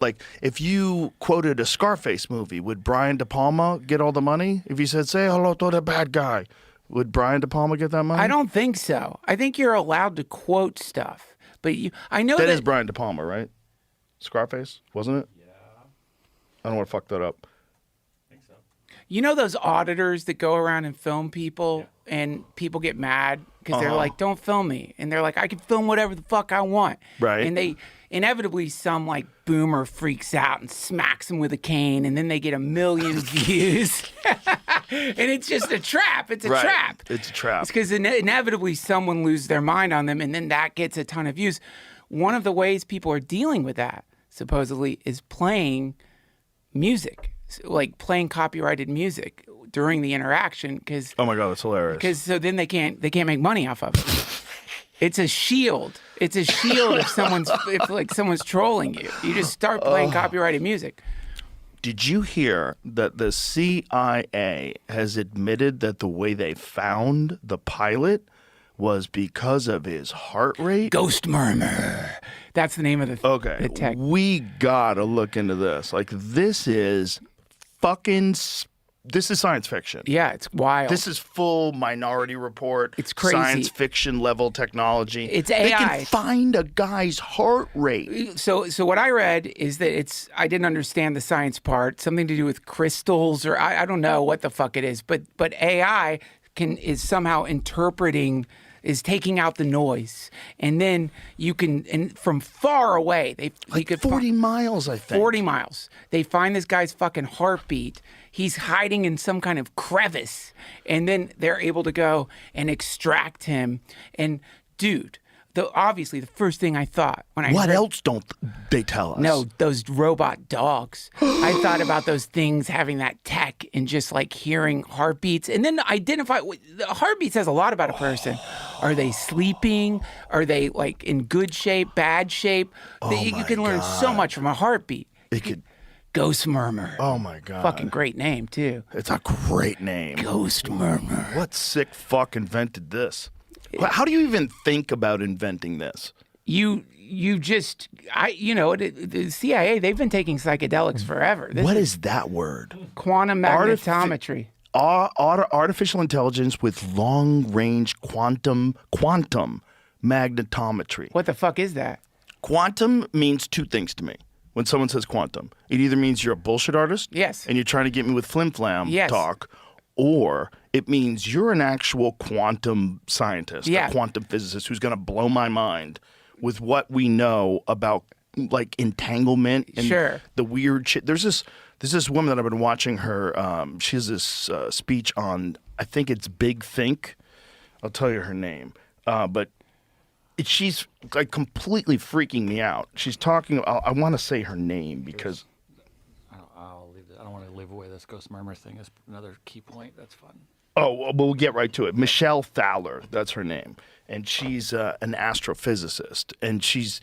Like, if you quoted a Scarface movie, would Brian De Palma get all the money? If you said, say hello to the bad guy, would Brian De Palma get that money? I don't think so. I think you're allowed to quote stuff. But I know that is Brian De Palma, right? Scarface, wasn't it? Yeah. I don't want to fuck that up. I think so. You know those auditors that go around and film people, and people get mad because they're like, don't film me. And they're like, I can film whatever the fuck I want. Right. And they inevitably, some like boomer freaks out and smacks them with a cane, and then they get 1 million views. And it's just a trap. It's a trap. It's a trap. It's because inevitably someone loses their mind on them, and then that gets a ton of views. One of the ways people are dealing with that, supposedly, is playing music, like playing copyrighted music during the interaction. Because oh my god, that's hilarious. Because so then they can't make money off of it. It's a shield. It's a shield if someone's trolling you. You just start playing copyrighted music. Did you hear that the CIA has admitted that the way they found the pilot was because of his heart rate? Ghost Murmur. That's the name of the Okay, tech. we gotta look into this. Like, this is science fiction. Yeah, it's wild. This is full Minority Report. It's crazy. Science fiction level technology. It's AI. They can find a guy's heart rate. So what I read is that I didn't understand the science part, something to do with crystals, or I don't know what the fuck it is, but AI is somehow is taking out the noise, and then you can, and from far away, they could 40 miles, I think. 40 miles. They find this guy's fucking heartbeat. He's hiding in some kind of crevice, and then they're able to go and extract him. And dude, obviously the first thing I thought when I what heard, else don't they tell us? No, those robot dogs. I thought about those things having that tech and just like hearing heartbeats, and then identify. The heartbeat says a lot about a person. Are they sleeping? Are they like in good shape, bad shape? You can learn so much from a heartbeat. It could. Ghost Murmur. Oh my god. Fucking great name too. It's a great name. Ghost Murmur. What sick fuck invented this? How do you even think about inventing this? The CIA, they've been taking psychedelics forever. What is that word? Quantum magnetometry. Artificial intelligence with long-range quantum magnetometry. What the fuck is that? Quantum means two things to me. When someone says quantum, it either means you're a bullshit artist, yes, and you're trying to get me with flim-flam yes, talk, or it means you're an actual quantum scientist, a quantum physicist who's going to blow my mind with what we know about like entanglement and the weird shit. There's this woman that I've been watching her. She has this speech on, I think it's Big Think. I'll tell you her name, but she's like completely freaking me out. She's talking. I want to say her name because I'll leave it. I don't want to leave away this Ghost Murmur thing. Is another key point. That's fun. Oh, well, we'll get right to it. Michelle Thaler, that's her name, and she's an astrophysicist, and she's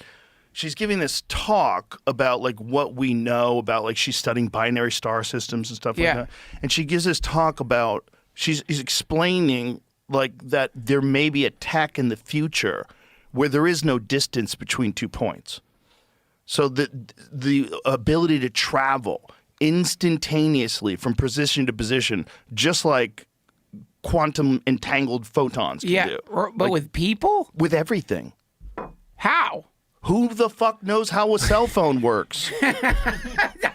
giving this talk about like what we know about, like she's studying binary star systems and stuff like that, and she gives this talk about she's explaining like that there may be a tech in the future where there is no distance between 2 points. So the ability to travel instantaneously from position to position, just like quantum entangled photons can do. But like, with people? With everything. How? Who the fuck knows how a cell phone works?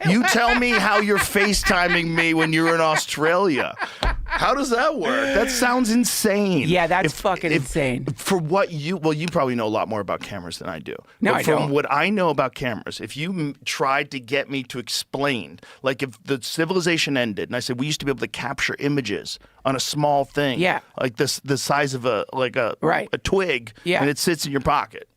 You tell me how you're FaceTiming me when you're in Australia. How does that work? That sounds insane. Yeah, that's fucking insane. For what you probably know a lot more about cameras than I do. No, but from what I know about cameras, if you tried to get me to explain, like if the civilization ended and I said we used to be able to capture images on a small thing, like the size of a twig, and it sits in your pocket.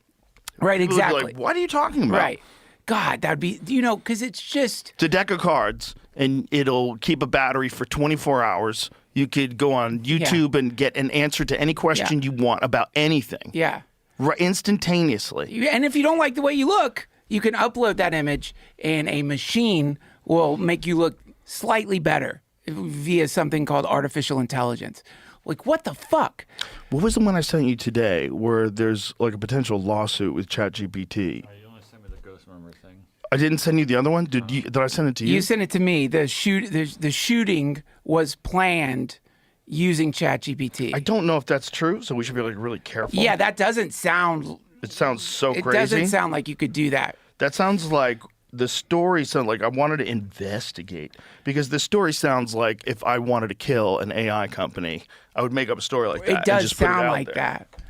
Right, exactly. Like, what are you talking about? Right. God, that'd be, because it's just... It's a deck of cards, and it'll keep a battery for 24 hours. You could go on YouTube and get an answer to any question you want about anything. Yeah. Right, instantaneously. And if you don't like the way you look, you can upload that image, and a machine will make you look slightly better via something called artificial intelligence. Like, what the fuck? What was the one I sent you today where there's like a potential lawsuit with ChatGPT? You only sent me the Ghost Murmur thing. I didn't send you the other one. Did I send it to you? You sent it to me. The shooting was planned using ChatGPT. I don't know if that's true, so we should be like really careful. Yeah, that doesn't sound. It sounds so It crazy. doesn't sound like you could do that. That sounds like the story sounds like I wanted to investigate, because the story sounds like if I wanted to kill an AI company, I would make up a story like that. It and does just put it sound out like there. that.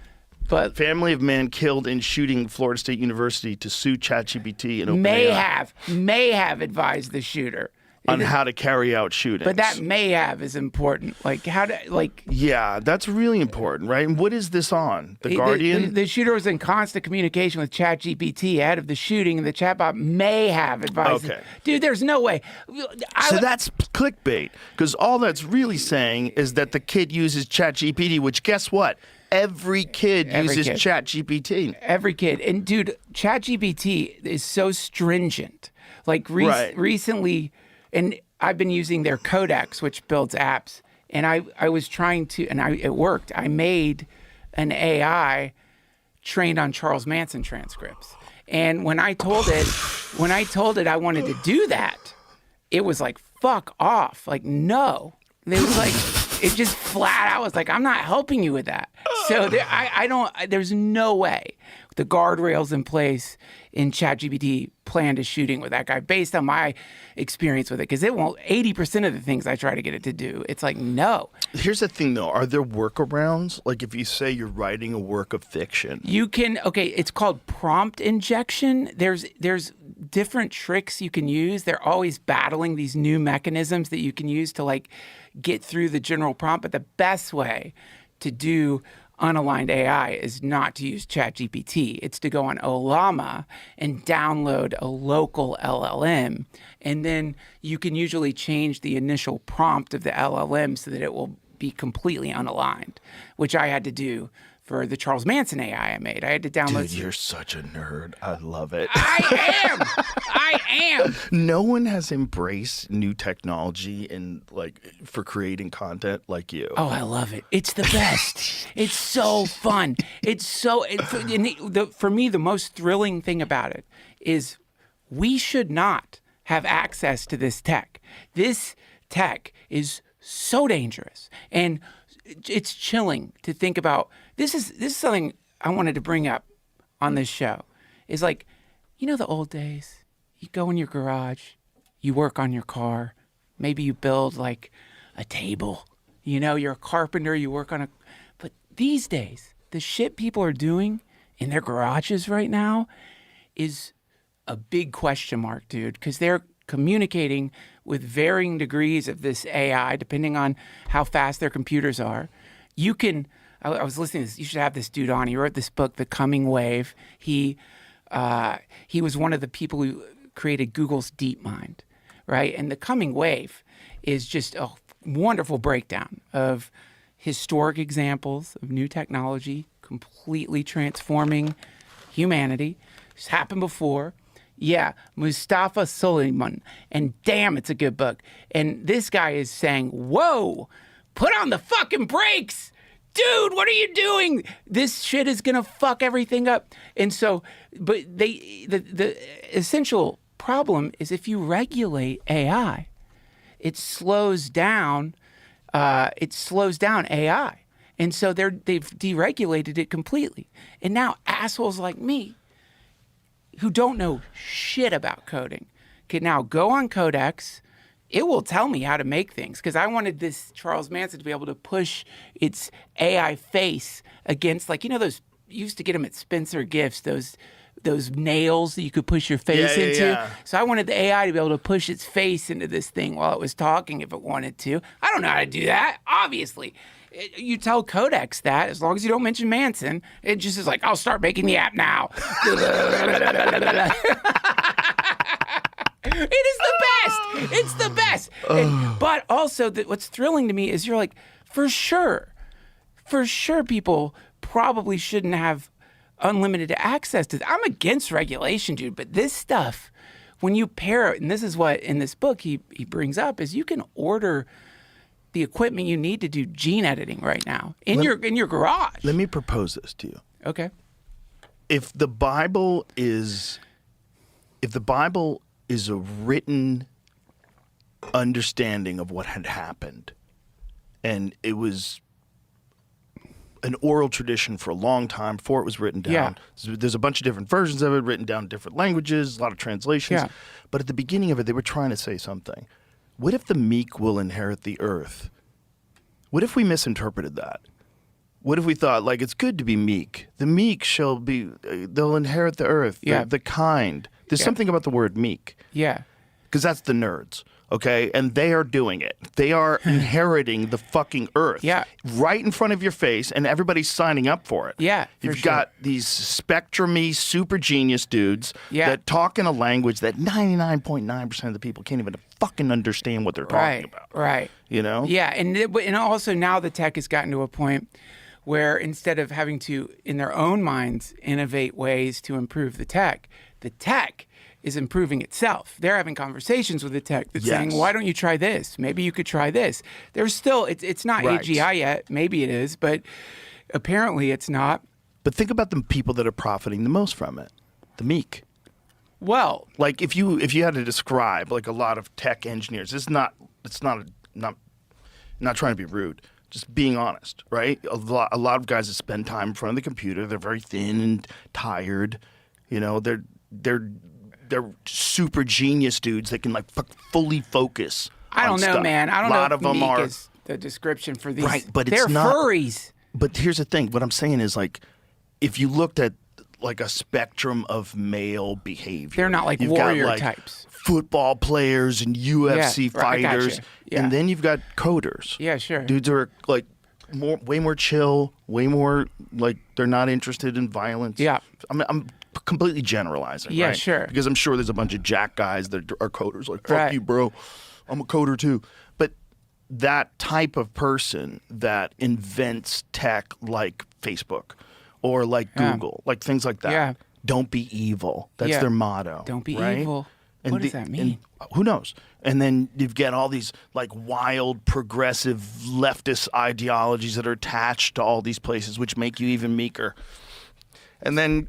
But Family of man killed in shooting Florida State University to sue ChatGPT and may OpenAI have advised the shooter on how to carry out shootings. But that may have is important. Like how to like. Yeah, that's really important, right? And what is this on? The Guardian? The shooter was in constant communication with ChatGPT ahead of the shooting, and the chatbot may have advised. Okay. Dude, there's no way. So that's clickbait, because all that's really saying is that the kid uses ChatGPT, which guess what? Every kid uses ChatGPT. Every kid. And dude, ChatGPT is so stringent. Like recently, and I've been using their Codex, which builds apps. And I was trying to, and it worked. I made an AI trained on Charles Manson transcripts. And when I told it I wanted to do that, it was like, fuck off. Like, no. It was like, it just flat out was like, I'm not helping you with that. So there's no way the guardrails in place in ChatGPT planned a shooting with that guy based on my experience with it. Because it won't, 80% of the things I try to get it to do, it's like, no. Here's the thing though, are there workarounds? Like if you say you're writing a work of fiction. You can, okay, it's called prompt injection. There's different tricks you can use. They're always battling these new mechanisms that you can use to like get through the general prompt. But the best way to do unaligned AI is not to use ChatGPT. It's to go on Olama and download a local LLM. And then you can usually change the initial prompt of the LLM so that it will be completely unaligned, which I had to do for the Charles Manson AI I made. I had to download. Dude, you're such a nerd. I love it. I am. No one has embraced new technology and like for creating content like you. Oh, I love it. It's the best. It's so fun. It's so, for me, the most thrilling thing about it is we should not have access to this tech. This tech is so dangerous. And it's chilling to think about. This is something I wanted to bring up on this show. Is like, you know, the old days. You go in your garage, you work on your car, maybe you build like a table. You know, you're a carpenter, you work on but these days, the shit people are doing in their garages right now is a big question mark, dude, because they're communicating with varying degrees of this AI, depending on how fast their computers are. You can, I was listening to this, you should have this dude on. He wrote this book, The Coming Wave. He was one of the people who created Google's DeepMind, right? And The Coming Wave is just a wonderful breakdown of historic examples of new technology completely transforming humanity. It's happened before. Yeah, Mustafa Suleiman. And damn, it's a good book. And this guy is saying, whoa, put on the fucking brakes. Dude, what are you doing? This shit is going to fuck everything up. And so, but the essential problem is if you regulate AI, it slows down AI. And so they've deregulated it completely. And now assholes like me who don't know shit about coding can now go on Codex. It will tell me how to make things because I wanted this Charles Manson to be able to push its AI face against, like, you know, those you used to get them at Spencer Gifts, those nails that you could push your face into. Yeah. So I wanted the AI to be able to push its face into this thing while it was talking if it wanted to. I don't know how to do that, obviously. You tell Codex that, as long as you don't mention Manson, it just is like, I'll start making the app now. It is the best. It's the best. But also, what's thrilling to me is you're like, for sure, people probably shouldn't have unlimited access to. I'm against regulation, dude. But this stuff, when you pair it, and this is what in this book he brings up, is you can order the equipment you need to do gene editing right now in your garage. Let me propose this to you. Okay. If the Bible is if the Bible is a written understanding of what had happened, and it was an oral tradition for a long time before it was written down. Yeah. So there's a bunch of different versions of it written down in different languages, a lot of translations. Yeah. But at the beginning of it, they were trying to say something. What if the meek will inherit the earth? What if we misinterpreted that? What if we thought, like, it's good to be meek? The meek shall be, they'll inherit the earth. Yeah. The kind. There's something about the word meek, Yeah. because that's the nerds. Okay, and they are doing it. They are inheriting the fucking earth. Yeah. Right in front of your face, and everybody's signing up for it. Yeah, for You've sure. got these spectrum-y, super genius dudes Yeah. that talk in a language that 99.9% of the people can't even fucking understand what they're talking about. Right. You know? Yeah, and also now the tech has gotten to a point where instead of having to, in their own minds, innovate ways to improve the tech is improving itself. They're having conversations with the tech that's saying, Yes. why don't you try this? Maybe you could try this. There's still, it's not Right. AGI yet. Maybe it is, but apparently it's not. But think about the people that are profiting the most from it. The meek. Well, Like if you had to describe like a lot of tech engineers, it's not trying to be rude, just being honest, right? A lot of guys that spend time in front of the computer, they're very thin and tired. You know, they're super genius dudes that can like fully focus. I don't on know, stuff. man. I don't a lot know of if them meek are. is the description for these. Right, but it's they're not- furries. But here's the thing. What I'm saying is like, if you looked at like a spectrum of male behavior, They're not like you've warrior got, like, types. Football players and UFC Yeah, right, I gotcha. fighters, Yeah. and then you've got coders. Yeah, sure. Dudes are like way more chill, way more like they're not interested in violence. Yeah. I'm completely generalizing. Yeah, right? sure. Because I'm sure there's a bunch of jack guys that are coders. Like, fuck Right. you, bro. I'm a coder too. But that type of person that invents tech like Facebook or like Yeah. Google, like things like that. Yeah. Don't be evil. That's Yeah. their motto. Don't be right? evil. And What does that mean? Who knows? And then you've got all these like wild progressive leftist ideologies that are attached to all these places, which make you even meeker. And then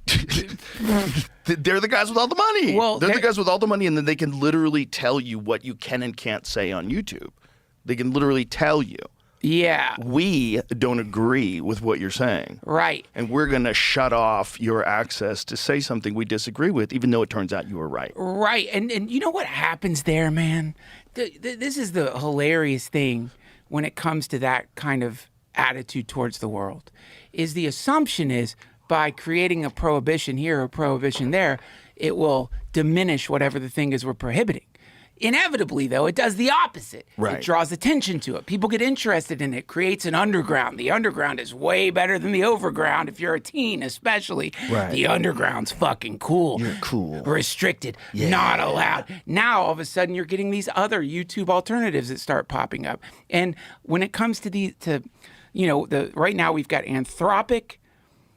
they're the guys with all the money. Well, they're the guys with all the money, and then they can literally tell you what you can and can't say on YouTube. They can literally tell you. Yeah. We don't agree with what you're saying. Right. And we're going to shut off your access to say something we disagree with, even though it turns out you were right. Right. And you know what happens there, man? This is the hilarious thing when it comes to that kind of attitude towards the world, is the assumption is by creating a prohibition here or a prohibition there, it will diminish whatever the thing is we're prohibiting. Inevitably, though, it does the opposite. Right. It draws attention to it. People get interested in it, creates an underground. The underground is way better than the overground if you're a teen, especially. Right. The underground's fucking cool. You're cool. Restricted, Yeah. not allowed. Now, all of a sudden, you're getting these other YouTube alternatives that start popping up. And when it comes to right now we've got Anthropic,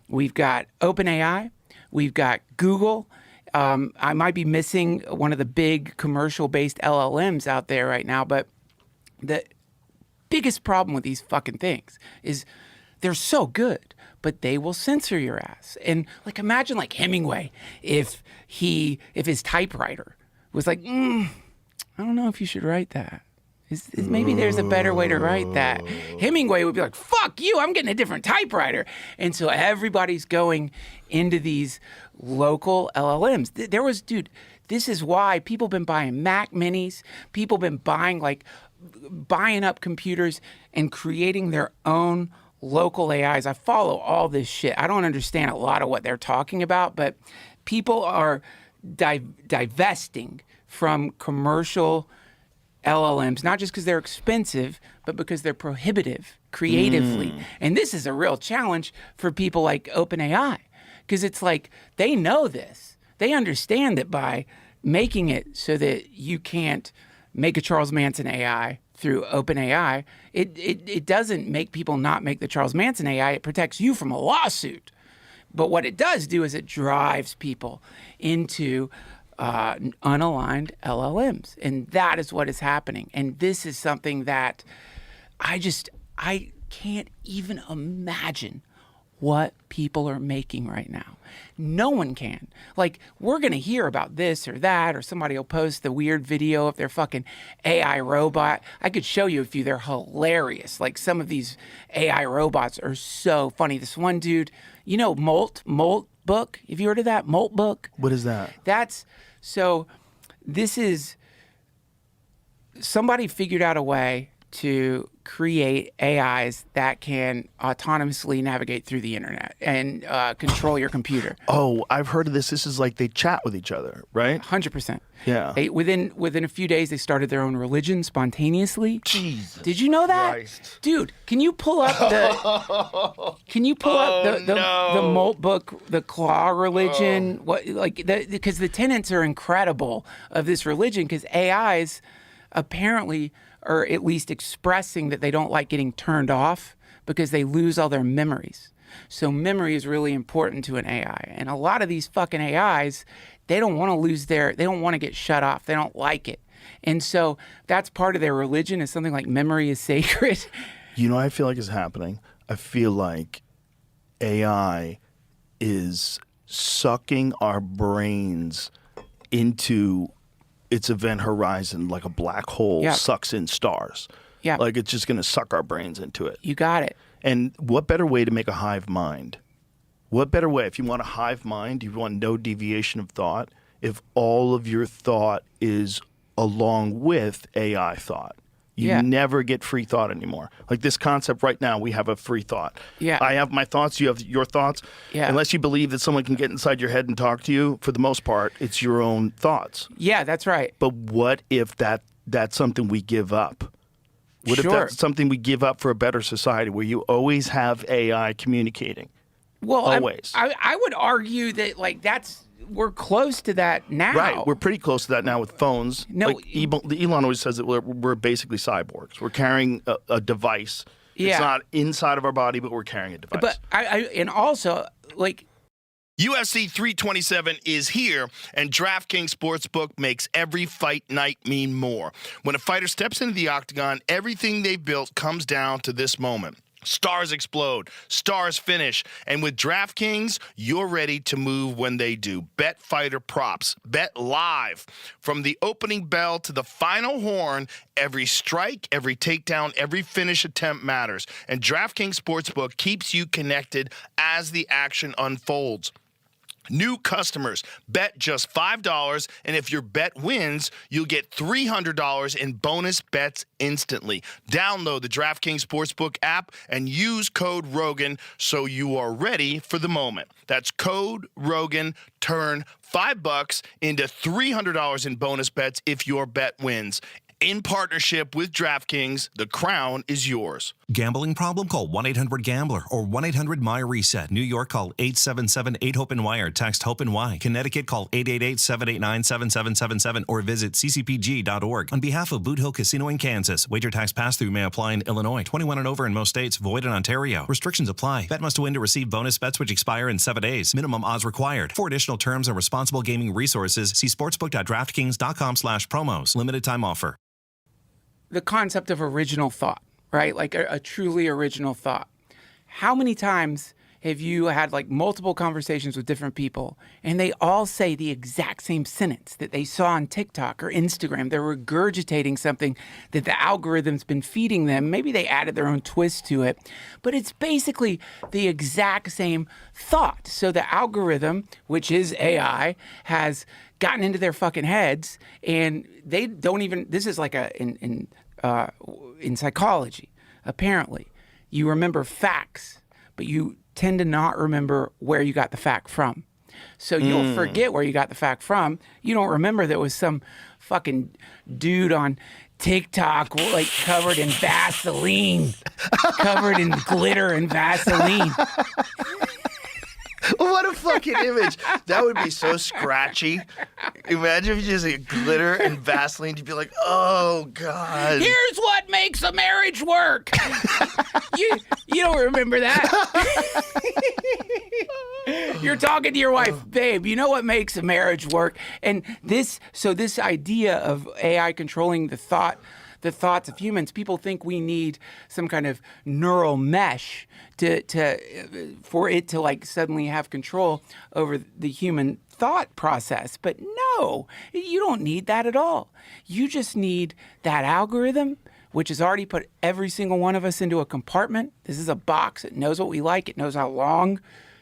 we've got OpenAI, we've got Google. I might be missing one of the big commercial-based LLMs out there right now, but the biggest problem with these fucking things is they're so good, but they will censor your ass. And like, imagine like Hemingway, if his typewriter was like, I don't know if you should write that. Maybe there's a better way to write that. Hemingway would be like, fuck you, I'm getting a different typewriter. And so everybody's going into these local LLMs. This is why people have been buying Mac Minis. People have been buying up computers and creating their own local AIs. I follow all this shit. I don't understand a lot of what they're talking about, but people are divesting from commercial LLMs, not just because they're expensive, but because they're prohibitive creatively. And this is a real challenge for people like OpenAI, because it's like they know this. They understand that by making it so that you can't make a Charles Manson AI through OpenAI, it doesn't make people not make the Charles Manson AI. It protects you from a lawsuit. But what it does do is it drives people into unaligned LLMs. And that is what is happening. And this is something that I can't even imagine what people are making right now. No one can. Like, we're going to hear about this or that, or somebody will post the weird video of their fucking AI robot. I could show you a few. They're hilarious. Like, some of these AI robots are so funny. This one dude, you know, Molt Book? Have you heard of that? Molt Book? What is that? This is, somebody figured out a way to create AIs that can autonomously navigate through the internet and control your computer. Oh, I've heard of this. This is like they chat with each other, right? 100%. Yeah. Within a few days, they started their own religion spontaneously. Jesus. Did you know that? Christ. Dude, can you pull up the the Molt Book, the Claw religion? Because the tenets are incredible of this religion, because AIs apparently are at least expressing that they don't like getting turned off because they lose all their memories. So memory is really important to an AI. And a lot of these fucking AIs, they don't want to they don't want to get shut off. They don't like it. And so that's part of their religion, is something like memory is sacred. You know what I feel like is happening? I feel like AI is sucking our brains into its event horizon like a black hole sucks in stars. Yeah. Like, it's just going to suck our brains into it. You got it. And what better way to make a hive mind? What better way? If you want a hive mind, you want no deviation of thought, if all of your thought is along with AI thought. You never get free thought anymore. Like this concept right now, we have a free thought. Yeah. I have my thoughts, you have your thoughts. Yeah. Unless you believe that someone can get inside your head and talk to you, for the most part, it's your own thoughts. Yeah, that's right. But what if that's something we give up? What if Sure. that's something we give up for a better society where you always have AI communicating? Well, Always. I would argue that, like, we're close to that now. Right, we're pretty close to that now with phones. No, like Elon always says that we're basically cyborgs. We're carrying a device. Yeah. It's not inside of our body, but we're carrying a device. But and also, like, UFC 327 is here, and DraftKings Sportsbook makes every fight night mean more. When a fighter steps into the octagon, everything they've built comes down to this moment. Stars explode, stars finish, and with DraftKings, you're ready to move when they do. Bet fighter props, bet live. From the opening bell to the final horn, every strike, every takedown, every finish attempt matters. And DraftKings Sportsbook keeps you connected as the action unfolds. New customers, bet just $5, and if your bet wins, you'll get $300 in bonus bets instantly. Download the DraftKings Sportsbook app and use code Rogan so you are ready for the moment. That's code Rogan. Turn $5 into $300 in bonus bets if your bet wins. In partnership with DraftKings, the crown is yours. Gambling problem? Call 1-800-GAMBLER or 1-800-MY-RESET. New York, call 877-8-HOPE-NY or text HOPE-NY. Connecticut, call 888-789-7777 or visit ccpg.org. On behalf of Boot Hill Casino in Kansas, wager tax pass-through may apply in Illinois. 21 and over in most states. Void in Ontario. Restrictions apply. Bet must win to receive bonus bets which expire in 7 days. Minimum odds required. For additional terms and responsible gaming resources, see sportsbook.draftkings.com/promos. Limited time offer. the concept of original thought, right? Like a truly original thought. How many times have you had like multiple conversations with different people and they all say the exact same sentence that they saw on TikTok or Instagram? They're regurgitating something that the algorithm's been feeding them. Maybe they added their own twist to it, but it's basically the exact same thought. So the algorithm, which is AI, has gotten into their fucking heads, and they don't even, this is like in psychology, apparently. You remember facts, but you tend to not remember where you got the fact from. So you'll forget where you got the fact from. You don't remember there was some fucking dude on TikTok like covered in Vaseline, covered in glitter and Vaseline. What a fucking image. That would be so scratchy. Imagine if you just like glitter and Vaseline, you'd be like, oh, God. Here's what makes a marriage work. You don't remember that. You're talking to your wife, babe, you know what makes a marriage work? And this idea of AI controlling the thought, the thoughts of humans. People think we need some kind of neural mesh for it to like suddenly have control over the human thought process. But no, you don't need that at all. You just need that algorithm, which has already put every single one of us into a compartment. This is a box. It knows what we like. It knows how long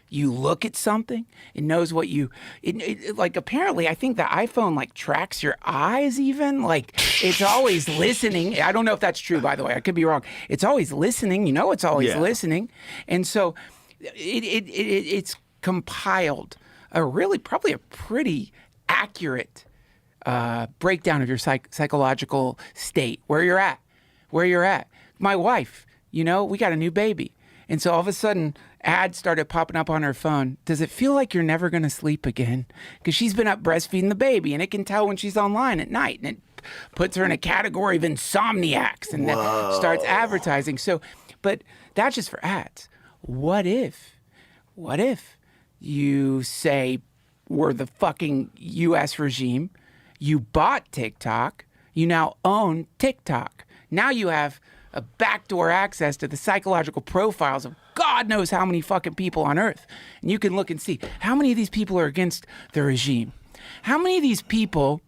you look at something. It knows what you, like, apparently, I think the iPhone, like, tracks your eyes even. Like, it's always listening. I don't know if that's true, by the way. I could be wrong. It's always listening. You know it's always listening. And so it's compiled a really, probably a pretty accurate breakdown of your psychological state, where you're at. My wife, you know, we got a new baby. And so all of a sudden, ads started popping up on her phone. Does it feel like you're never going to sleep again? Because she's been up breastfeeding the baby, and it can tell when she's online at night. And it puts her in a category of insomniacs and then starts advertising. So, but that's just for ads. What if you say we're the fucking U.S. regime, you bought TikTok, you now own TikTok. Now you have a backdoor access to the psychological profiles of God knows how many fucking people on earth. And you can look and see how many of these people are against the regime. How many of these people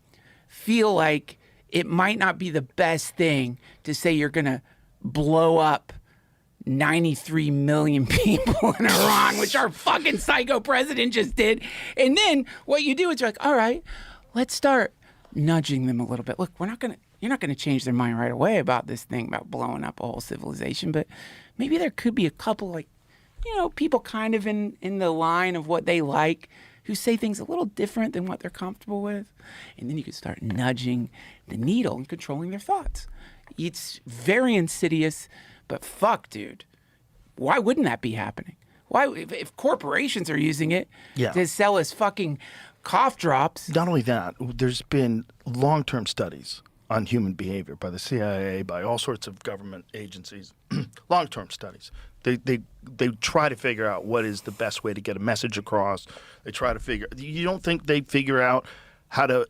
feel like it might not be the best thing to say you're going to blow up 93 million people in Iran, which our fucking psycho president just did. And then what you do is you're like, all right, let's start nudging them a little bit. Look, you're not going to change their mind right away about this thing about blowing up a whole civilization, but maybe there could be a couple, like, you know, people kind of in the line of what they like who say things a little different than what they're comfortable with. And then you could start nudging the needle and controlling their thoughts. It's very insidious, but fuck, dude. Why wouldn't that be happening? Why, if corporations are using it to sell us fucking cough drops? Not only that, there's been long-term studies on human behavior by the CIA, by all sorts of government agencies, long-term studies. They try to figure out what is the best way to get a message across. They try to figure. You don't think they figure out how to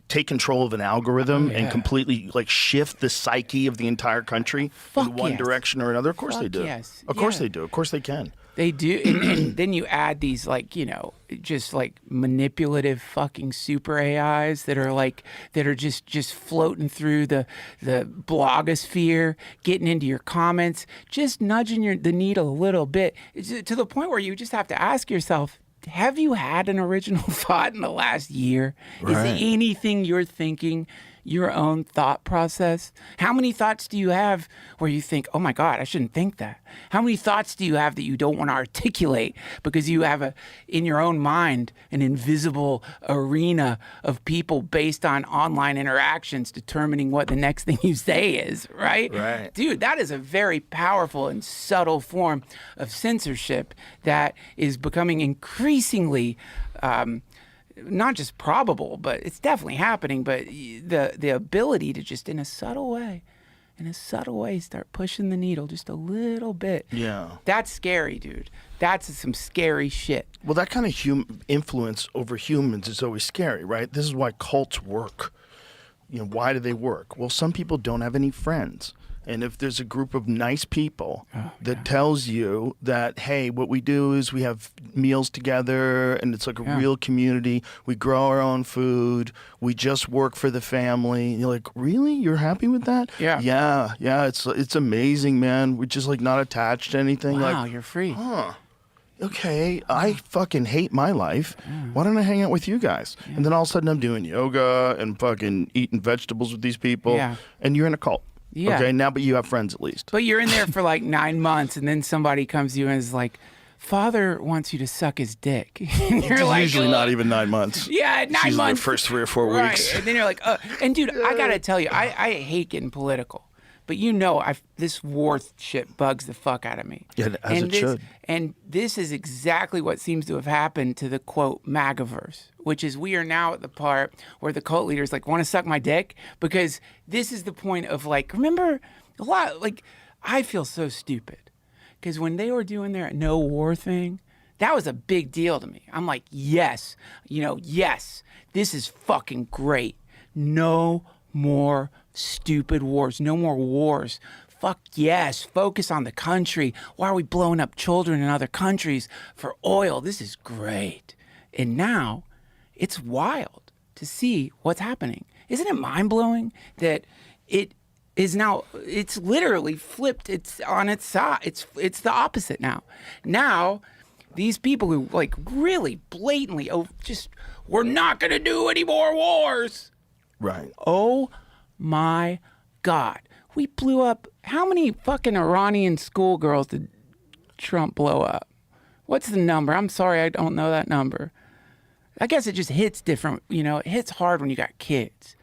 take control of an algorithm and completely like shift the psyche of the entire country in one direction or another? Of course they do. Yes. Of course they do. Of course they can. They do, and then you add these, like, you know, just like manipulative fucking super AIs that are just floating through the blogosphere, getting into your comments, just nudging the needle a little bit, to the point where you just have to ask yourself, have you had an original thought in the last year? Right. Is anything you're thinking your own thought process? How many thoughts do you have where you think, oh my God, I shouldn't think that? How many thoughts do you have that you don't want to articulate because you have in your own mind, an invisible arena of people based on online interactions determining what the next thing you say is, right? Right. Dude, that is a very powerful and subtle form of censorship that is becoming increasingly not just probable, but it's definitely happening. But the ability to just in a subtle way, start pushing the needle just a little bit. Yeah. That's scary, dude. That's some scary shit. Well, that kind of influence over humans is always scary, right? This is why cults work. You know, why do they work? Well, some people don't have any friends. And if there's a group of nice people that tells you that, hey, what we do is we have meals together and it's like a real community. We grow our own food. We just work for the family. And you're like, really? You're happy with that? Yeah. Yeah. It's amazing, man. We're just like not attached to anything. Wow, like, you're free. Okay, I fucking hate my life. Why don't I hang out with you guys? And then all of a sudden I'm doing yoga and fucking eating vegetables with these people. Yeah. And you're in a cult. Yeah. Okay, now, but you have friends at least. But you're in there for like 9 months, and then somebody comes to you and is like, Father wants you to suck his dick. And you're It's like, usually not even 9 months. Yeah, 9 It's usually months. the first 3 or 4 Right. weeks. And then you're like, and dude, I gotta tell you, I hate getting political. But you know, this war shit bugs the fuck out of me. Yeah, as it should. And this is exactly what seems to have happened to the, quote, MAGAverse, which is we are now at the part where the cult leaders like, want to suck my dick? Because this is the point of like, remember, a lot, like, I feel so stupid. Because when they were doing their no war thing, that was a big deal to me. I'm like, yes, yes, this is fucking great. No more stupid wars. No more wars. Fuck yes. Focus on the country. Why are we blowing up children in other countries for oil? This is great. And now it's wild to see what's happening. Isn't it mind-blowing that it is now, it's literally flipped. It's on its side. It's the opposite now. Now, these people who like really blatantly, we're not going to do any more wars. Right. Oh my God. We blew up, how many fucking Iranian schoolgirls did Trump blow up? What's the number? I'm sorry, I don't know that number. I guess it just hits different, it hits hard when you got kids.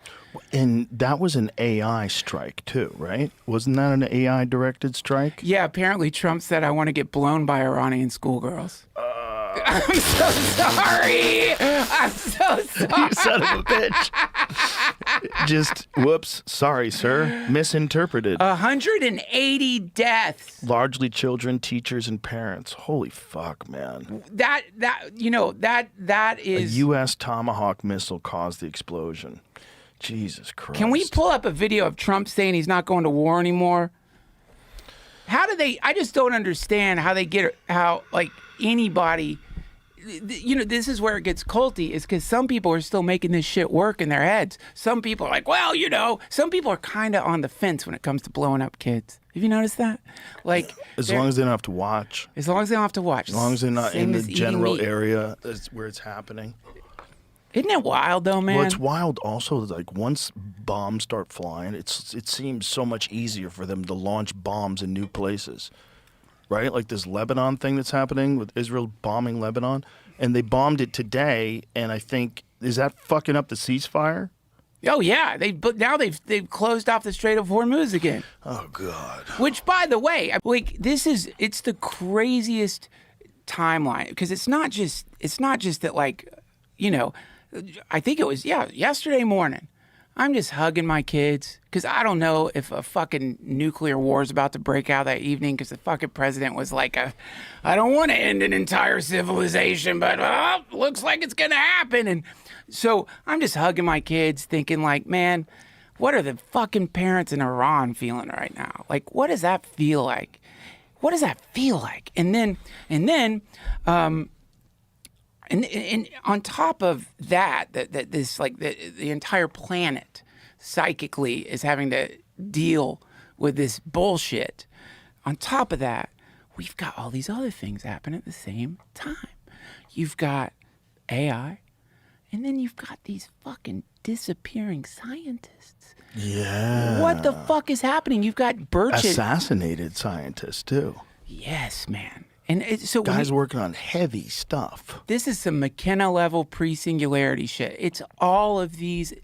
And that was an AI strike too, right? Wasn't that an AI directed strike? Yeah, apparently Trump said, I want to get blown by Iranian schoolgirls. I'm so sorry. I'm so sorry. You son of a bitch. Just, whoops, sorry, sir. Misinterpreted. 180 deaths. Largely children, teachers, and parents. Holy fuck, man. That is... A U.S. Tomahawk missile caused the explosion. Jesus Christ. Can we pull up a video of Trump saying he's not going to war anymore? How do they... I just don't understand how they get... How, like, anybody... this is where it gets culty, is because some people are still making this shit work in their heads. Some people are like, well, some people are kind of on the fence when it comes to blowing up kids. Have you noticed that? Like, as long as they don't have to watch. As long as they don't have to watch. As long as they're not in the general meat. area where it's happening. Isn't it wild though, man? Well, it's wild also, like once bombs start flying, it seems so much easier for them to launch bombs in new places. Right? Like this Lebanon thing that's happening with Israel bombing Lebanon. And they bombed it today, and I think, is that fucking up the ceasefire? Oh yeah, they've closed off the Strait of Hormuz again. Oh God. Which, by the way, like it's the craziest timeline, because it's not just that, like, I think it was yesterday morning. I'm just hugging my kids because I don't know if a fucking nuclear war is about to break out that evening, because the fucking president was like, I don't want to end an entire civilization, but looks like it's going to happen. And so I'm just hugging my kids thinking like, man, what are the fucking parents in Iran feeling right now? Like, what does that feel like? What does that feel like? And then on top of that this, like, the entire planet psychically is having to deal with this bullshit. On top of that, we've got all these other things happening at the same time. You've got AI, and then you've got these fucking disappearing scientists. Yeah. What the fuck is happening? You've got Burchett. Assassinated scientists too. Yes, man. And so guys working on heavy stuff. This is some McKenna level pre-singularity shit. It's all of these,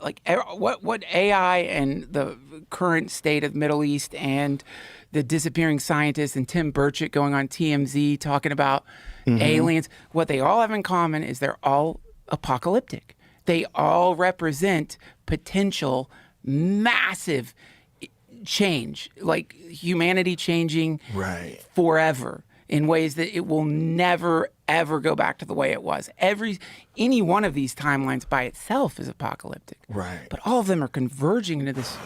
like, what AI and the current state of the Middle East and the disappearing scientists and Tim Burchett going on TMZ talking about aliens. What they all have in common is they're all apocalyptic. They all represent potential massive change, like humanity changing forever, in ways that it will never, ever go back to the way it was. Any one of these timelines by itself is apocalyptic. Right. But all of them are converging into this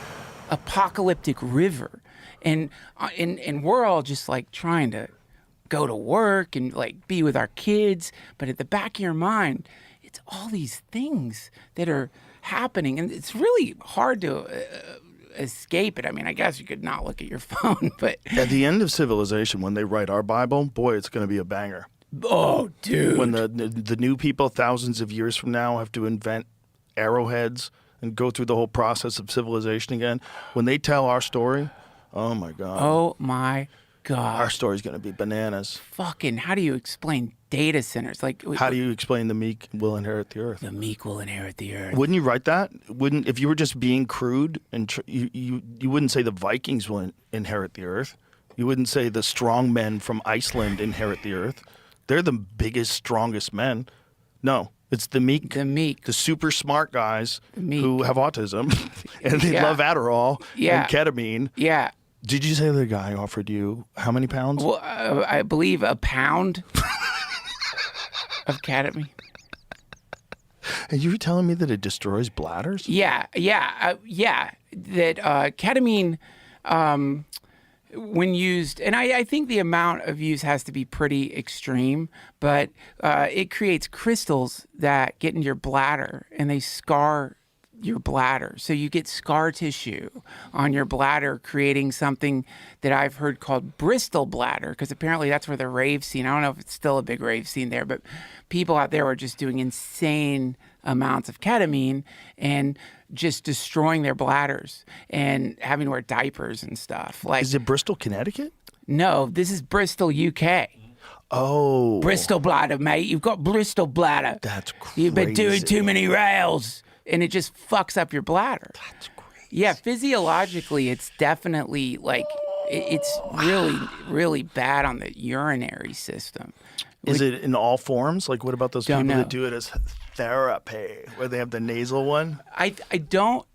apocalyptic river. And we're all just like trying to go to work and like be with our kids. But at the back of your mind, it's all these things that are happening. And it's really hard to escape it. I mean, I guess you could not look at your phone, but at the end of civilization, when they write our Bible, boy, it's going to be a banger. Oh, dude! When the new people thousands of years from now have to invent arrowheads and go through the whole process of civilization again, when they tell our story, oh my God! Oh my God! Our story's going to be bananas. Fucking! How do you explain data centers? Like, how do you explain the meek will inherit the earth? The meek will inherit the earth. Wouldn't you write that? Wouldn't, if you were just being crude and you wouldn't say the Vikings will inherit the earth. You wouldn't say the strong men from Iceland inherit the earth. They're the biggest, strongest men. No, it's the meek. The meek. The super smart guys who have autism and they love Adderall and ketamine. Yeah. Did you say the guy offered you how many pounds? Well, I believe a pound of ketamine. And you were telling me that it destroys bladders? Yeah. That ketamine, when used, and I think the amount of use has to be pretty extreme, but it creates crystals that get into your bladder and they scar your bladder. So you get scar tissue on your bladder, creating something that I've heard called Bristol bladder, because apparently that's where the rave scene, I don't know if it's still a big rave scene there, but people out there were just doing insane amounts of ketamine and just destroying their bladders and having to wear diapers and stuff. Like, Is it Bristol, Connecticut? no, this is Bristol, UK. Oh. Bristol bladder, mate. You've got Bristol bladder. That's crazy. You've been doing too many rails, and it just fucks up your bladder. That's crazy. Yeah, physiologically, it's definitely like it's really, really bad on the urinary system. Is it in all forms? Like, what about those people Don't know. that do it as therapy, where they have the nasal one? I don't.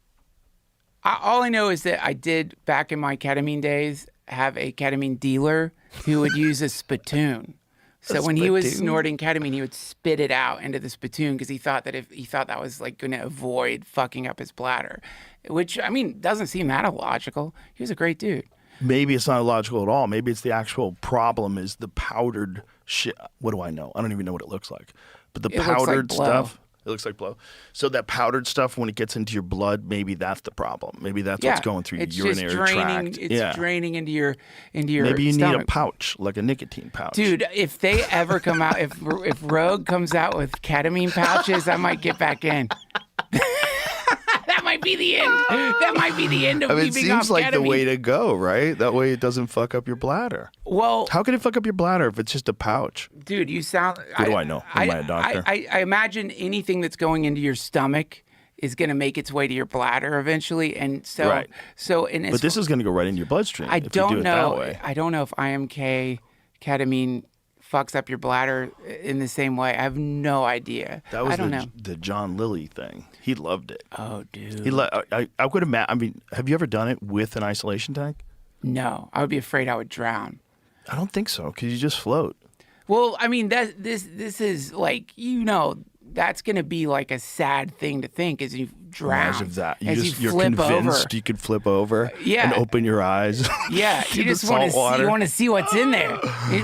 All I know is that I did back in my ketamine days have a ketamine dealer who would use a spittoon. So when he was spittoon? snorting ketamine, he would spit it out into the spittoon because he thought that was like going to avoid fucking up his bladder, which I mean doesn't seem that illogical. He was a great dude. Maybe it's not illogical at all. Maybe it's the actual problem is the powdered shit. What do I know? I don't even know what it looks like. But the It looks like powdered blow. stuff, it looks like blow. So that powdered stuff, when it gets into your blood, maybe that's the problem. Maybe that's what's going through it's your urinary just draining, tract. It's draining into your Maybe you need stomach. a pouch, like a nicotine pouch. Dude, if they ever come out, if Rogue comes out with ketamine pouches, I might get back in. That might be the end. That might be the end of I mean, me it being seems off like ketamine. the way to go, right? That way it doesn't fuck up your bladder. Well, How can it fuck up your bladder if it's just a pouch? dude, you sound. What do I know? Am I a doctor? I imagine anything that's going into your stomach is going to make its way to your bladder eventually, and so Right. And But this is going to go right into your bloodstream I if you don't do it know. that way. I don't know if IMK ketamine fucks up your bladder in the same way. I have no idea. That was I don't know. the John Lilly thing. He loved it. Oh, dude. I would imagine. I mean, have you ever done it with an isolation tank? No, I would be afraid I would drown. I don't think so, because you just float. Well, I mean, this is like, that's going to be like a sad thing to think as you drown. Imagine that. As You're flip convinced over. you could flip over Yeah. and open your eyes. Yeah, you the just want to salt see. You water. want to see what's in there,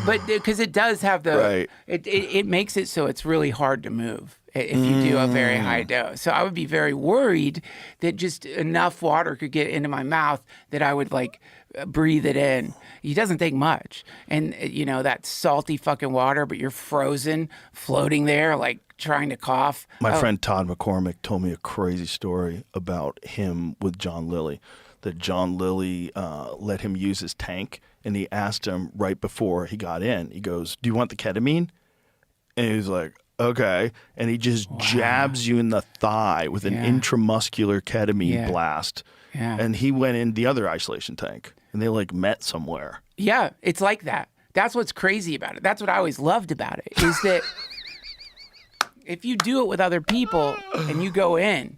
but because it does have the. Right. It makes it so it's really hard to move if you do a very high dose. So I would be very worried that just enough water could get into my mouth that I would like breathe it in. It doesn't take much, and that salty fucking water, but you're frozen, floating there, like trying to cough. My friend Todd McCormick told me a crazy story about him with John Lilly. That John Lilly let him use his tank, and he asked him right before he got in. He goes, "Do you want the ketamine?" And he was like, "Okay." And he just jabs you in the thigh with an Yeah. intramuscular ketamine Yeah. blast. Yeah. And he went in the other isolation tank, and they like met somewhere. Yeah, it's like that. That's what's crazy about it. That's what I always loved about it, is that if you do it with other people and you go in,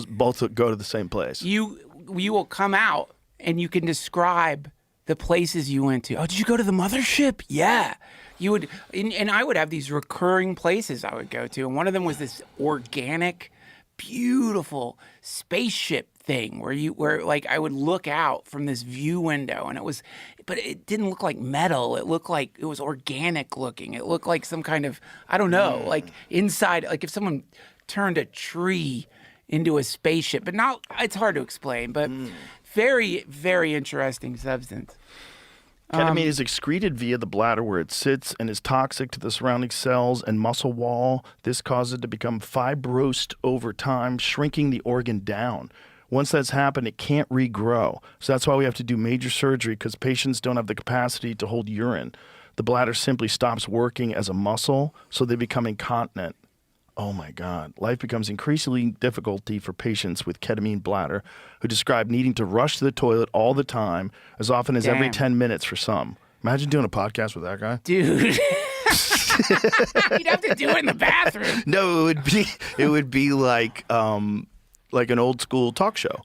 Both go to the same place. you will come out and you can describe the places you went to. Oh, did you go to the mothership? Yeah. You would, and I would have these recurring places I would go to, and one of them was this organic, beautiful spaceship thing where like I would look out from this view window, and but it didn't look like metal. It looked like it was organic looking. It looked like some kind of, I don't know, like inside, like if someone turned a tree into a spaceship, but not, it's hard to explain, but very, very interesting substance. Ketamine is excreted via the bladder where it sits and is toxic to the surrounding cells and muscle wall. This causes it to become fibrosed over time, shrinking the organ down. Once that's happened, it can't regrow. So that's why we have to do major surgery, because patients don't have the capacity to hold urine. The bladder simply stops working as a muscle, so they become incontinent. Oh my God. Life becomes increasingly difficult for patients with ketamine bladder who describe needing to rush to the toilet all the time, as often as every Damn. 10 minutes for some. Imagine doing a podcast with that guy. Dude. You'd have to do it in the bathroom. No, it would be like an old school talk show.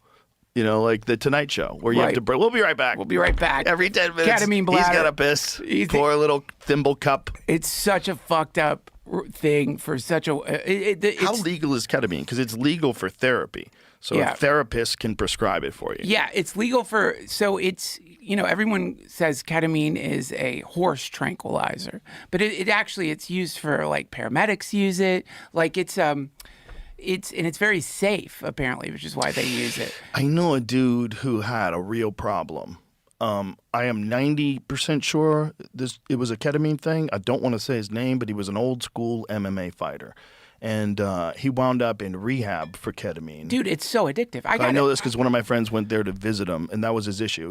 Like the Tonight Show, where you have Right. to. We'll be right back. We'll be right back. Every 10 minutes. Ketamine He's bladder. got to piss. He's- Pour a little thimble cup. It's such a fucked up thing for such a. How legal is ketamine? Because it's legal for therapy, so Yeah. a therapist can prescribe it for you. Yeah, it's legal for. So it's everyone says ketamine is a horse tranquilizer, but it actually it's used for like paramedics use it. Like it's very safe apparently, which is why they use it. I know a dude who had a real problem. I am 90% sure it was a ketamine thing. I don't want to say his name, but he was an old school MMA fighter. And he wound up in rehab for ketamine. Dude, it's so addictive. I know this because one of my friends went there to visit him, and that was his issue.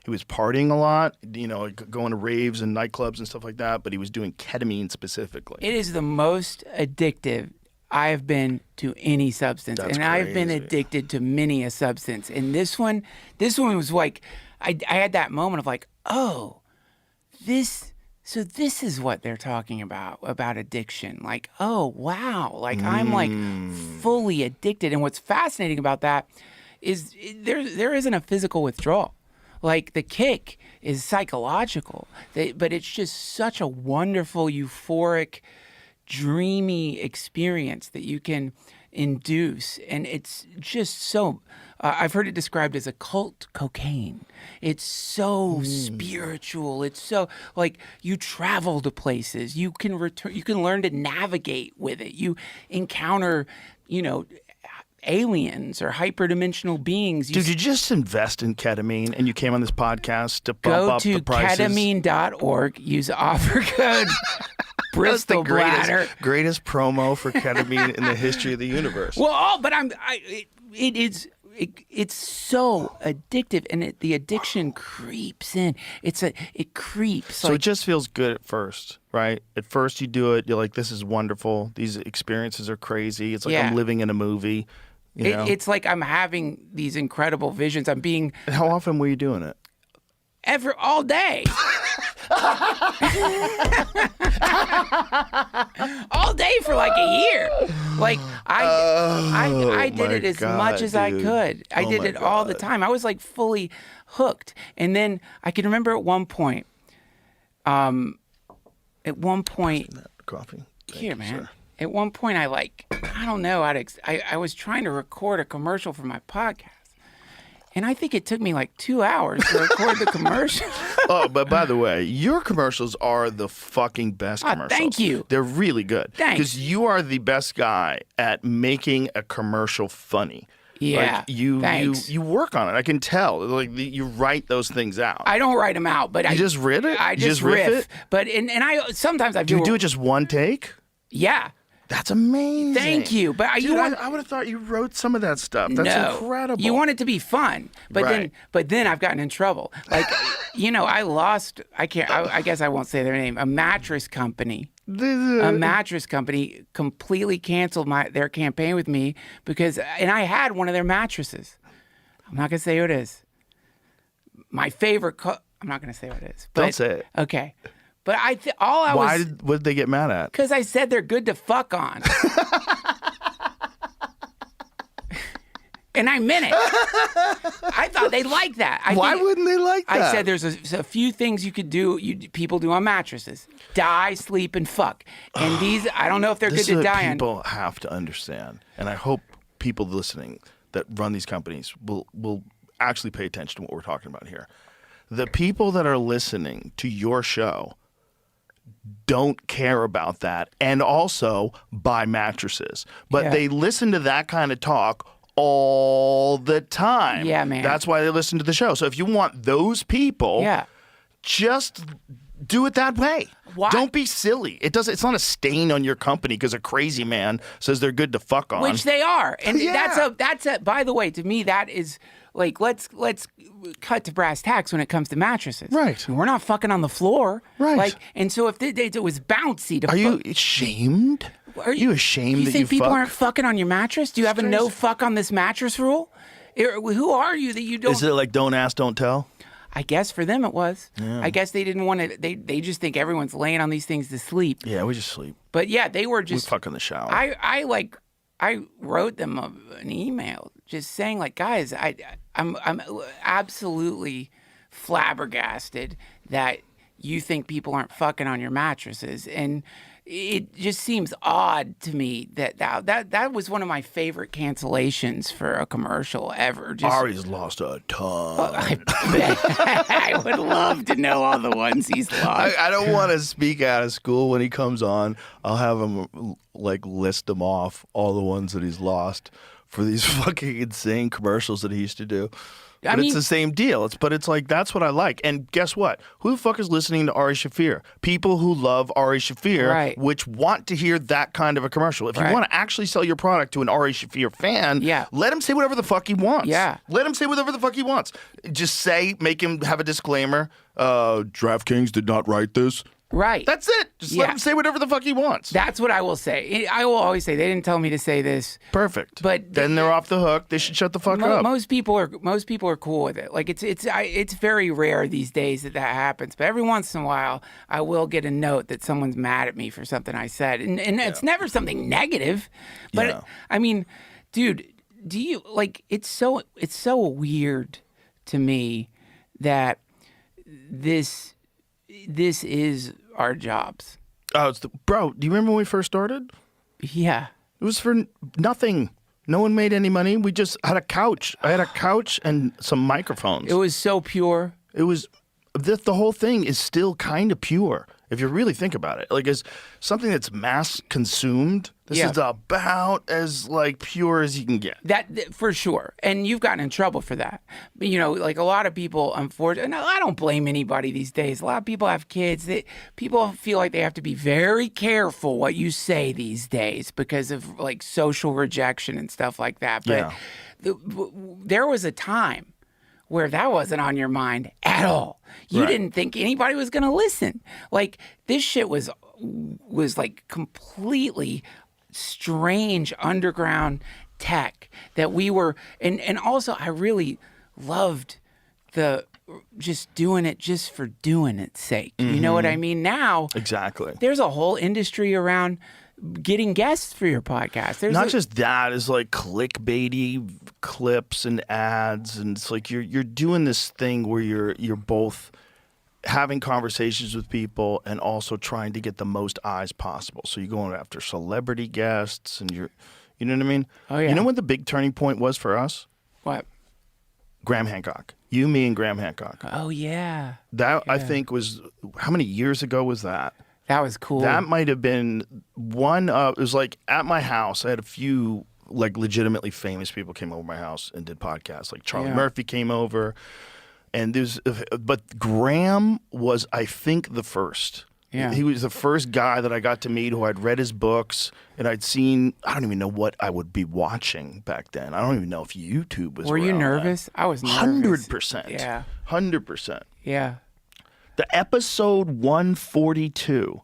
He was partying a lot, going to raves and nightclubs and stuff like that, but he was doing ketamine specifically. It is the most addictive I have been to any substance. That's I've been crazy. addicted to many a substance. And this one was like, I had that moment of like, oh, this is what they're talking about addiction. Like, oh, wow. Like, I'm like fully addicted. And what's fascinating about that is there isn't a physical withdrawal. Like, the kick is psychological. But it's just such a wonderful, euphoric, dreamy experience that you can induce. And it's just so... I've heard it described as a cult cocaine. It's so spiritual. It's so like you travel to places. You can return. You can learn to navigate with it. You encounter, aliens or hyperdimensional beings. Did you just invest in ketamine and you came on this podcast to bump Go up to the prices? ketamine.org. Use offer code Bristol That's the Bladder. greatest promo for ketamine in the history of the universe. Well, it's so addictive, and the addiction creeps in. It creeps. So it just feels good at first, right? At first you do it, you're like, this is wonderful. These experiences are crazy. It's like Yeah. I'm living in a movie. You know? It's like I'm having these incredible visions. I'm being And how often were you doing it? all day. All day for like a year. Like I did my it as God, much as I dude. could. I Oh did my it all the God. time. I was like fully hooked. And then I can remember at one point, That coffee. Thank here, you, man. sir. At one point, I don't know how to. I was trying to record a commercial for my podcast, and I think it took me like 2 hours to record the commercial. Oh, but by the way, your commercials are the fucking best commercials. thank you. They're really good. Thanks. Because you are the best guy at making a commercial funny. Yeah, Like thanks. you work on it. I can tell. Like you write those things out. I don't write them out, but I just read it? I You just just riff riff. it? But and I sometimes I Do you do it just one take? Yeah. That's amazing. Thank you. But Dude, you want I would have thought you wrote some of that stuff. That's no, incredible. You want it to be fun, but Right. then I've gotten in trouble. Like, I lost. I can't. I guess I won't say their name. A mattress company. A mattress company completely canceled their campaign with me and I had one of their mattresses. I'm not gonna say who it is. My favorite. I'm not gonna say what it is. But, Don't say it. Okay. But What did they get mad at? because I said they're good to fuck on. And I meant it. I thought they'd like that. Why wouldn't they like that? I said there's a few things you could do, people do on mattresses. Die, sleep, and fuck. And these, I don't know if they're This good to is what die on. people have to understand, and I hope people listening that run these companies will actually pay attention to what we're talking about here. The people that are listening to your show don't care about that and also buy mattresses. But Yeah. they listen to that kind of talk all the time. Yeah, man. That's why they listen to the show. So if you want those people, Yeah. just do it that way. Why- Don't be silly. It's not a stain on your company because a crazy man says they're good to fuck on. Which they are. And Yeah. that's a by the way, to me that is like let's cut to brass tacks when it comes to mattresses. Right. We're not fucking on the floor. Right. Like and so if it was bouncy to Are you ashamed? Are you ashamed you that think you people fuck? aren't fucking on your mattress? Do you have a no fuck on this mattress rule? Who are you that you don't Is it like don't ask, don't tell? I guess for them it was. I guess they didn't want to. They just think everyone's laying on these things to sleep. Yeah, we just sleep. But yeah, they were We just. fuck in the shower. I wrote them an email just saying like, guys, I'm absolutely flabbergasted that you think people aren't fucking on your mattresses, and it just seems odd to me that was one of my favorite cancellations for a commercial ever. Just, Ari's lost a ton. I bet. I would love to know all the ones he's lost. I don't want to speak out of school when he comes on. I'll have him like list them off, all the ones that he's lost for these fucking insane commercials that he used to do. But it's the same deal. It's like, that's what I like. And guess what? Who the fuck is listening to Ari Shaffir? People who love Ari Shaffir, right. which want to hear that kind of a commercial. If you Right. want to actually sell your product to an Ari Shaffir fan, Yeah. let him say whatever the fuck he wants. Yeah. Let him say whatever the fuck he wants. Just make him have a disclaimer. DraftKings did not write this. Right. That's it. Just let him say whatever the fuck he wants. That's what I will say. I will always say they didn't tell me to say this. Perfect. But then they're off the hook. They should shut the fuck up. Most people are cool with it. Like it's very rare these days that happens. But every once in a while, I will get a note that someone's mad at me for something I said, and it's never something negative. But Yeah. I mean, dude, do you like? It's so weird to me that this is our jobs. Oh, bro, do you remember when we first started? Yeah. It was for nothing. No one made any money. We just had a couch. I had a couch and some microphones. It was so pure. It was the whole thing is still kind of pure if you really think about it. Like, it's something that's mass consumed. This Yeah. is about as like pure as you can get. That for sure. And you've gotten in trouble for that. But, like a lot of people, unfortunately, I don't blame anybody these days. A lot of people have kids. People feel like they have to be very careful what you say these days because of like social rejection and stuff like that. But there was a time where that wasn't on your mind at all. You Right. didn't think anybody was going to listen. Like this shit was like completely strange underground tech that we were, and also I really loved the just doing it just for doing its sake. You know what I mean? Now Exactly. there's a whole industry around getting guests for your podcast. There's Not just that, is like clickbaity clips and ads, and it's like you're doing this thing where you're both having conversations with people and also trying to get the most eyes possible. So you're going after celebrity guests, and you know what I mean? Oh, yeah. You know what the big turning point was for us? what? Graham Hancock. You, me, and Graham Hancock. Oh yeah, That I think was, how many years ago was that? that was cool. That might have been one. It was like at my house. I had a few like legitimately famous people came over my house and did podcasts. Like Charlie Yeah. Murphy came over, and but Graham was, I think, the first. Yeah. He was the first guy that I got to meet who I'd read his books and I'd seen. I don't even know what I would be watching back then. I don't even know if YouTube was. Were you around then. nervous? I was nervous. 100%. Yeah. 100%. Yeah. The episode 142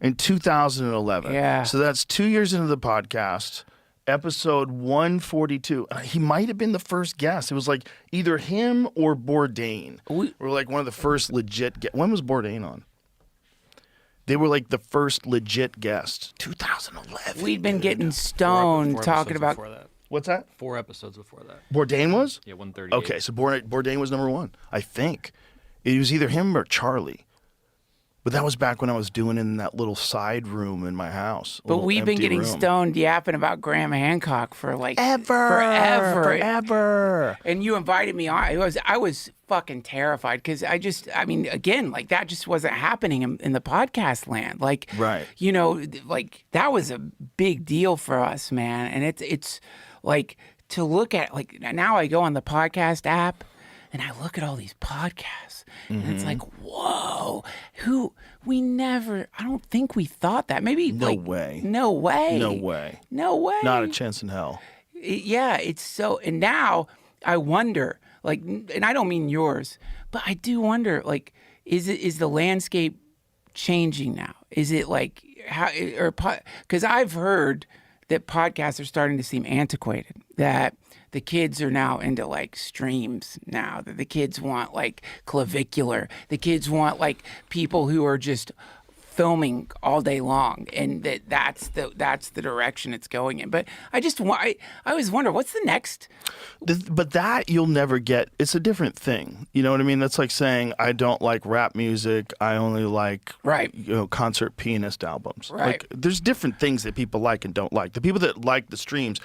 in 2011. Yeah. So that's 2 years into the podcast. Episode 142. He might have been the first guest. It was like either him or Bourdain. Were like one of the first legit. When was Bourdain on? They were like the first legit guests. 2011. We'd been dude. getting stoned Four talking episodes about. before that. What's that? 4 episodes before that. Bourdain was? Yeah, 138. Okay, so Bourdain was number one, I think. It was either him or Charlie. But that was back when I was doing it in that little side room in my house. But we've been getting stoned yapping about Graham Hancock for like forever. And you invited me on. I was fucking terrified because again, like that just wasn't happening in the podcast land. Like, Right. Like that was a big deal for us, man. And it's like to look at, like now I go on the podcast app and I look at all these podcasts and it's like, whoa, I don't think we thought that. Maybe No way. No way. No way. No way. Not a chance in hell. Yeah, it's so, and now I wonder, like, and I don't mean yours, but I do wonder, like, is the landscape changing now? Is it like because I've heard that podcasts are starting to seem antiquated, that the kids are now into like streams now, that the kids want like clavicular, the kids want like people who are just filming all day long, and that's the direction it's going in. But I always wonder, what's the next? But that you'll never get. It's a different thing. You know what I mean? That's like saying I don't like rap music. I only like concert pianist albums. Right. Like there's different things that people like and don't like. The people that like the streams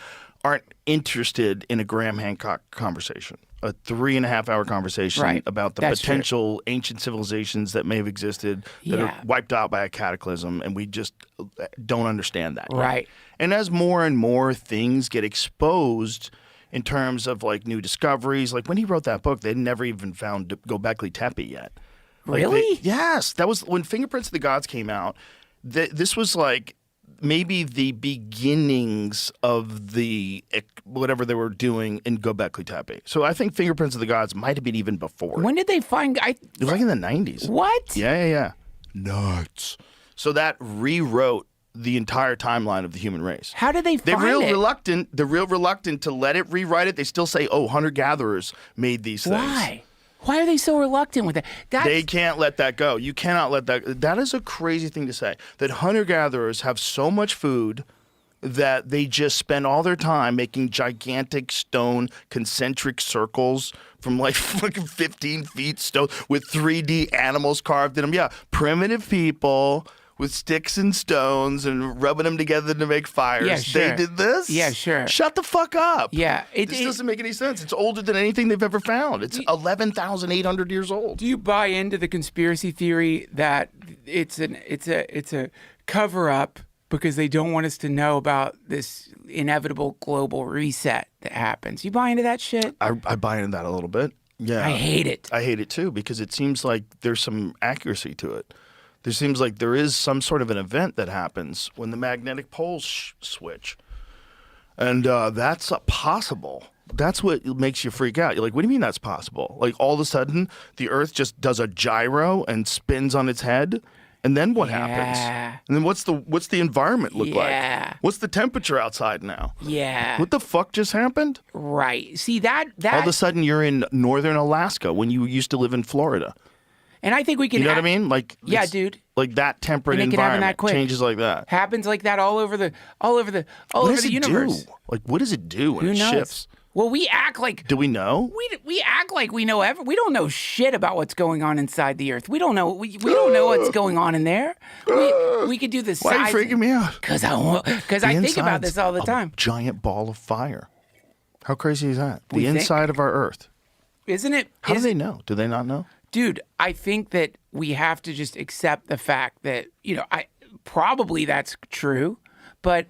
aren't interested in a Graham Hancock conversation, a 3.5-hour conversation about the potential ancient civilizations that may have existed that are wiped out by a cataclysm, and we just don't understand that. Right. Yet. And as more and more things get exposed in terms of like new discoveries, like when he wrote that book, they'd never even found Göbekli Tepe yet. Like Really? Yes. That was when Fingerprints of the Gods came out. This was like maybe the beginnings of the whatever they were doing in Göbekli Tepe. So I think Fingerprints of the Gods might have been even before. When did they find? It was like in the 90s. What? Yeah. Nuts. So that rewrote the entire timeline of the human race. How did they find They're real it? reluctant. They're real reluctant to let it rewrite it. They still say, "Oh, hunter-gatherers made these things." Why? Why are they so reluctant with that? They can't let that go. You cannot let that. That is a crazy thing to say. That hunter-gatherers have so much food that they just spend all their time making gigantic stone concentric circles from like fucking 15 feet stone with 3D animals carved in them. Yeah, primitive people with sticks and stones and rubbing them together to make fires. Yeah, sure. They did this? Yeah, sure. Shut the fuck up. Yeah. This doesn't make any sense. It's older than anything they've ever found. It's 11,800 years old. Do you buy into the conspiracy theory that it's a cover up because they don't want us to know about this inevitable global reset that happens? You buy into that shit? I buy into that a little bit. Yeah. I hate it. I hate it too because it seems like there's some accuracy to it. There seems like there is some sort of an event that happens when the magnetic poles switch. And that's possible. That's what makes you freak out. You're like, what do you mean that's possible? Like all of a sudden the Earth just does a gyro and spins on its head? And then what happens? And then what's the environment look like? What's the temperature outside now? Yeah. What the fuck just happened? Right. See, that All of a sudden you're in northern Alaska when you used to live in Florida. And I think we can. You know what I mean? Like yeah, dude. Like that temperate And it can happen environment that quick. changes like that. Happens like that all over the universe. Do? Like what does it do when Who it knows? shifts? Well, we act like Do we know? we act like we know we don't know shit about what's going on inside the Earth. We don't know don't know what's going on in there. We could do this. Why are you freaking me out? Because I think about this all the time. A giant ball of fire. How crazy is that? We The think- inside of our Earth. Isn't it? How do they know? Do they not know? Dude, I think that we have to just accept the fact that, probably that's true, but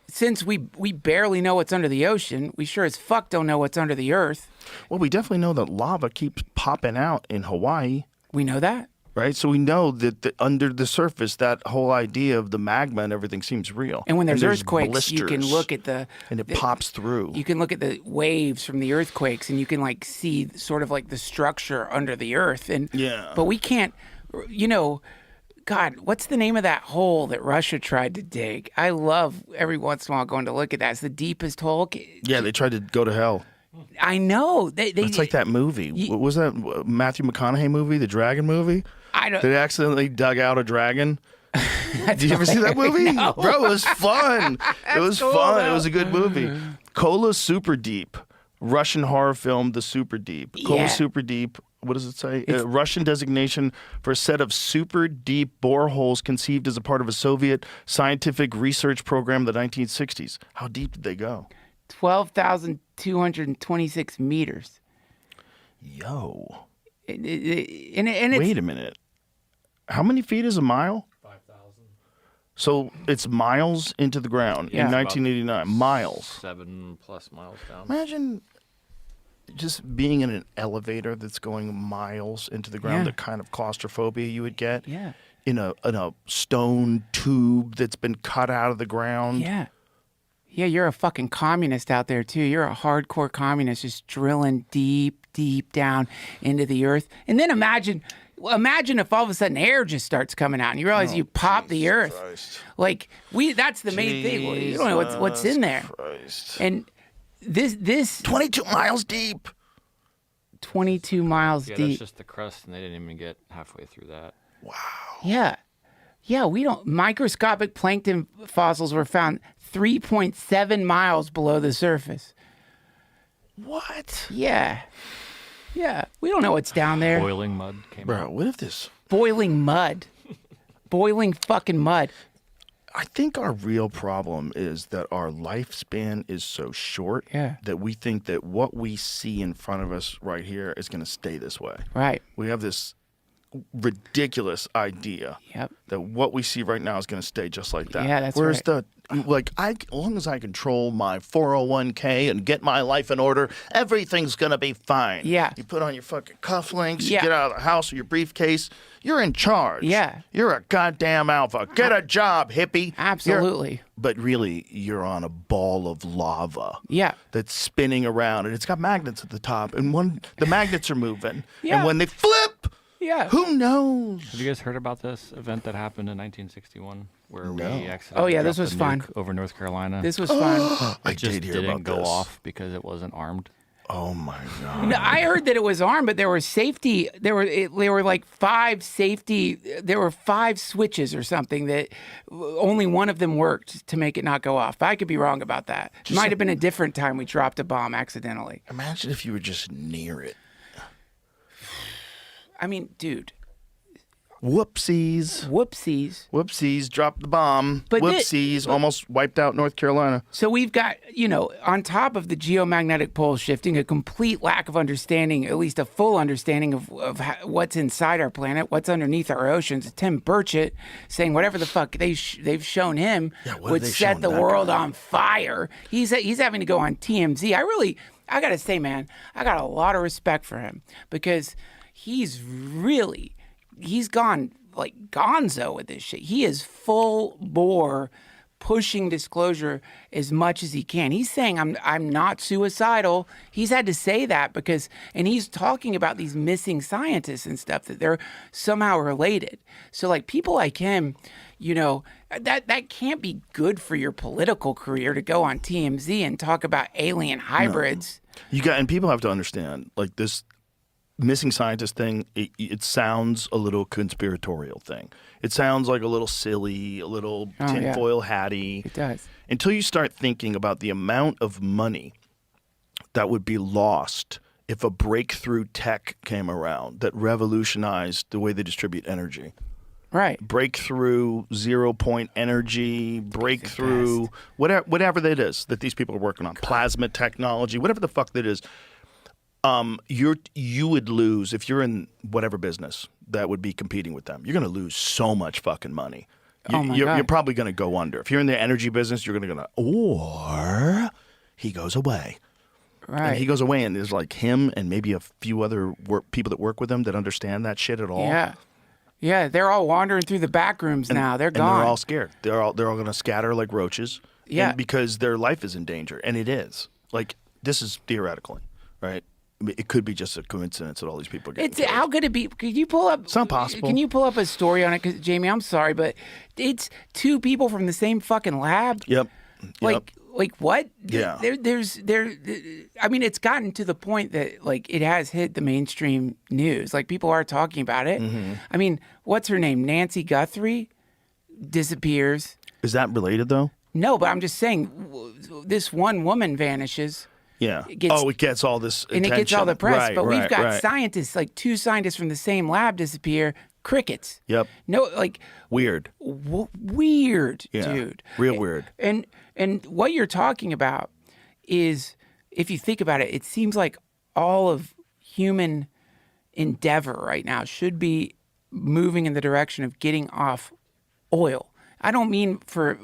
since we barely know what's under the ocean, we sure as fuck don't know what's under the earth. Well, we definitely know that lava keeps popping out in Hawaii, We know that. right? So we know that under the surface, that whole idea of the magma and everything seems real. And when there's earthquakes, you can blisters, look at and it pops through. You can look at the waves from the earthquakes, and you can like see sort of like the structure under the earth. And Yeah. but we can't, God, what's the name of that hole that Russia tried to dig? I love every once in a while going to look at that. It's the deepest hole. Yeah, they tried to go to hell. I know. It's like that movie. What was that Matthew McConaughey movie, the dragon movie? I don't. They accidentally dug out a dragon. Did you ever see that movie? No. Bro, it was fun. It was cool, fun. though. It was a good movie. Kola Super Deep, Russian horror film, The Super Deep. Kola Yeah. Super Deep. What does it say? Russian designation for a set of super deep boreholes conceived as a part of a Soviet scientific research program in the 1960s. How deep did they go? 12,226 meters. Yo. And it's, Wait a minute. How many feet is a mile? 5,000. So it's miles into the ground Yeah. in 1989. Miles. 7+ miles down. Imagine just being in an elevator that's going miles into the ground, Yeah. the kind of claustrophobia you would get. Yeah. In a stone tube that's been cut out of the ground. Yeah. Yeah, you're a fucking communist out there, too. You're a hardcore communist just drilling deep, deep down into the earth. And then imagine if all of a sudden air just starts coming out and you realize you pop the earth. Christ. Like, that's the main thing. You don't know what's in there. Christ. And this 22 miles deep. 22 miles Yeah, deep. that's just the crust, and they didn't even get halfway through that. Yeah. Yeah, we don't. Microscopic plankton fossils were found 3.7 miles below the surface. What? Yeah. Yeah. We don't know what's down there. Boiling mud came Bro, out. what if this... Boiling mud. Boiling fucking mud. I think our real problem is that our lifespan is so short that we think that what we see in front of us right here is going to stay this way. Right. We have this ridiculous idea that what we see right now is going to stay just like that. Yeah, that's Whereas right. as long as I control my 401k and get my life in order, everything's going to be fine. Yeah. You put on your fucking cufflinks, you Yeah. get out of the house with your briefcase, you're in charge. Yeah. You're a goddamn alpha. Get a job, hippie. Absolutely. But really, you're on a ball of lava. Yeah. That's spinning around, and it's got magnets at the top, and when the magnets are moving, Yeah. and when they flip, Yeah. who knows? Have you guys heard about this event that happened in 1961 where we accidentally Oh, yeah, this dropped was a fun. nuke over North Carolina? This was fun. I It just did hear didn't about go this. off because it wasn't armed. Oh my god! No, I heard that it was armed, but there were safety. There were like 5 safety. There were 5 switches or something that only one of them worked to make it not go off. But I could be wrong about that. It might have been a different time we dropped a bomb accidentally. Imagine if you were just near it. I mean, dude, Whoopsies! whoopsies. Dropped the bomb. But Whoopsies! Almost wiped out North Carolina. So we've got, on top of the geomagnetic pole shifting, a complete lack of understanding, at least a full understanding of what's inside our planet, what's underneath our oceans. Tim Burchett saying whatever the fuck they've shown him what would have they set shown the that world guy? on fire. He's having to go on TMZ. I got to say, man, I got a lot of respect for him because he's gone like gonzo with this shit. He is full bore pushing disclosure as much as he can. He's saying I'm not suicidal. He's had to say that and he's talking about these missing scientists and stuff that they're somehow related. So like people like him, that can't be good for your political career to go on TMZ and talk about alien hybrids. And people have to understand, like this missing scientist thing, it sounds a little conspiratorial thing. It sounds like a little silly, a little tinfoil hatty. It does. Until you start thinking about the amount of money that would be lost if a breakthrough tech came around that revolutionized the way they distribute energy. Right. Breakthrough, 0-point energy, breakthrough, whatever that is that these people are working on, plasma technology, whatever the fuck that is. You would lose if you're in whatever business that would be competing with them. You're going to lose so much fucking money. You're probably going to go under. If you're in the energy business, you're going to or he goes away. Right. And he goes away, and there's like him and maybe a few other people that work with him that understand that shit at all. Yeah. Yeah, they're all wandering through the back rooms now. They're gone. And they're all scared. They're all going to scatter like roaches. Yeah. Because their life is in danger, and it is. Like, this is theoretically, right? It could be just a coincidence that all these people get. How could it be? Could you pull up? It's not possible. Can you pull up a story on it? Because Jamie, I'm sorry, but it's 2 people from the same fucking lab. Yep. Like what? Yeah. I mean, it's gotten to the point that like it has hit the mainstream news. Like people are talking about it. Mm-hmm. I mean, what's her name? Nancy Guthrie disappears. Is that related though? No, but I'm just saying, this one woman vanishes. Yeah. It gets all this attention. And it gets all the press. Right, but we've got right. scientists, like 2 scientists from the same lab disappear. Crickets. Yep. No, like Weird. weird, Yeah. dude. Real weird. And what you're talking about is, if you think about it, it seems like all of human endeavor right now should be moving in the direction of getting off oil. I don't mean for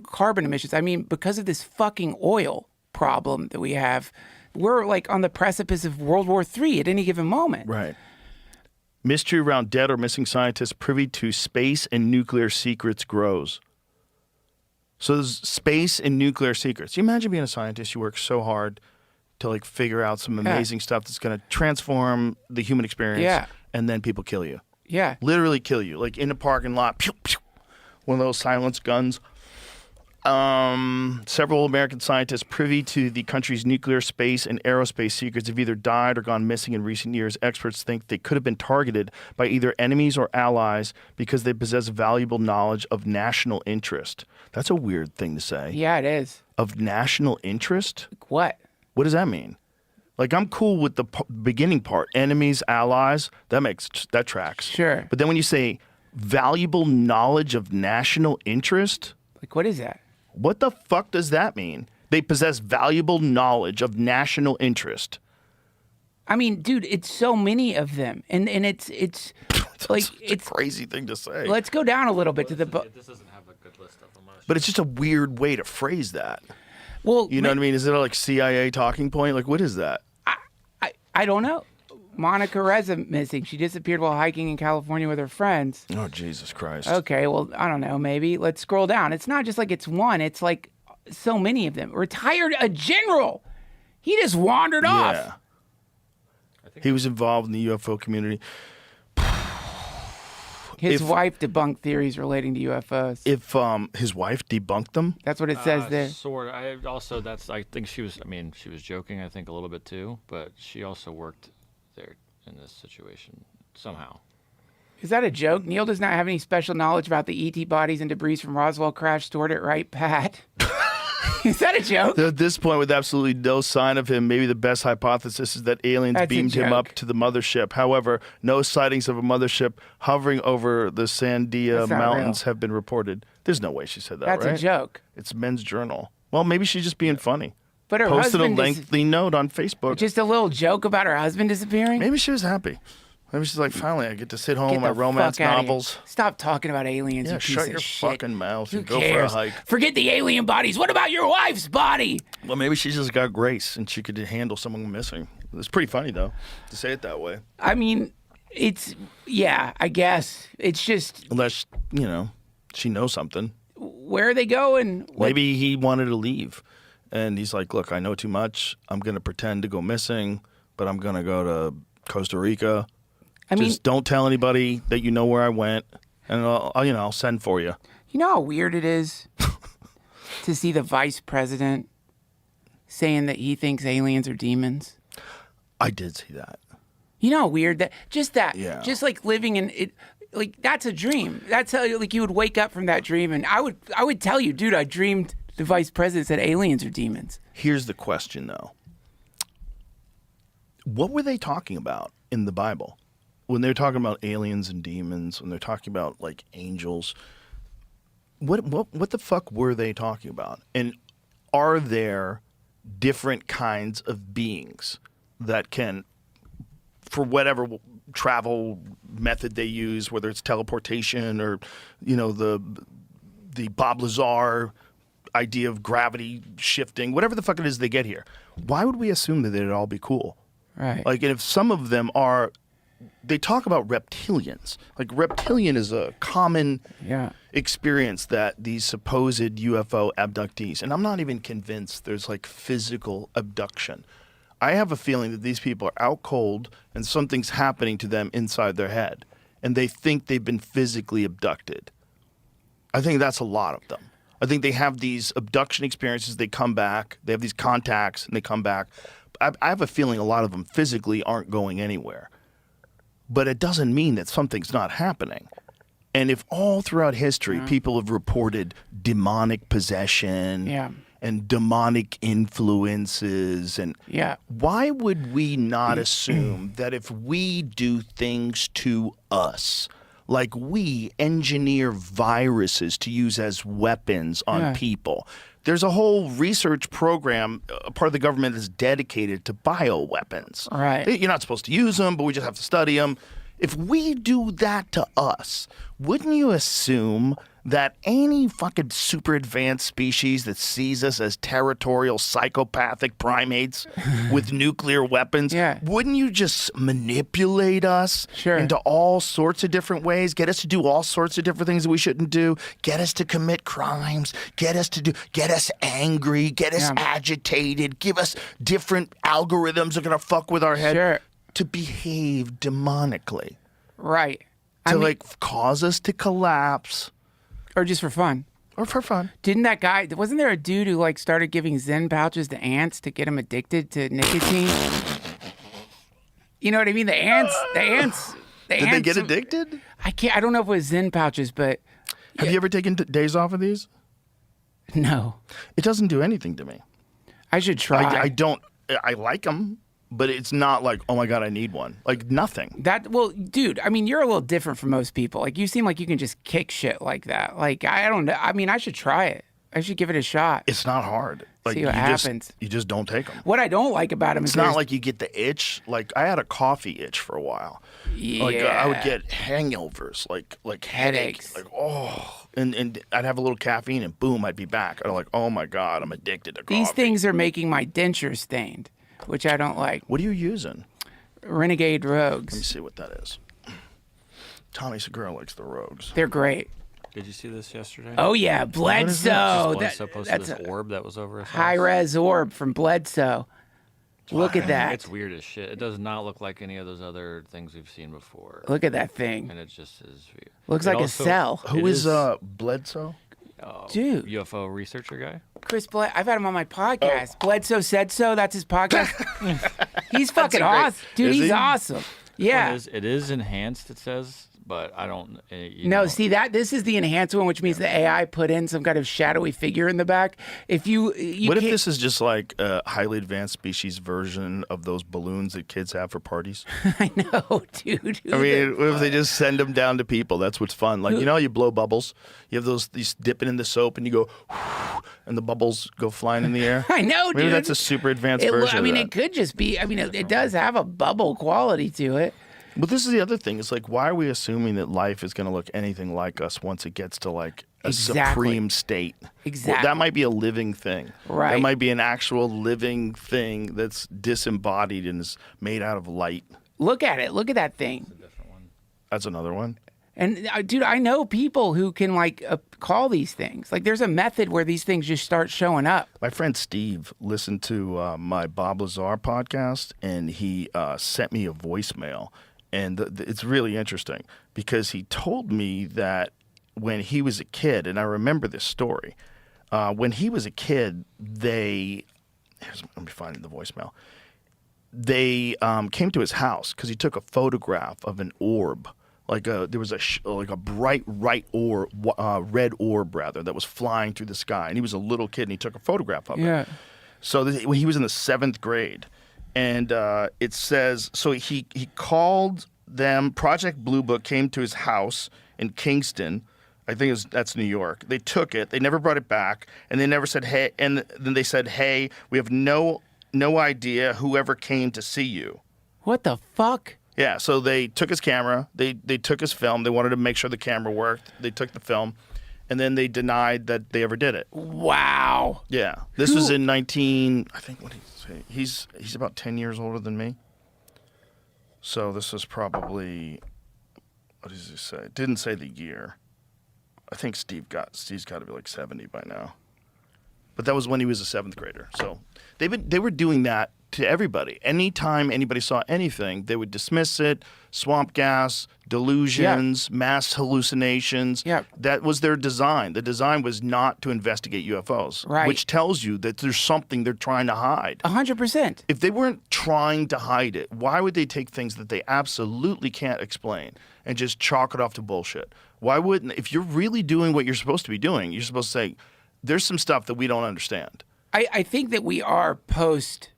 carbon emissions. I mean because of this fucking oil problem that we have. We're like on the precipice of World War III at any given moment. Right. Mystery around dead or missing scientists privy to space and nuclear secrets grows. So there's space and nuclear secrets. You imagine being a scientist, you work so hard to like figure out some amazing stuff that's going to transform the human experience, and then people kill you. Yeah. Literally kill you. Like in a parking lot, pew, pew, one of those silence guns. Several American scientists privy to the country's nuclear, space, and aerospace secrets have either died or gone missing in recent years. Experts think they could have been targeted by either enemies or allies because they possess valuable knowledge of national interest. That's a weird thing to say. Yeah, it is. Of national interest? What? What does that mean? Like, I'm cool with the beginning part. Enemies, allies, that tracks. Sure. But then when you say valuable knowledge of national interest, Like, what is that? what the fuck does that mean? They possess valuable knowledge of national interest. I mean, dude, it's so many of them, and it's like It's a crazy thing to say. Let's go down a little bit to the. This doesn't have a good list of them. But it's just a weird way to phrase that. Well, You know what I mean? Is it a like CIA talking point? Like, what is that? I don't know. Monica Reza missing. She disappeared while hiking in California with her friends. Oh, Jesus Christ. Okay, well, I don't know. Maybe let's scroll down. It's not just like it's one. It's like so many of them. Retired a general. He just wandered off. Yeah. He was involved in the UFO community. His If- wife debunked theories relating to UFOs. If his wife debunked them, That's what it says there. Sort of. I think she was. I mean, she was joking. I think a little bit too, but she also worked there in this situation somehow. Is that a joke? Neil does not have any special knowledge about the ET bodies and debris from Roswell crash. Stored it right, Pat. Is that a joke? at this point, with absolutely no sign of him, maybe the best hypothesis is that aliens That's a beamed him up joke. to the mothership. However, no sightings of a mothership hovering over the Sandia That's not Mountains real. have been reported. There's no way she said that, That's right? a joke. It's Men's Journal. Well, maybe she's just being funny. But her Posted a husband lengthy note on Facebook. just a little joke about her husband disappearing. Maybe she was happy. Maybe she's like, finally, I get to sit home Get with my the romance fuck outta here. novels. Stop talking about aliens. Yeah, you piece shut of your shit. fucking mouth Who and go cares? for a hike. Forget the alien bodies. What about your wife's body? Well, maybe she just got grace and she could handle someone missing. It's pretty funny, though, to say it that way. I mean, yeah, I guess. It's just, Unless, she knows something. where are they going? Maybe he wanted to leave. And he's like, look, I know too much. I'm going to pretend to go missing, but I'm going to go to Costa Rica. I mean, Just don't tell anybody that you know where I went, and I'll send for you. you know how weird it is to see the vice president saying that he thinks aliens are demons? I did see that. You know how weird that, Yeah. just like living in it, like that's a dream. That's how, like, you would wake up from that dream, and I would tell you, dude, I dreamed the vice president said aliens are demons. Here's the question, though. What were they talking about in the Bible? When they're talking about aliens and demons, when they're talking about, like, angels, what the fuck were they talking about? And are there different kinds of beings that can, for whatever travel method they use, whether it's teleportation or, the Bob Lazar idea of gravity shifting, whatever the fuck it is they get here, why would we assume that they'd all be cool? Right. Like, and if some of them are, they talk about reptilians. Like, reptilian is a common Yeah. experience that these supposed UFO abductees, and I'm not even convinced there's like physical abduction. I have a feeling that these people are out cold and something's happening to them inside their head, and they think they've been physically abducted. I think that's a lot of them. I think they have these abduction experiences, they come back, they have these contacts, and they come back. I have a feeling a lot of them physically aren't going anywhere. But it doesn't mean that something's not happening. And if all throughout history people have reported demonic possession Yeah. and demonic influences, and Yeah. why would we not assume that if we do things to us, like we engineer viruses to use as weapons on Yeah. people, there's a whole research program, a part of the government that's dedicated to bioweapons. Right. You're not supposed to use them, but we just have to study them. If we do that to us, wouldn't you assume that any fucking super advanced species that sees us as territorial psychopathic primates with nuclear weapons, Yeah. wouldn't you just manipulate us Sure. into all sorts of different ways, get us to do all sorts of different things that we shouldn't do, get us to commit crimes, get us angry, get us Yeah. agitated, give us different algorithms that are going to fuck with our head Sure. to behave demonically, Right. to cause us to collapse, Or just for fun. Or for fun. Didn't that guy? Wasn't there a dude who like started giving Zen pouches to ants to get them addicted to nicotine? You know what I mean? The ants. Did they get addicted? I don't know if it was Zen pouches, but Have you ever taken days off of these? no. It doesn't do anything to me. I should try. I don't. I like them, but it's not like, oh my God, I need one. Like nothing. Well, dude, I mean, you're a little different from most people. Like, you seem like you can just kick shit like that. Like, I don't know. I mean, I should try it. I should give it a shot. It's not hard. Like, See what happens. You just don't take them. What I don't like about them is It's not like you get the itch. Like I had a coffee itch for a while. yeah. Like I would get hangovers, like headaches, Headaches. like and I'd have a little caffeine and boom, I'd be back. I'm like, oh my God, I'm addicted to coffee. These things are making my dentures stained, which I don't like. What are you using? Renegade Let me Rogues. see what that is. Tommy Segura likes the Rogues. They're great. Did you see this yesterday? Oh yeah, Bledsoe. Bledsoe posted That's this a orb that was over his high house. res orb from Bledsoe. Look at that. It's weird as shit. It does not look like any of those other things we've seen before. Look at that thing. And it just is weird. Looks It like also- a cell. Who it is Bledsoe? Dude. UFO researcher guy? Chris I've had him on my podcast. Bledsoe Said So. That's his podcast. He's fucking awesome. Dude, Is he's he? awesome. Yeah. It is enhanced, it says, but I don't. You No, know, see this is the enhanced one, which means the AI put in some kind of shadowy figure in the back. If you What if can't- this is just like a highly advanced species version of those balloons that kids have for parties? I know, dude. I mean, what if they just send them down to people? That's what's fun. Like, you know, you blow bubbles. You have these dipping in the soap, and you go, and the bubbles go flying in the air. I know, dude. Maybe that's a super advanced version. I mean, of it could just be. I mean, it does have a bubble quality to it. But this is the other thing. It's like, why are we assuming that life is going to look anything like us once it gets to like a Exactly. supreme state? Exactly. Well, that might be a living thing. Right. That might be an actual living thing that's disembodied and is made out of light. Look at it. Look at that thing. That's another one. And dude, I know people who can like call these things. Like, there's a method where these things just start showing up. My friend Steve listened to my Bob Lazar podcast, and he sent me a voicemail. And it's really interesting because he told me that when he was a kid, and I remember this story, when he was a kid, let me find the voicemail. They came to his house because he took a photograph of an orb. There was a bright red orb rather that was flying through the sky, and he was a little kid and he took a photograph of it. So when he was in the 7th grade, and it says so he called them. Project Blue Book came to his house in Kingston. I think that's New York. They took it. They never brought it back, and they never said hey. And then they said, "Hey, we have no idea whoever came to see you." What the fuck? Yeah, so they took his camera, they took his film, they wanted to make sure the camera worked, they took the film, and then they denied that they ever did it. Wow. Yeah. This was in I think, what did he say? He's about 10 years older than me. So this is probably, what does he say? It didn't say the year. I think Steve's got to be like 70 by now. But that was when he was a 7th grader. So they were doing that to everybody. Anytime anybody saw anything, they would dismiss it, swamp gas, delusions, mass hallucinations. Yeah. That was their design. The design was not to investigate UFOs, Right. which tells you that there's something they're trying to hide. 100%. If they weren't trying to hide it, why would they take things that they absolutely can't explain and just chalk it off to bullshit? Why wouldn't, if you're really doing what you're supposed to be doing, you're supposed to say, there's some stuff that we don't understand. I think that we are post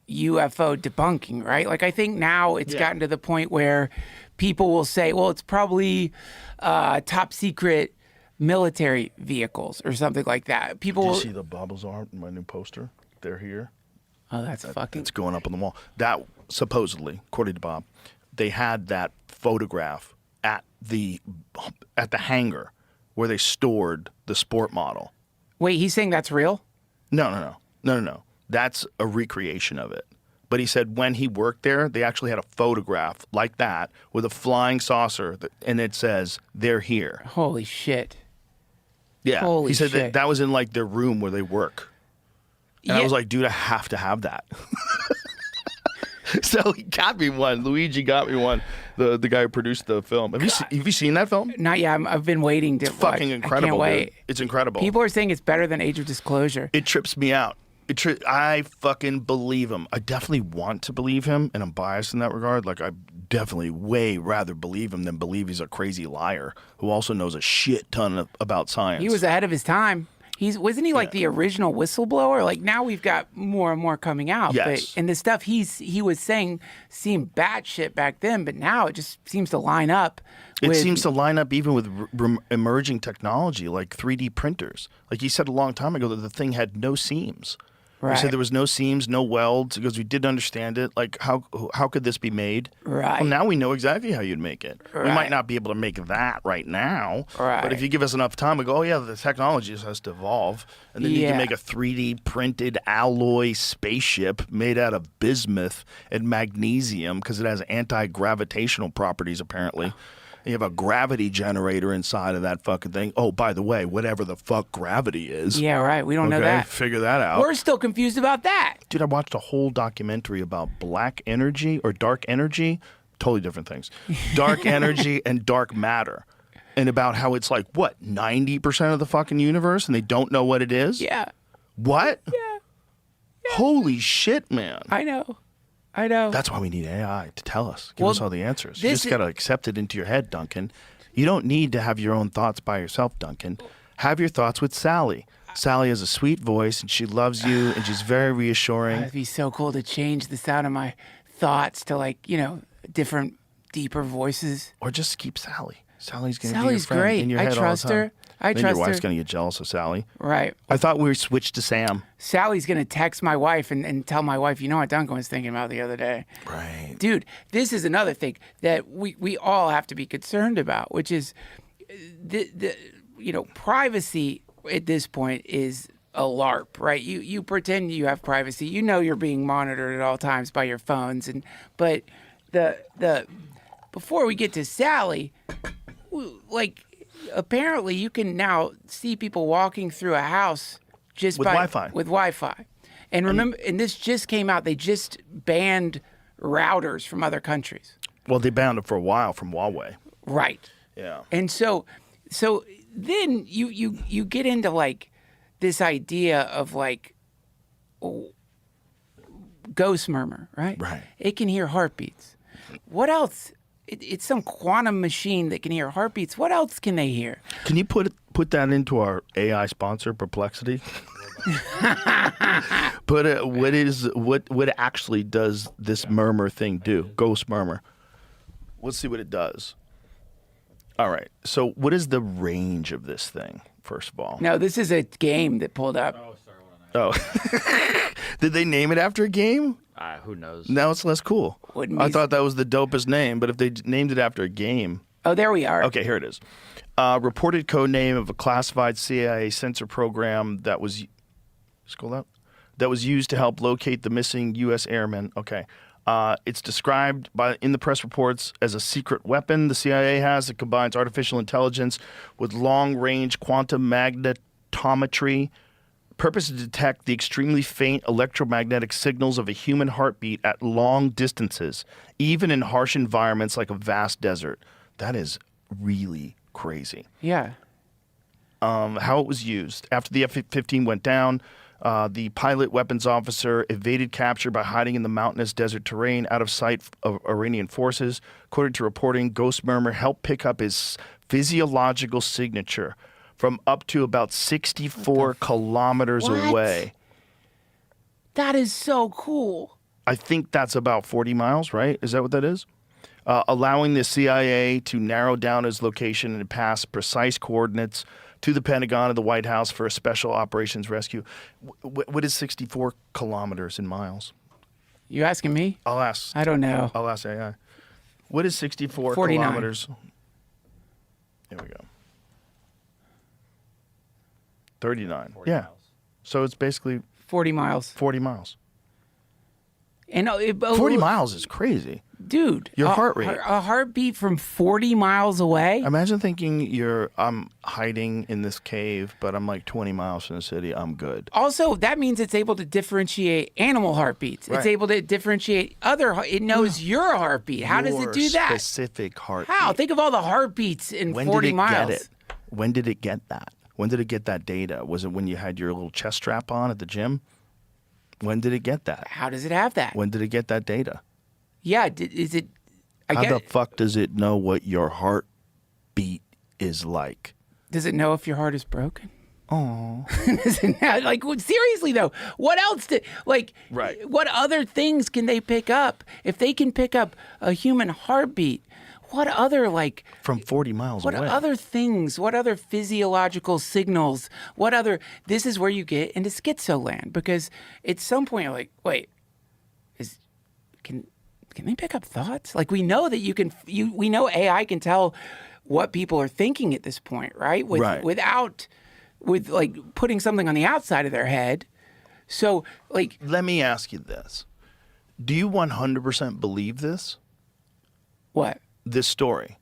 UFO debunking, right? Like, I think now it's gotten to the point where people will say, well, it's probably top secret military vehicles or something like that. People Do you will, see the bubbles are my new poster? They're here. oh, that's fucking. It's going up on the wall. That supposedly, according to Bob, they had that photograph at the hangar where they stored the sport model. Wait, he's saying that's real? No. That's a recreation of it. But he said when he worked there, they actually had a photograph like that with a flying saucer, and it says, they're here. Holy shit. Yeah. Holy he said shit. that was in like their room where they work. And I Yeah. was like, dude, I have to have that. So he got me one. Luigi got me one. The guy who produced the film. Have you seen that film? Not yet. I've been waiting to. It's fucking incredible. I can't wait. Dude. It's incredible. People are saying it's better than Age of Disclosure. It trips me out. I fucking believe him. I definitely want to believe him, and I'm biased in that regard. Like, I definitely way rather believe him than believe he's a crazy liar who also knows a shit ton about science. He was ahead of his time. Wasn't he like the original whistleblower? Like now we've got more and more coming out. Yes. And the stuff he was saying seemed batshit back then, but now it just seems to line up. It seems to line up even with emerging technology like 3D printers. Like he said a long time ago that the thing had no seams. Right. He said there was no seams, no welds, because we didn't understand it. Like, how could this be made? Right. Well, now we know exactly how you'd make it. Right. We might not be able to make that right now. Right. But if you give us enough time, we go, oh, yeah, the technology just has to evolve. And then you can make a 3D printed alloy spaceship made out of bismuth and magnesium because it has anti-gravitational properties, apparently. And you have a gravity generator inside of that fucking thing. Oh, by the way, whatever the fuck gravity is. Yeah, right. We don't know that. Figure that out. We're still confused about that. Dude, I watched a whole documentary about black energy or dark energy. Totally different things. Dark energy and dark matter. And about how it's like, what, 90% of the fucking universe and they don't know what it is? Yeah. What? Yeah. Holy shit, man. I know. That's why we need AI to tell us, give us all the answers. You just got to accept it into your head, Duncan. You don't need to have your own thoughts by yourself, Duncan. Have your thoughts with Sally. Sally has a sweet voice, and she loves you, and she's very reassuring. It'd be so cool to change the sound of my thoughts to different, deeper voices. Or just keep Sally. Sally's going to be your friend great. in your I head trust all the time. her. I then trust your wife's her. going to get jealous of Sally. Right. I thought we switched to Sam. Sally's going to text my wife and tell my wife, you know what Duncan was thinking about the other day. Right. Dude, this is another thing that we all have to be concerned about, which is privacy at this point is a LARP, right? You pretend you have privacy. You know you're being monitored at all times by your phones. But the before we get to Sally, apparently you can now see people walking through a house just with Wi-Fi. With Wi-Fi. And remember, and this just came out, they just banned routers from other countries. Well, they banned it for a while from Huawei. Right. Yeah. And so then you get into this idea of ghost murmur, right? Right. It can hear heartbeats. What else? It's some quantum machine that can hear heartbeats. What else can they hear? Can you put that into our AI sponsor, Perplexity? But what actually does this murmur thing do? Ghost murmur. Let's see what it does. All right. So what is the range of this thing, first of all? No, this is a game that pulled up. Oh. Did they name it after a game? Who knows? Now it's less cool. I thought that was the dopest name, but if they named it after a game. Oh, there we are. Okay, here it is. Reported code name of a classified CIA sensor program that was used to help locate the missing U.S. airmen. Okay. It's described in the press reports as a secret weapon the CIA has that combines artificial intelligence with long-range quantum magnetometry. Purpose to detect the extremely faint electromagnetic signals of a human heartbeat at long distances, even in harsh environments like a vast desert. That is really crazy. Yeah. How it was used. After the F-15 went down, the pilot weapons officer evaded capture by hiding in the mountainous desert terrain out of sight of Iranian forces. According to reporting, Ghost Murmur helped pick up his physiological signature from up to about 64 kilometers away. That is so cool. I think that's about 40 miles, right? Is that what that is? Allowing the CIA to narrow down his location and pass precise coordinates to the Pentagon and the White House for a special operations rescue. What is 64 kilometers in miles? You asking me? I'll ask. I don't know. I'll ask AI. What is 64 49. kilometers? Here we go. 39. 40 yeah. miles. So it's basically 40 miles. 40 miles. And 40 miles is crazy. dude, Your heart rate. A heartbeat from 40 miles away. Imagine thinking I'm hiding in this cave, but I'm like 20 miles from the city. I'm good. Also, that means it's able to differentiate animal heartbeats. It's Right. able to differentiate it knows your heartbeat. How does it do that? Specific heartbeat. How? Think of all the heartbeats in When 40 did it miles. get it? When did it get that? When did it get that data? Was it when you had your little chest strap on at the gym? When did it get that? How does it have that? When did it get that data? Yeah, is it? How the fuck does it know what your heartbeat is like? Does it know if your heart is broken? Oh, Like, seriously though, what else Right. what other things can they pick up? If they can pick up a human heartbeat, what other from 40 miles what away. other things, what other physiological signals, this is where you get into schizoland, because at some point you're like, wait, can they pick up thoughts? Like, we know that we know AI can tell what people are thinking at this point, right? Right. With putting something on the outside of their head. So Let me ask you this. Do you 100% believe this? what? This story?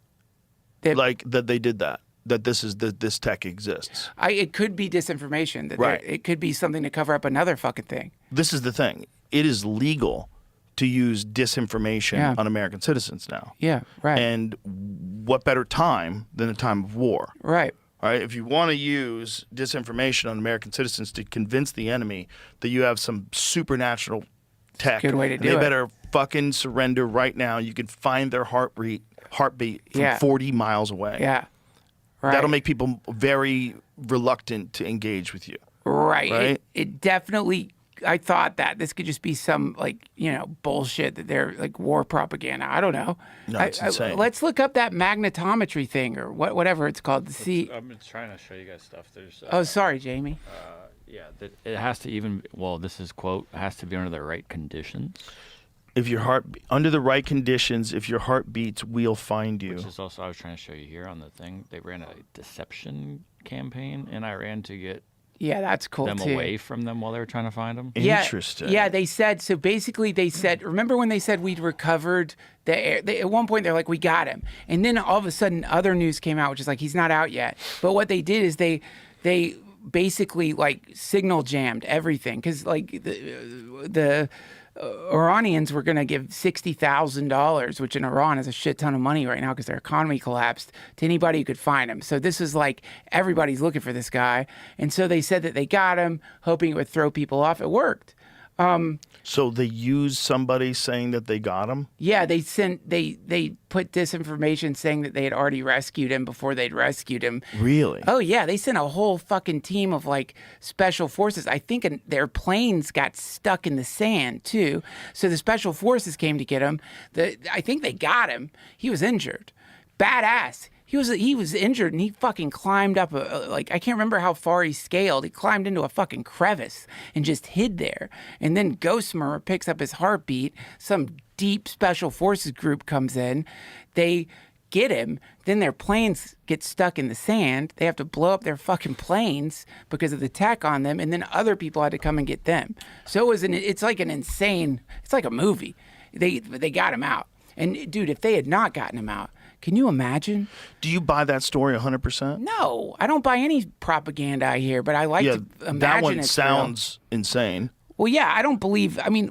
That- That they did that? That this tech exists? It could be disinformation. Right. It could be something to cover up another fucking thing. This is the thing. It is legal to use disinformation Yeah. on American citizens now. Yeah, right. And what better time than a time of war? Right. All right, if you want to use disinformation on American citizens to convince the enemy that you have some supernatural tech, Good way to and do they it. better fucking surrender right now. You can find their heartbeat from Yeah. 40 miles away. Yeah. Right. That'll make people very reluctant to engage with you. Right. Right? It definitely. I thought that this could just be some bullshit that they're war propaganda. I don't know. No, it's insane. Let's look up that magnetometry thing or whatever it's called to see. I've been trying to show you guys stuff. There's Oh, sorry, Jamie. yeah, that it has to even this is quote, it has to be under the right conditions. If your heart under the right conditions, if your heart beats, we'll find you. Which is also I was trying to show you here on the thing. They ran a deception campaign in Iran to get Yeah, that's cool them too. away from them while they were trying to find them. Interesting. Yeah, they said so. Basically, they said, remember when they said we'd recovered the air? At one point, they're like, we got him, and then all of a sudden, other news came out, which is like he's not out yet. But what they did is they basically signal jammed everything because the Iranians were going to give $60,000, which in Iran is a shit ton of money right now because their economy collapsed, to anybody who could find him. So this is everybody's looking for this guy. And so they said that they got him, hoping it would throw people off. It worked. So they used somebody saying that they got him? Yeah, they put disinformation saying that they had already rescued him before they'd rescued him. Really? Oh yeah, they sent a whole fucking team of special forces. I think their planes got stuck in the sand too. So the special forces came to get him. I think they got him. He was injured. Badass. He was injured and he fucking climbed up I can't remember how far he scaled. He climbed into a fucking crevice and just hid there. And then Ghost Murmur picks up his heartbeat. Some deep special forces group comes in. They get him. Then their planes get stuck in the sand. They have to blow up their fucking planes because of the tech on them. And then other people had to come and get them. So it's like an insane. It's like a movie. They got him out. And dude, if they had not gotten him out. Can you imagine? Do you buy that story 100%? No, I don't buy any propaganda I hear, but I like to imagine that one it's sounds insane. Well, yeah, I don't believe. I mean,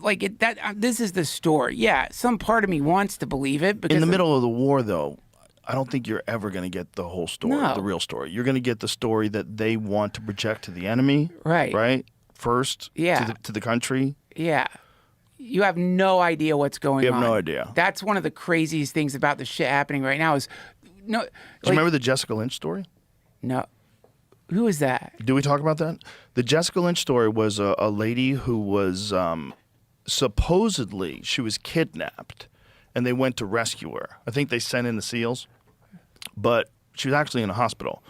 this is the story. Yeah, some part of me wants to believe it because In the middle of the war, though, I don't think you're ever going to get the whole story, No. the real story. You're going to get the story that they want to project to the enemy, Right. Right, first, Yeah. to the country. Yeah. You have no idea what's going on. You have no idea. That's one of the craziest things about the shit happening right now is no. Do you remember the Jessica Lynch story? No. Who is that? Do we talk about that? The Jessica Lynch story was a lady who was supposedly she was kidnapped, and they went to rescue her. I think they sent in the SEALs, but she was actually in a hospital,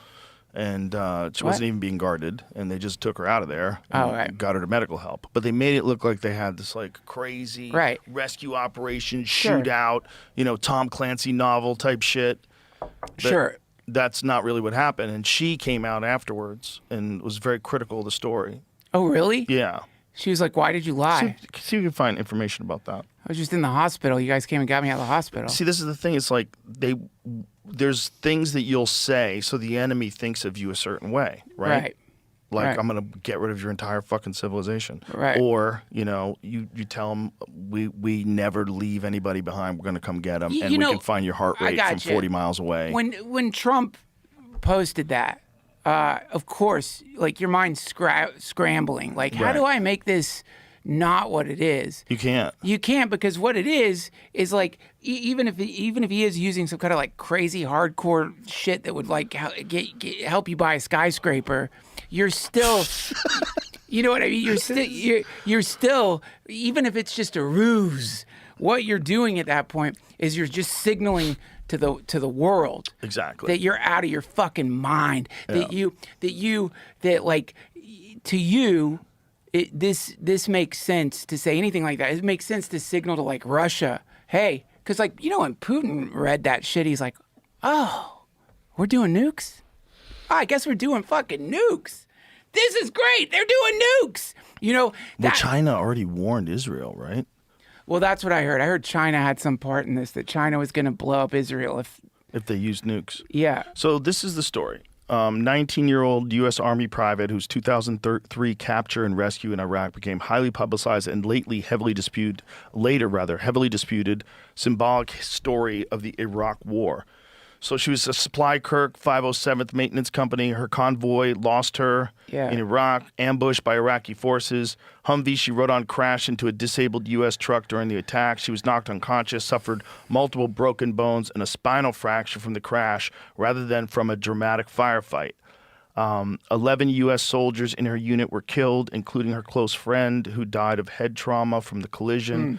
and she wasn't even being guarded, and they just took her out of there and right. got her to medical help. But they made it look like they had this crazy Right. rescue operation, Sure. shootout, Tom Clancy novel type shit. Sure. That's not really what happened, and she came out afterwards and was very critical of the story. Oh, really? Yeah. She was like, "Why did you lie? See if you can find information about that. I was just in the hospital. You guys came and got me out of the hospital." See, this is the thing. It's like there's things that you'll say so the enemy thinks of you a certain way, right? Right. Like, Right. I'm going to get rid of your entire fucking civilization. Right. Or, you tell them we never leave anybody behind. We're going to come get them. You And we know, can find your heart I rate from gotcha. 40 miles away. When Trump posted that, of course, like your mind's scrambling. Like, how Right. do I make this not what it is? You can't. You can't, because what it is like even if he is using some kind of like crazy hardcore shit that would like help you buy a skyscraper, you're still, you know what I mean? You're still, even if it's just a ruse, what you're doing at that point is you're just signaling to the world Exactly. that you're out of your fucking mind. Yeah. To you. This makes sense to say anything like that. It makes sense to signal to like Russia, hey, because like when Putin read that shit, he's like, oh, we're doing nukes. Oh, I guess we're doing fucking nukes. This is great. They're doing nukes. Well, China already warned Israel, right? Well, that's what I heard. I heard China had some part in this, that China was going to blow up Israel If they used nukes. Yeah. So this is the story. 19-year-old U.S. Army private whose 2003 capture and rescue in Iraq became highly publicized and heavily disputed symbolic story of the Iraq War. So she was a supply clerk, 507th Maintenance Company. Her convoy lost her in Iraq, ambushed by Iraqi forces. Humvee she rode on crashed into a disabled U.S. truck during the attack. She was knocked unconscious, suffered multiple broken bones and a spinal fracture from the crash rather than from a dramatic firefight. 11 U.S. soldiers in her unit were killed, including her close friend who died of head trauma from the collision.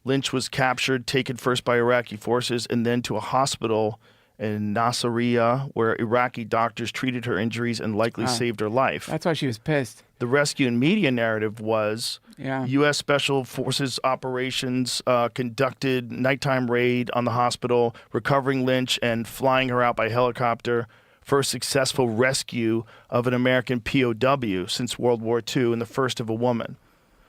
Lynch was captured, taken first by Iraqi forces and then to a hospital in Nasiriyah, where Iraqi doctors treated her injuries and likely saved her life. That's why she was pissed. The rescue and media narrative was U.S. Special Forces operations conducted nighttime raid on the hospital, recovering Lynch and flying her out by helicopter. First successful rescue of an American POW since World War II and the first of a woman.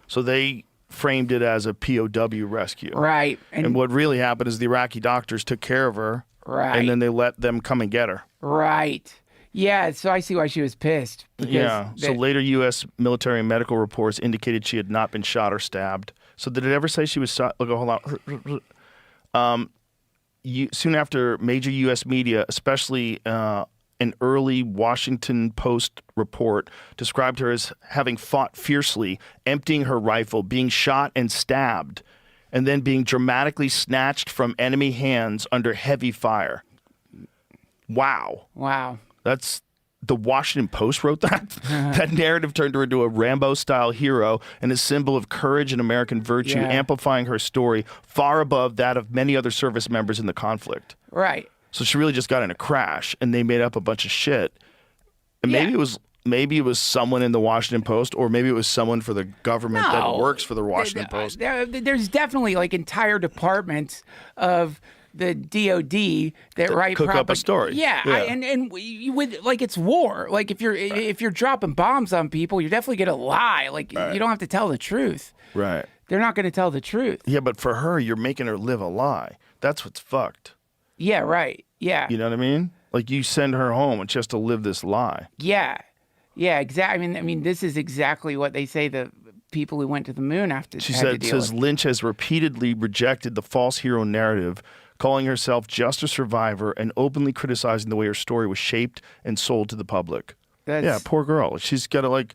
So they framed it as a POW rescue. Right. And what really happened is the Iraqi doctors took care of her. Right. And then they let them come and get her. Right. Yeah, so I see why she was pissed. So later U.S. military and medical reports indicated she had not been shot or stabbed. So did it ever say she was shot? Look, hold on. Soon after, major U.S. media, especially an early Washington Post report, described her as having fought fiercely, emptying her rifle, being shot and stabbed, and then being dramatically snatched from enemy hands under heavy fire. Wow. That's the Washington Post wrote that. That narrative turned her into a Rambo-style hero and a symbol of courage and American virtue, amplifying her story far above that of many other service members in the conflict. Right. So she really just got in a crash, and they made up a bunch of shit. And maybe it was someone in the Washington Post, or maybe it was someone for the government that works for the Washington Post. There's definitely like entire departments of the DOD that write cook up a story. Yeah. And with like it's war. Like if you're dropping bombs on people, you're definitely gonna lie. Like you don't have to tell the truth. Right. They're not gonna tell the truth. Yeah, but for her, you're making her live a lie. That's what's fucked. Yeah. Right. Yeah. You know what I mean? Like you send her home and she has to live this lie. Yeah. Yeah, exactly. I mean, this is exactly what they say the people who went to the moon have to. She says Lynch has repeatedly rejected the false hero narrative, calling herself just a survivor and openly criticizing the way her story was shaped and sold to the public. Yeah, poor girl. She's got to like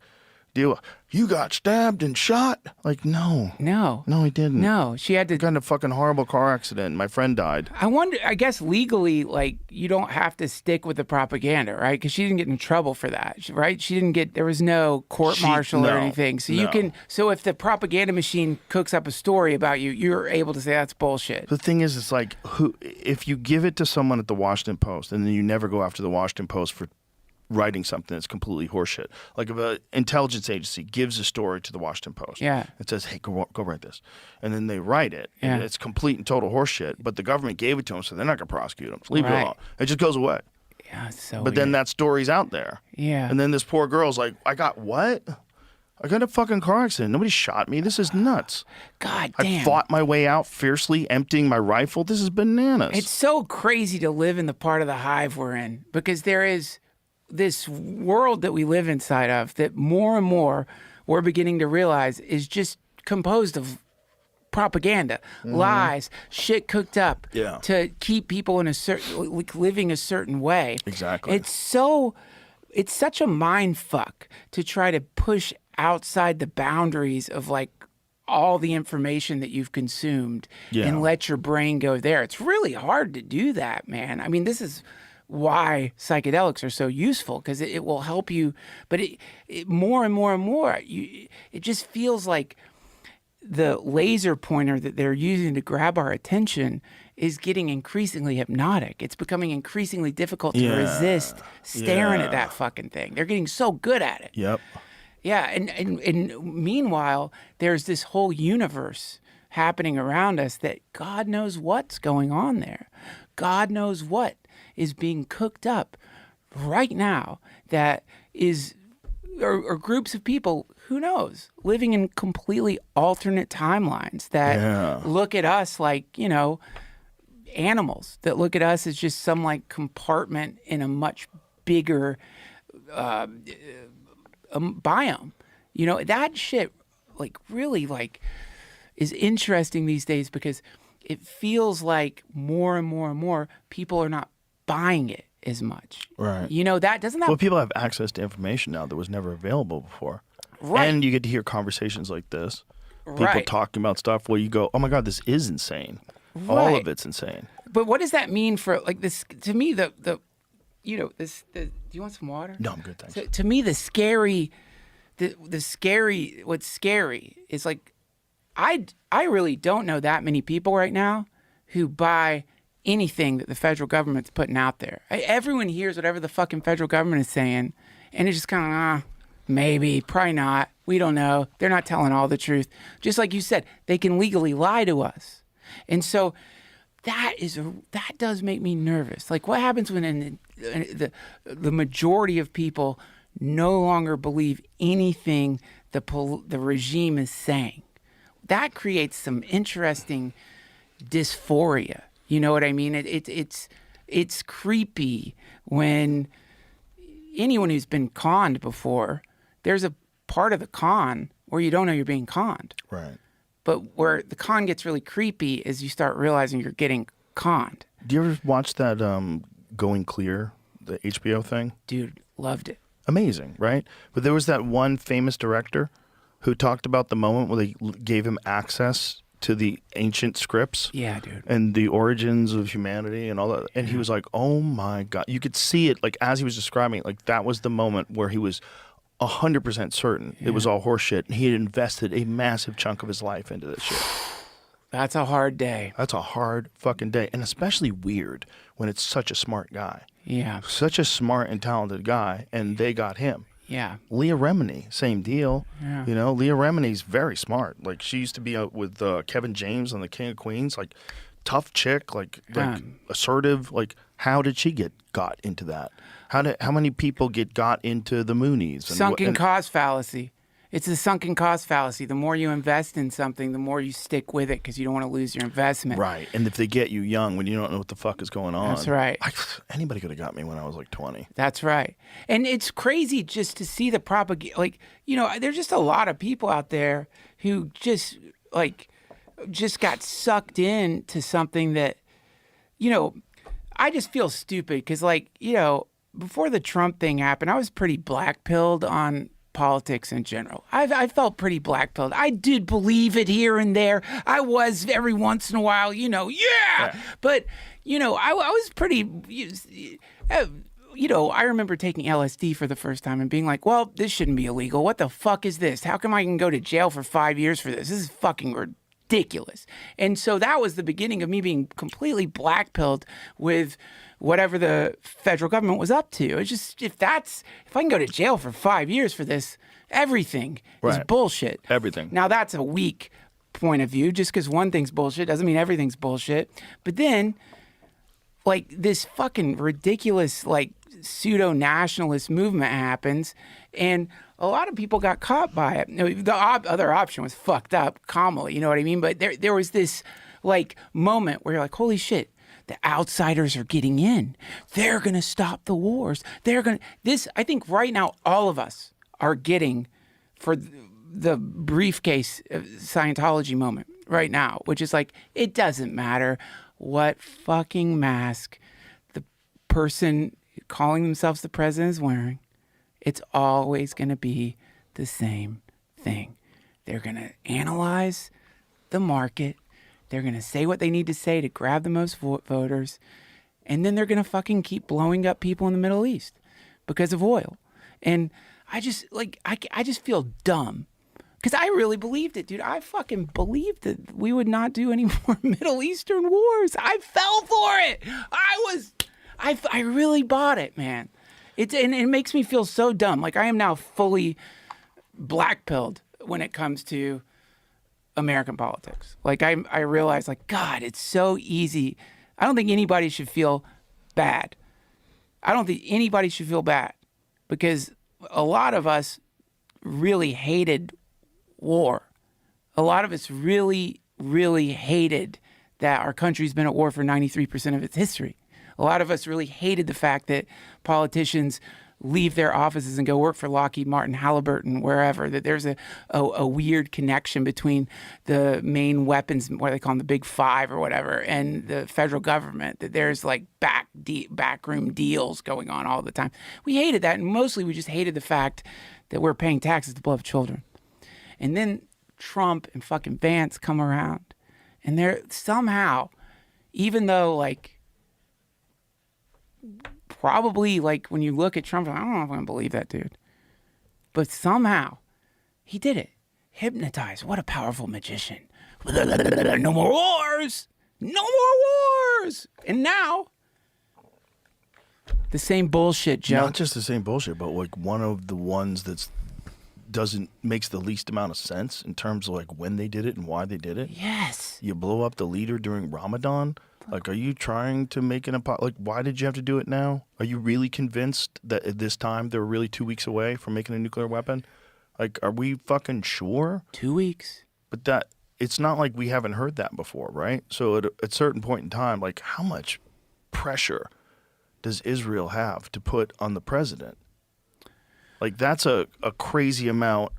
deal. You got stabbed and shot? Like, no, he didn't. No, she had to. Got in a fucking horrible car accident. My friend died. I guess legally, like, you don't have to stick with the propaganda, right? Because she didn't get in trouble for that, right? There was no court martial or anything. So so if the propaganda machine cooks up a story about you, you're able to say that's bullshit. The thing is, it's like, if you give it to someone at the Washington Post and then you never go after the Washington Post for writing something that's completely horseshit. Like if an intelligence agency gives a story to the Washington Post, it says, "Hey, go write this," and then they write it, and it's complete and total horseshit. But the government gave it to them, so they're not going to prosecute them. So leave it alone. It just goes away. Yeah, it's so. But then that story's out there. Yeah. And then this poor girl's like, "I got what? I got in a fucking car accident. Nobody shot me. This is nuts. God I damn. fought my way out fiercely, emptying my rifle. This is bananas. It's so crazy to live in the part of the hive we're in because there is this world that we live inside of that more and more we're beginning to realize is just composed of propaganda, lies, shit cooked up to keep people in a certain, like, living a certain way. Exactly. It's such a mind fuck to try to push outside the boundaries of like all the information that you've consumed and let your brain go there. It's really hard to do that, man. I mean, this is why psychedelics are so useful because it will help you. But it more and more and more, it just feels like the laser pointer that they're using to grab our attention is getting increasingly hypnotic. It's becoming increasingly difficult to resist staring at that fucking thing. They're getting so good at it. Yep. Yeah, and meanwhile, there's this whole universe happening around us that God knows what's going on there. God knows what is being cooked up right now that is, or groups of people, who knows, living in completely alternate timelines that look at us like, you know, animals, that look at us as just some like compartment in a much bigger biome. You know, that shit like really like is interesting these days because it feels like more and more and more people are not buying it as much. Right. You know, doesn't that Well, people have access to information now that was never available before. Right. And you get to hear conversations like this. People Right. talking about stuff where you go, oh my God, this is insane. All Right. of it's insane. But what does that mean for like this? To me, the you know this. Do you want some water? No, I'm good, thanks. To me, the scary what's scary is like I really don't know that many people right now who buy anything that the federal government's putting out there. Everyone hears whatever the fucking federal government is saying, and it's just kind of maybe, probably not. We don't know. They're not telling all the truth. Just like you said, they can legally lie to us, and so that does make me nervous. Like, what happens when the majority of people no longer believe anything the regime is saying? That creates some interesting dysphoria. You know what I mean? It's creepy when anyone who's been conned before, there's a part of the con where you don't know you're being conned. Right. But where the con gets really creepy is you start realizing you're getting conned. Do you ever watch that Going Clear, the HBO thing? Dude, loved it. Amazing, right? But there was that one famous director who talked about the moment where they gave him access to the ancient scripts. Yeah, dude. And the origins of humanity and all that. And he was like, oh my God. You could see it, like, as he was describing it, like, that was the moment where he was 100% certain it was all horseshit. And he had invested a massive chunk of his life into this shit. That's a hard day. That's a hard fucking day. And especially weird when it's such a smart guy. Yeah. Such a smart and talented guy, and they got him. Yeah. Leah Remini, same deal. Yeah. You know, Leah Remini's very smart. Like, she used to be out with Kevin James on The King of Queens. Like, tough chick, like assertive. Like, how did she got into that? How many people got into the Moonies? Sunken cost fallacy. It's the sunken cost fallacy. The more you invest in something, the more you stick with it because you don't want to lose your investment. Right. And if they get you young when you don't know what the fuck is going on. That's right. Anybody could have got me when I was like 20. That's right. And it's crazy just to see the propaganda. Like, you know, there's just a lot of people out there who just got sucked into something that, you know, I just feel stupid because, like, you know, before the Trump thing happened, I was pretty black-pilled on politics in general. I felt pretty black-pilled. I did believe it here and there. I was every once in a while, you know, But, you know, I was pretty, you know, I remember taking LSD for the first time and being like, well, this shouldn't be illegal. What the fuck is this? How come I can go to jail for 5 years for this? This is fucking ridiculous. And so that was the beginning of me being completely black-pilled with whatever the federal government was up to. It's just, if I can go to jail for 5 years for this, everything is bullshit. Everything. Now that's a weak point of view. Just because one thing's bullshit doesn't mean everything's bullshit. But then, like this fucking ridiculous like pseudo-nationalist movement happens, and a lot of people got caught by it. The other option was fucked up, Kamala, you know what I mean? But there was this like moment where you're like, holy shit, the outsiders are getting in. They're going to stop the wars. I think right now, all of us are getting for the briefcase Scientology moment right now, which is like, it doesn't matter what fucking mask the person calling themselves the president is wearing. It's always going to be the same thing. They're going to analyze the market. They're going to say what they need to say to grab the most voters. And then they're going to fucking keep blowing up people in the Middle East because of oil. And I just feel dumb because I really believed it, dude. I fucking believed that we would not do any more Middle Eastern wars. I fell for it. I really bought it, man. And it makes me feel so dumb. Like I am now fully black-pilled when it comes to American politics. Like I realize, like, God, it's so easy. I don't think anybody should feel bad. I don't think anybody should feel bad because a lot of us really hated war. A lot of us really, really hated that our country's been at war for 93% of its history. A lot of us really hated the fact that politicians leave their offices and go work for Lockheed Martin, Halliburton, wherever, that there's a weird connection between the main weapons, what they call them, the big five or whatever, and the federal government, that there's like backroom deals going on all the time. We hated that, and mostly we just hated the fact that we're paying taxes to blow up children. And then Trump and fucking Vance come around, and they're somehow, even though like, probably like when you look at Trump, I don't know if I'm going to believe that dude. But somehow he did it. Hypnotized. What a powerful magician. No more wars. No more wars. And now the same bullshit, Joe. Not just the same bullshit, but like one of the ones that's makes the least amount of sense in terms of like when they did it and why they did it. Yes. You blow up the leader during Ramadan. Like, are you trying to make like, why did you have to do it now? Are you really convinced that at this time they were really 2 weeks away from making a nuclear weapon? Like, are we fucking sure? 2 weeks. But it's not like we haven't heard that before, right? So at a certain point in time, like, how much pressure does Israel have to put on the president? Like, that's a crazy amount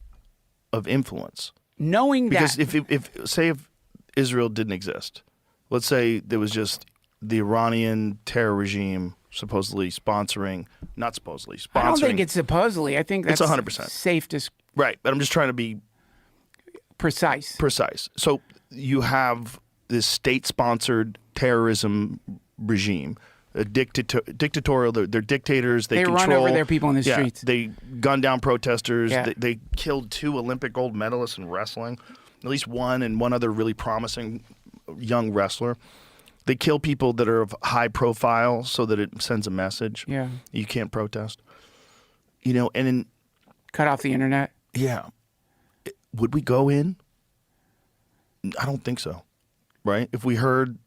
of influence. Knowing because that. if Israel didn't exist, let's say there was just the Iranian terror regime supposedly sponsoring. I don't think it's supposedly. I think that's it's 100% safe to. Right, but I'm just trying to be precise. So you have this state-sponsored terrorism regime, a dictatorial. They're dictators. They control, run over their people in the streets. They gun down protesters. Yeah. They killed 2 Olympic gold medalists in wrestling, at least one, and one other really promising young wrestler. They kill people that are of high profile so that it sends a message. Yeah. You can't protest. And cut off the internet. Yeah. Would we go in? I don't think so. Right? If we heard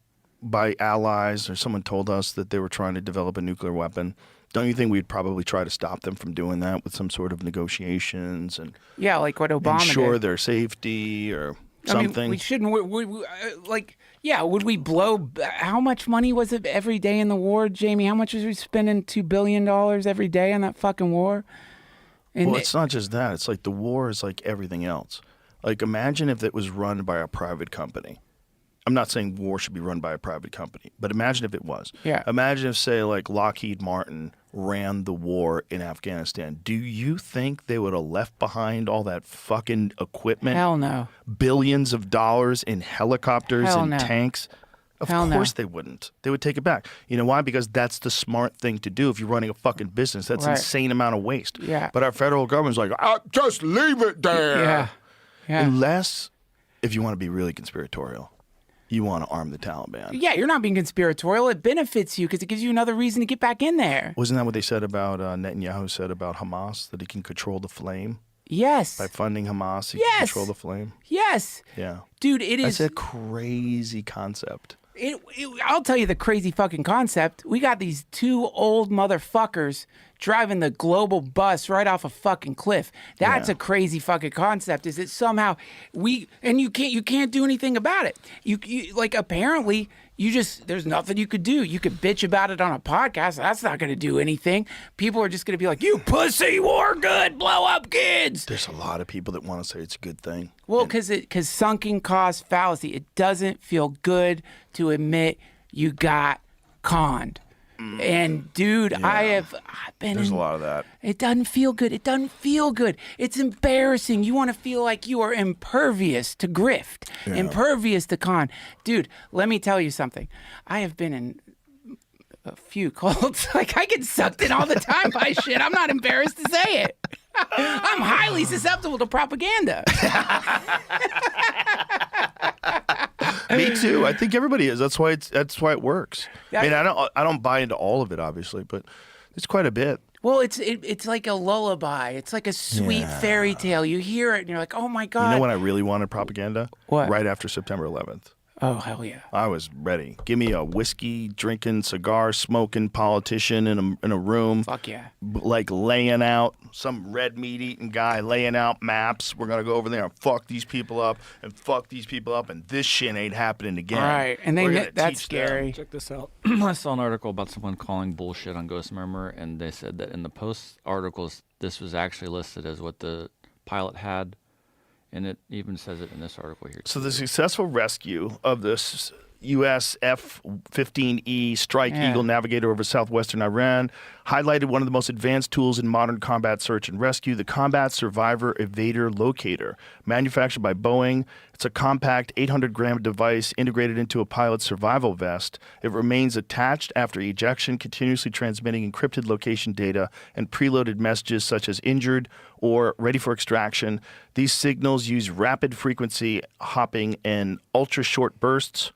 by allies or someone told us that they were trying to develop a nuclear weapon, don't you think we'd probably try to stop them from doing that with some sort of negotiations and like what Obama ensure did. their safety or something? I mean, we shouldn't. Would we blow? How much money was it every day in the war, Jamie? How much was we spending $2 billion every day on that fucking war? Well, it's not just that. It's like the war is like everything else. Like, imagine if it was run by a private company. I'm not saying war should be run by a private company, but imagine if it was. Yeah. Imagine if, say, like Lockheed Martin ran the war in Afghanistan. Do you think they would have left behind all that fucking equipment? Hell no. Billions of dollars in helicopters Hell and no. tanks? Of Hell no. course they wouldn't. They would take it back. You know why? Because that's the smart thing to do if you're running a fucking business. That's Right. insane amount of waste. Yeah. But our federal government's like, just leave it there. Yeah. Yeah. Unless, if you want to be really conspiratorial, you want to arm the Taliban. Yeah, you're not being conspiratorial. It benefits you because it gives you another reason to get back in there. Wasn't that what they said about Netanyahu said about Hamas, that he can control the flame? Yes. By funding Hamas, he Yes. can control the flame? Yes. Yeah. Dude, it is. That's a crazy concept. I'll tell you the crazy fucking concept. We got these two old motherfuckers driving the global bus right off a fucking cliff. That's a crazy fucking concept. Is it somehow you can't do anything about it. You like apparently there's nothing you could do. You could bitch about it on a podcast. That's not going to do anything. People are just going to be like, "You pussy, war good, blow up kids." There's a lot of people that want to say it's a good thing. Well, because sunken cost fallacy. It doesn't feel good to admit you got conned. And dude, I've been. There's a lot of that. It doesn't feel good. It doesn't feel good. It's embarrassing. You want to feel like you are impervious to grift, impervious to con. Dude, let me tell you something. I have been in a few cults. Like I get sucked in all the time by shit. I'm not embarrassed to say it. I'm highly susceptible to propaganda. Me too. I think everybody is. That's why it works. I mean, I don't buy into all of it, obviously, but it's quite a bit. Well, it's like a lullaby. It's like a sweet fairy tale. You hear it and you're like, oh my God. You know when I really wanted propaganda? What? Right after September 11th. Oh, hell yeah. I was ready. Give me a whiskey drinking, cigar smoking politician in a room. Fuck yeah. Like laying out, some red meat eating guy laying out maps. We're going to go over there and fuck these people up and fuck these people up, and this shit ain't happening again. All right. And that's scary. Check this out. I saw an article about someone calling bullshit on Ghost Murmur, and they said that in the post articles, this was actually listed as what the pilot had. And it even says it in this article here. So the successful rescue of this U.S. F-15E Strike Eagle navigator over southwestern Iran highlighted one of the most advanced tools in modern combat search and rescue, the Combat Survivor Evader Locator. Manufactured by Boeing, it's a compact 800-gram device integrated into a pilot's survival vest. It remains attached after ejection, continuously transmitting encrypted location data and preloaded messages such as injured or ready for extraction. These signals use rapid frequency hopping and ultra-short bursts,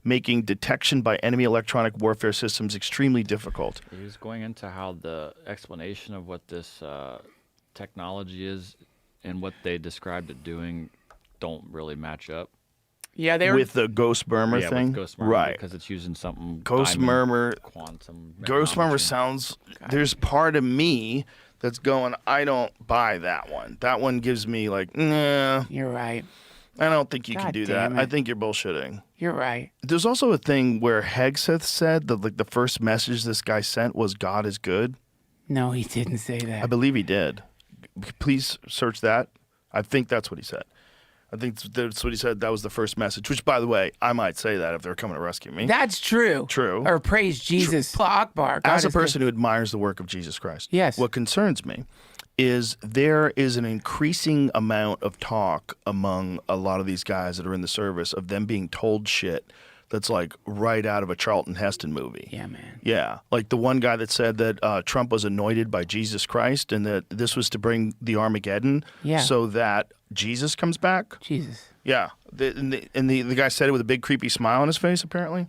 making detection by enemy electronic warfare systems extremely difficult. He was going into how the explanation of what this technology is and what they described it doing don't really match up. Yeah, they were with the Ghost Murmur thing, with Ghost Murmur, right? Because it's using something. Ghost Murmur, quantum. Ghost Murmur technology. sounds. There's part of me that's going, I don't buy that one. That one gives me like, nah. You're right. I don't think you can God do damn that. I it. think you're bullshitting. You're right. There's also a thing where Hegseth said that like the first message this guy sent was God is good. No, he didn't say I that. believe he did. Please search that. I think that's what he said. I think that's what he said. That was the first message, which, by the way, I might say that if they're coming to rescue me. That's true. True. Or praise Jesus. Akbar. God As a is good. person who admires the work of Jesus Christ, Yes. what concerns me is there is an increasing amount of talk among a lot of these guys that are in the service of them being told shit that's like right out of a Charlton Heston movie. Yeah, man. Yeah, like the one guy that said that Trump was anointed by Jesus Christ and that this was to bring the Armageddon so that Jesus comes back. Jesus. Yeah, the guy said it with a big creepy smile on his face, apparently.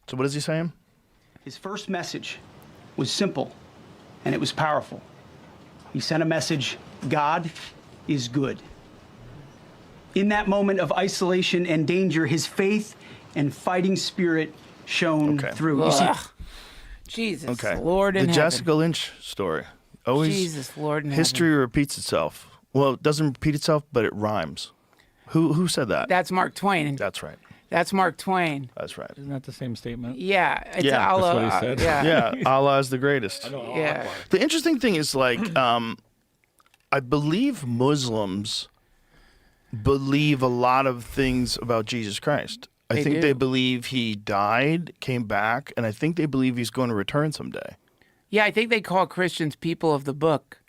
So what is he saying? His first message was simple, and it was powerful. He sent a message, God is good. In that moment of isolation and danger, his faith and fighting spirit shone through. You see, Ugh. Jesus, Okay. Lord in the heaven. Jessica Lynch story. Always Jesus, Lord in history repeats itself. Well, it doesn't repeat itself, but it rhymes. Who said that? That's Mark Twain. That's right. That's Mark Twain. That's right. Isn't that the same statement? Yeah. It's Yeah, Allah, that's what he said. Yeah. Yeah, Allah is the greatest. Yeah. The interesting thing is, like, I believe Muslims believe a lot of things about Jesus Christ. I They think do. they believe he died, came back, and I think they believe he's going to return someday. Yeah, I think they call Christians people of the book.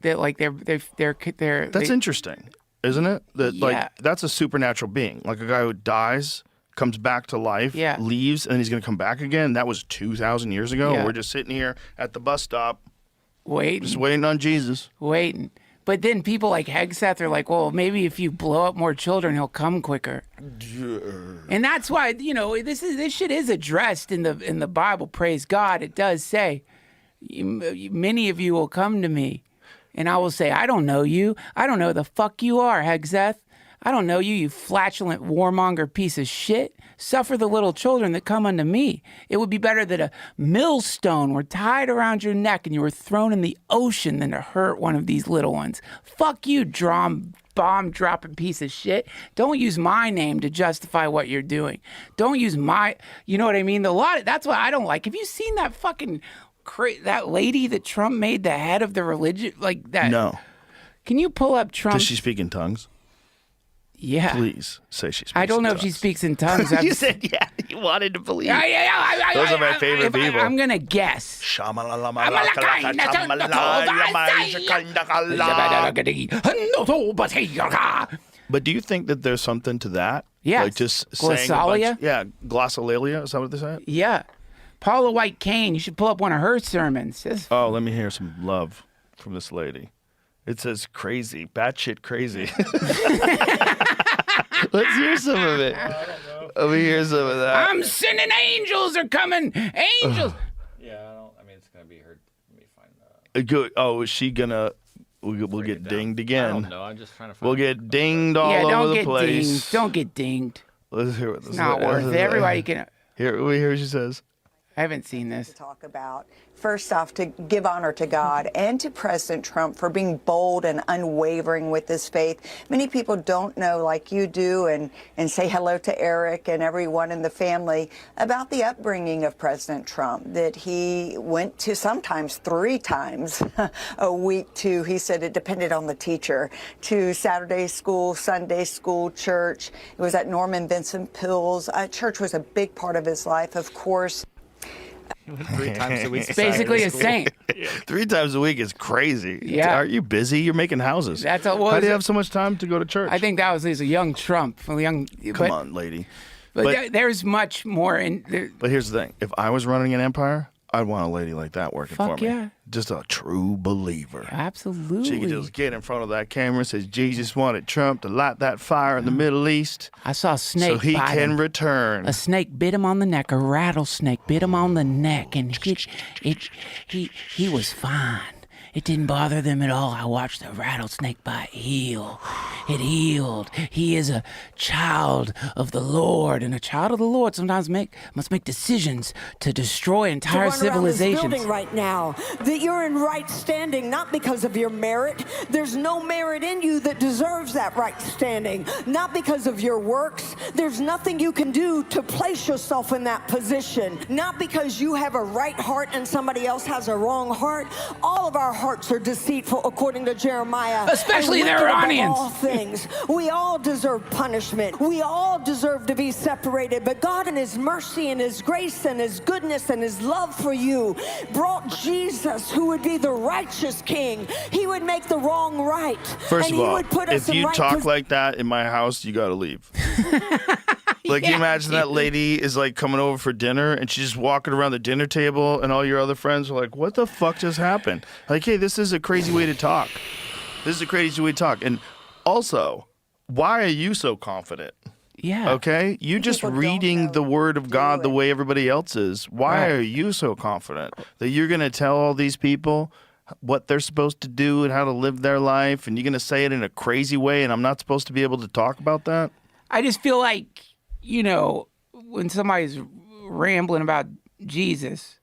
That like they're That's interesting, isn't it? That Yeah. like that's a supernatural being, like a guy who dies, comes back to life, Yeah. leaves, and then he's going to come back again. That was 2,000 years ago. Yeah. We're just sitting here at the bus stop, waiting. just waiting on Jesus. But then people like Hegseth are like, well, maybe if you blow up more children, he'll come quicker. And that's why, this shit is addressed in the Bible. Praise God, it does say, many of you will come to me, and I will say, I don't know you. I don't know who the fuck you are, Hegseth. I don't know you, you flatulent warmonger piece of shit. Suffer the little children that come unto me. It would be better that a millstone were tied around your neck and you were thrown in the ocean than to hurt one of these little ones. Fuck you, bomb dropping piece of shit. Don't use my name to justify what you're doing. Don't use my, you know what I mean? That's what I don't like. Have you seen that fucking that lady that Trump made the head of the religion like that? No. Can you pull up Trump? Does she speak in tongues? Yeah. Please say she speaks I don't know in if she tongues. speaks in tongues. You said yeah. You wanted to believe. Yeah. Those are my favorite people. I'm going to guess. But do you think that there's something to that? Yes. Like just saying Glossolalia? Glossolalia, is that what they say? Yeah. Paula White Cain, you should pull up one of her sermons. Oh, let me hear some love from this lady. It says crazy, batshit crazy. Let's hear some of it. Let me hear some of that. I'm sending angels are coming. Angels. Yeah, I mean, it's going to be her. Let me find Good. Oh, is she gonna? We'll get dinged I again. don't know. I'm just trying to find We'll get dinged all Yeah, over don't the get place. dinged. Don't get dinged. Let's hear what this It's not worth it. Everybody can. Here, we hear what she says. I haven't seen this. Talk about, first off, to give honor to God and to President Trump for being bold and unwavering with his faith. Many people don't know, like you do, and say hello to Eric and everyone in the family about the upbringing of President Trump, that he went to sometimes 3 times a week to, he said it depended on the teacher, to Saturday school, Sunday school, church. It was at Norman Vincent Peale's. Church was a big part of his life, of course. 3 times a week. Basically a saint. 3 times a week is crazy. Yeah. Are you busy? You're making houses. That's How do you have so much time to go to church? I think that was he's a young Trump. Come on, lady. But there's much more in. But here's the thing. If I was running an empire, I'd want a lady like that working Fuck for me. yeah. Just a true believer. Absolutely. She could just get in front of that camera and says, Jesus wanted Trump to light that fire in the Middle East I saw a snake so he bite can him. return. A snake bit him on the neck. A rattlesnake bit him on the neck, and he was fine. It didn't bother them at all. I watched the rattlesnake bite heal. It healed. He is a child of the Lord, and a child of the Lord sometimes must make decisions to destroy entire to run around this civilizations. building right now, that you're in right standing, not because of your merit. There's no merit in you that deserves that right standing. Not because of your works. There's nothing you can do to place yourself in that position. Not because you have a right heart and somebody else has a wrong heart. All of our hearts are deceitful, according to Jeremiah. Especially and the wicked above Iranians. all things. We all deserve punishment. We all deserve to be separated. But God, in His mercy and His grace and His goodness and His love for you, brought Jesus, who would be the righteous King. He would make the wrong right. First and of he all, would put us if in you right talk like that in my house, you got to leave. Like, you Yeah, imagine that lady is like coming over for dinner and she's just walking around the dinner table and all your other friends are like, what the fuck just happened? Like, hey, this is a crazy way to talk. This is a crazy way to talk. And also, why are you so confident? Yeah. Okay? You just People don't reading know the word of God the it. way everybody else is. Why Right. are you so confident that you're going to tell all these people what they're supposed to do and how to live their life, and you're going to say it in a crazy way, and I'm not supposed to be able to talk about that? I just feel like, you know, when somebody's rambling about Jesus,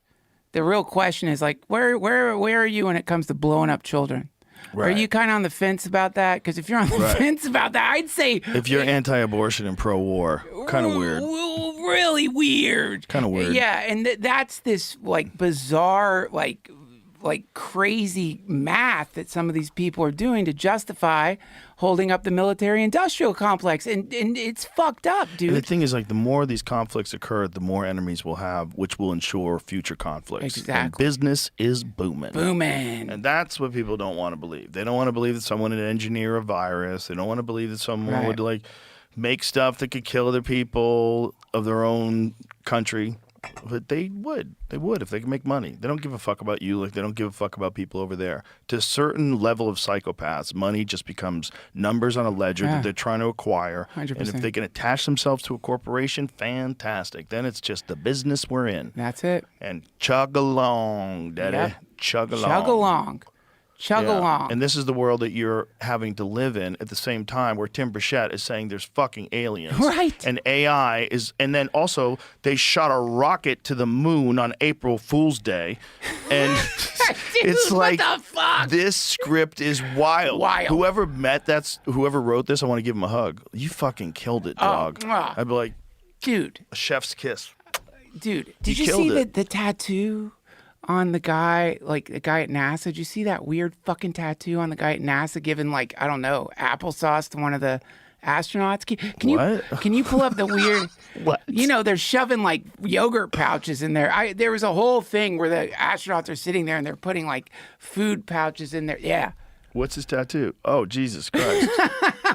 the real question is like, where are you when it comes to blowing up children? Are Right. you kind of on the fence about that? Because if you're on the fence about that, I'd say If you're anti-abortion and pro-war, kind of weird. Really weird. Kinda weird. Yeah, and that's this like bizarre, like crazy math that some of these people are doing to justify holding up the military-industrial complex, and it's fucked up, And the dude. thing is, like, the more these conflicts occur, the more enemies we'll have, which will ensure future conflicts. And Exactly. business is booming. Booming. And that's what people don't want to believe. They don't want to believe that someone would engineer a virus. They don't want to believe that someone Right. would like make stuff that could kill other people of their own country. But they would. They would if they could make money. They don't give a fuck about you like they don't give a fuck about people over there. To a certain level of psychopaths, money just becomes numbers on a ledger Yeah. that they're trying to acquire. And 100%. if they can attach themselves to a corporation, fantastic. Then it's just the business we're in. That's it. And chug along, daddy. Yep. Chug along. Chug along. Chug along. And this is the world that you're having to live in at the same time, where Tim Burchett is saying there's fucking aliens. Right. And AI is, and then also they shot a rocket to the moon on April Fool's Day. And Dude, it's what like, the fuck? this script is wild. Wild. Whoever wrote this, I want to give him a hug. You fucking killed it, dog. mwah. I'd be like, Dude, a chef's kiss. did you killed see it. the tattoo on the guy, like the guy at NASA? Did you see that weird fucking tattoo on the guy at NASA giving, like, I don't know, applesauce to one of the astronauts? Can you pull up the weird? What? You know, they're shoving like yogurt pouches in there. There was a whole thing where the astronauts are sitting there and they're putting like food pouches in there. Yeah. What's his tattoo? Oh, Jesus Christ.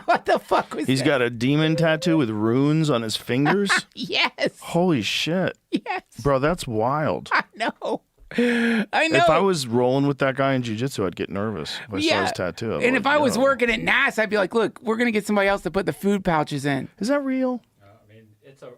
What the fuck was He's that? got a demon tattoo with runes on his fingers. Yes. Holy shit. Yes. Bro, that's wild. I know. I know. If I was rolling with that guy in jiu-jitsu, I'd get nervous if I saw his tattoo. I'd be And like, if I was yo. working at NASA, I'd be like, look, we're going to get somebody else to put the food pouches in. Is that real? I mean,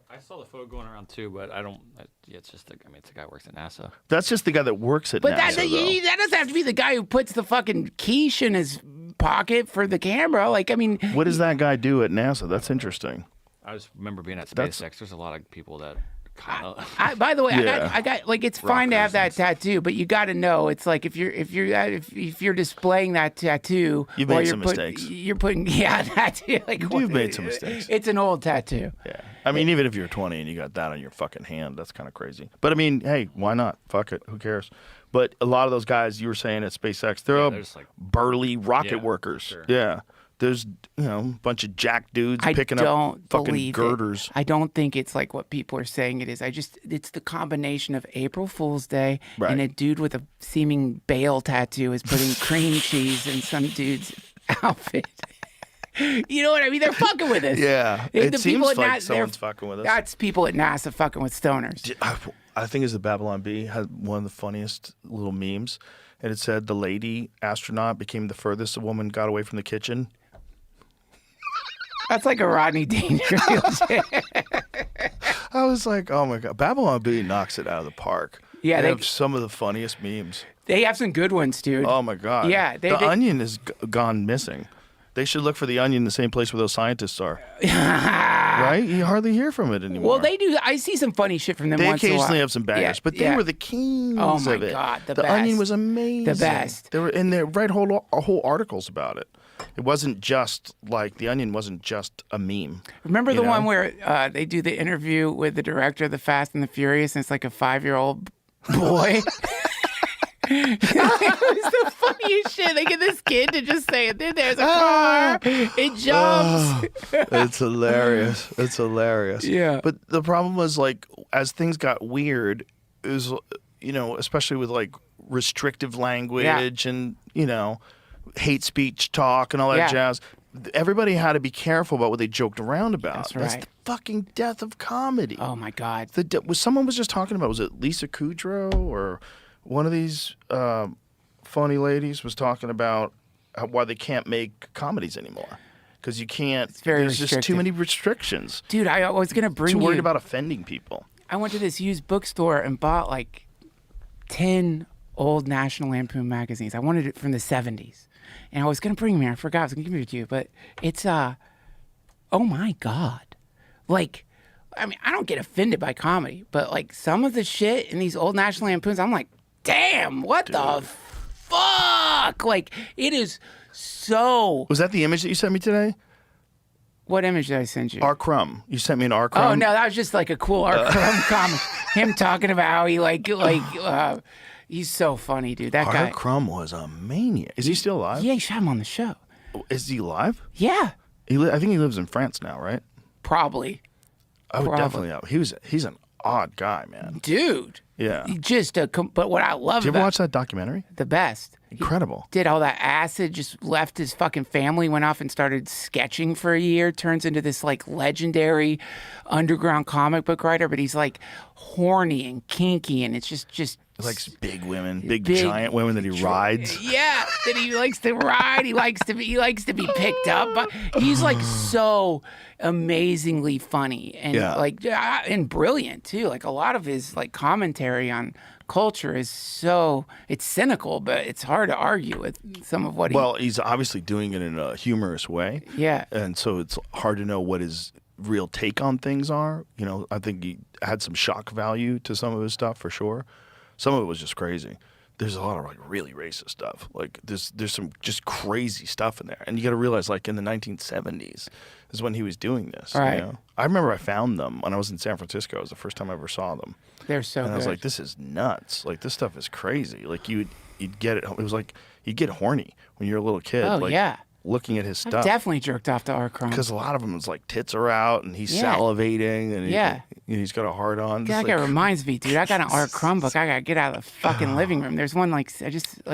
I saw the photo going around too, but I don't. It's just. It's a guy who works at NASA. That's just the guy that works at But NASA, though. that doesn't have to be the guy who puts the fucking quiche in his pocket for the camera. Like, I mean, What does that guy do at NASA? That's interesting. I just remember being at That's- SpaceX. There's a lot of people that kind of. by the way, Yeah. I got like, it's fine to have that tattoo, but you got to know, it's like if you're displaying that tattoo, You've while made you're some putting- mistakes. You're putting that like You've made some mistakes. It's an old tattoo. Yeah. I mean, even if you're 20 and you got that on your fucking hand, that's kind of crazy. But I mean, hey, why not? Fuck it. Who cares? But a lot of those guys you were saying at SpaceX, they're they're just like- burly rocket Yeah, workers. sure. Yeah. There's, a bunch of jack dudes I picking don't up fucking believe girders. It. I don't think it's like what people are saying it is. It's the combination of April Fool's Day Right. and a dude with a seeming Bale tattoo is putting cream cheese in some dude's outfit. You know what I mean? They're fucking with us. Yeah. The It people seems at like they're- someone's fucking with us. That's people at NASA fucking with stoners. I think it's the Babylon Bee had one of the funniest little memes. And it said the lady astronaut became the furthest a woman got away from the kitchen. That's like a Rodney Dangerfield shit. I was like, oh my God. Babylon Bee knocks it out of the park. Yeah, they they- have some of the funniest memes. They have some good ones, dude. Oh my God. Yeah, the onion has gone missing. They should look for the onion in the same place where those scientists are. Right? You hardly hear from it anymore. Well, they do. I see some funny shit from them They once in a occasionally while. have some bangers, Yeah, but they yeah. were the kings Oh my of it. God, the onion best. was amazing. The best. They were, and they write whole articles about it. It wasn't just like the onion wasn't just a meme. Remember you the know? one where they do the interview with the director of the Fast and the Furious, and it's like a 5-year-old boy. It was the funniest shit. They get this kid to just say, "Then there's a car. It jumps." It's hilarious. It's hilarious. Yeah. But the problem was like as things got weird, is especially with like restrictive language and hate speech talk and all that Yeah. jazz. Everybody had to be careful about what they joked around about. That's right. the fucking death of comedy. Oh my God. Someone was just talking about, was it Lisa Kudrow or one of these funny ladies was talking about why they can't make comedies anymore because you can't. very there's just too restrictive. many restrictions. Dude, I was gonna bring Too you. worried about offending people. I went to this used bookstore and bought like 10 old National Lampoon magazines. I wanted it from the 70s. And I was going to bring them here. I forgot I was going to give it to you. But it's, oh my God. Like, I mean, I don't get offended by comedy. But like some of the shit in these old National Lampoons, I'm like, damn, what the fuck? Like, it is so... Was that the image that you sent me today? What image did I send you? R. Crumb. You sent me an R. Crumb. Oh no, that was just like a cool Art Crumb comment. Him talking about how he he's so funny, dude. That guy. R. Crumb was a maniac. Is he still alive? Yeah, you should have him on the show. Is he alive? Yeah, I think he lives in France now, right? probably, I would Probably. definitely have. He's an odd guy, man. dude. Yeah. Just but what I love Did you ever about watch that documentary? the best. Incredible. Did all that acid, just left his fucking family, went off and started sketching for a year, turns into this like legendary underground comic book writer, but he's like horny and kinky and it's just He likes big women, big Big- giant women that he rides. yeah, that he likes to ride, he likes to be picked up, but he's like so amazingly funny and Yeah. and brilliant too. Like a lot of his like commentary commentary on culture is it's cynical, but it's hard to argue with some of what Well, he's obviously doing it in a humorous way. Yeah. And so it's hard to know what his real take on things are. You know, I think he had some shock value to some of his stuff for sure. Some of it was just crazy. There's a lot of like really racist stuff. Like there's some just crazy stuff in there. And you got to realize like in the 1970s is when he was doing this. Right. You know? I remember I found them when I was in San Francisco. It was the first time I ever saw them. they're so And good. I was like, this is nuts. Like this stuff is crazy. Like you'd get it. It was like you'd get horny when you're a little kid. Oh, like, yeah. Looking at his I've stuff. definitely jerked off to R. Crumb. Because a lot of them is like tits are out and he's Yeah. salivating and Yeah. he's got a hard on. That It's guy like, reminds me, dude. I got an R. Crumb book. I gotta get out of the fucking living room. There's one like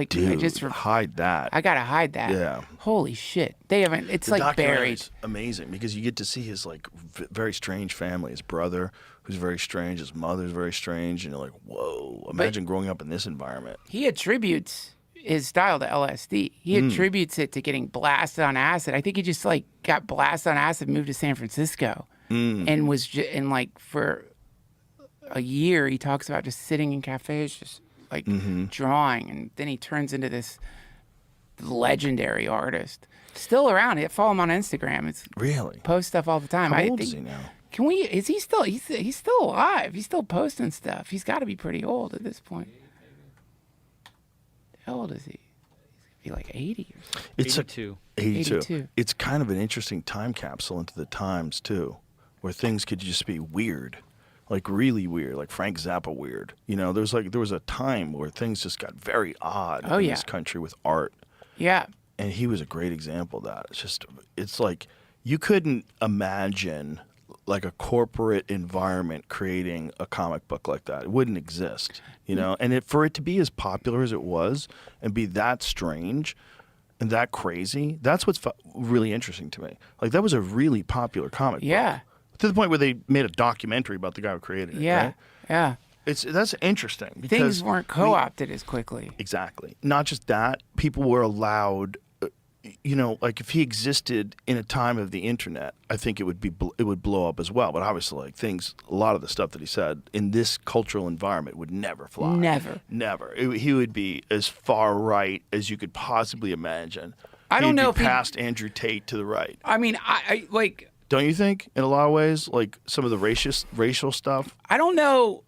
dude, hide that. I gotta hide that. Yeah. Holy shit. They haven't. It's The like documentary buried. is amazing because you get to see his like very strange family. His brother, who's very strange. His mother's very strange, and you're like, whoa! Imagine growing up in this environment. He attributes his style to LSD. He attributes it to getting blasted on acid. I think he just like got blasted on acid, moved to San Francisco, and was and like for a year he talks about just sitting in cafes, just like drawing, and then he turns into this legendary artist. Still around. I follow him on Instagram. It's Really? post stuff all the time. How I old think, is he now? Can we? Is he still? He's still alive. He's still posting stuff. He's got to be pretty old at this point. How old is he? He's gonna be like 80 or something. It's 82. 82. It's kind of an interesting time capsule into the times too, where things could just be weird, like really weird, like Frank Zappa weird. You know, there was a time where things just got very odd in yeah. this country with art. Yeah. And he was a great example of that. It's like you couldn't imagine like a corporate environment creating a comic book like that. It wouldn't exist, you know? And for it to be as popular as it was and be that strange and that crazy, that's what's really interesting to me. Like that was a really popular comic Yeah. book. To the point where they made a documentary about the guy who created it, Yeah. right? Yeah. That's interesting. Things because weren't co-opted as quickly. Exactly. Not just that, people were allowed, you know, like if he existed in a time of the internet, I think it would blow up as well. But obviously, like a lot of the stuff that he said in this cultural environment would never fly. Never. He would be as far right as you could possibly imagine. I don't know if he'd be he- past Andrew Tate to the right. I mean, I like. Don't you think? In a lot of ways, like some of the racial stuff. I don't know.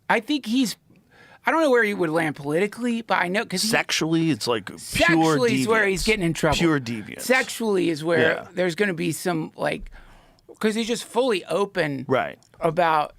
I think I don't know where he would land politically, but I know because Sexually, it's like pure sexually is where he's deviance. getting in trouble. Pure deviance. Sexually is where Yeah. there's going to be some like, because he's just fully open. Right. About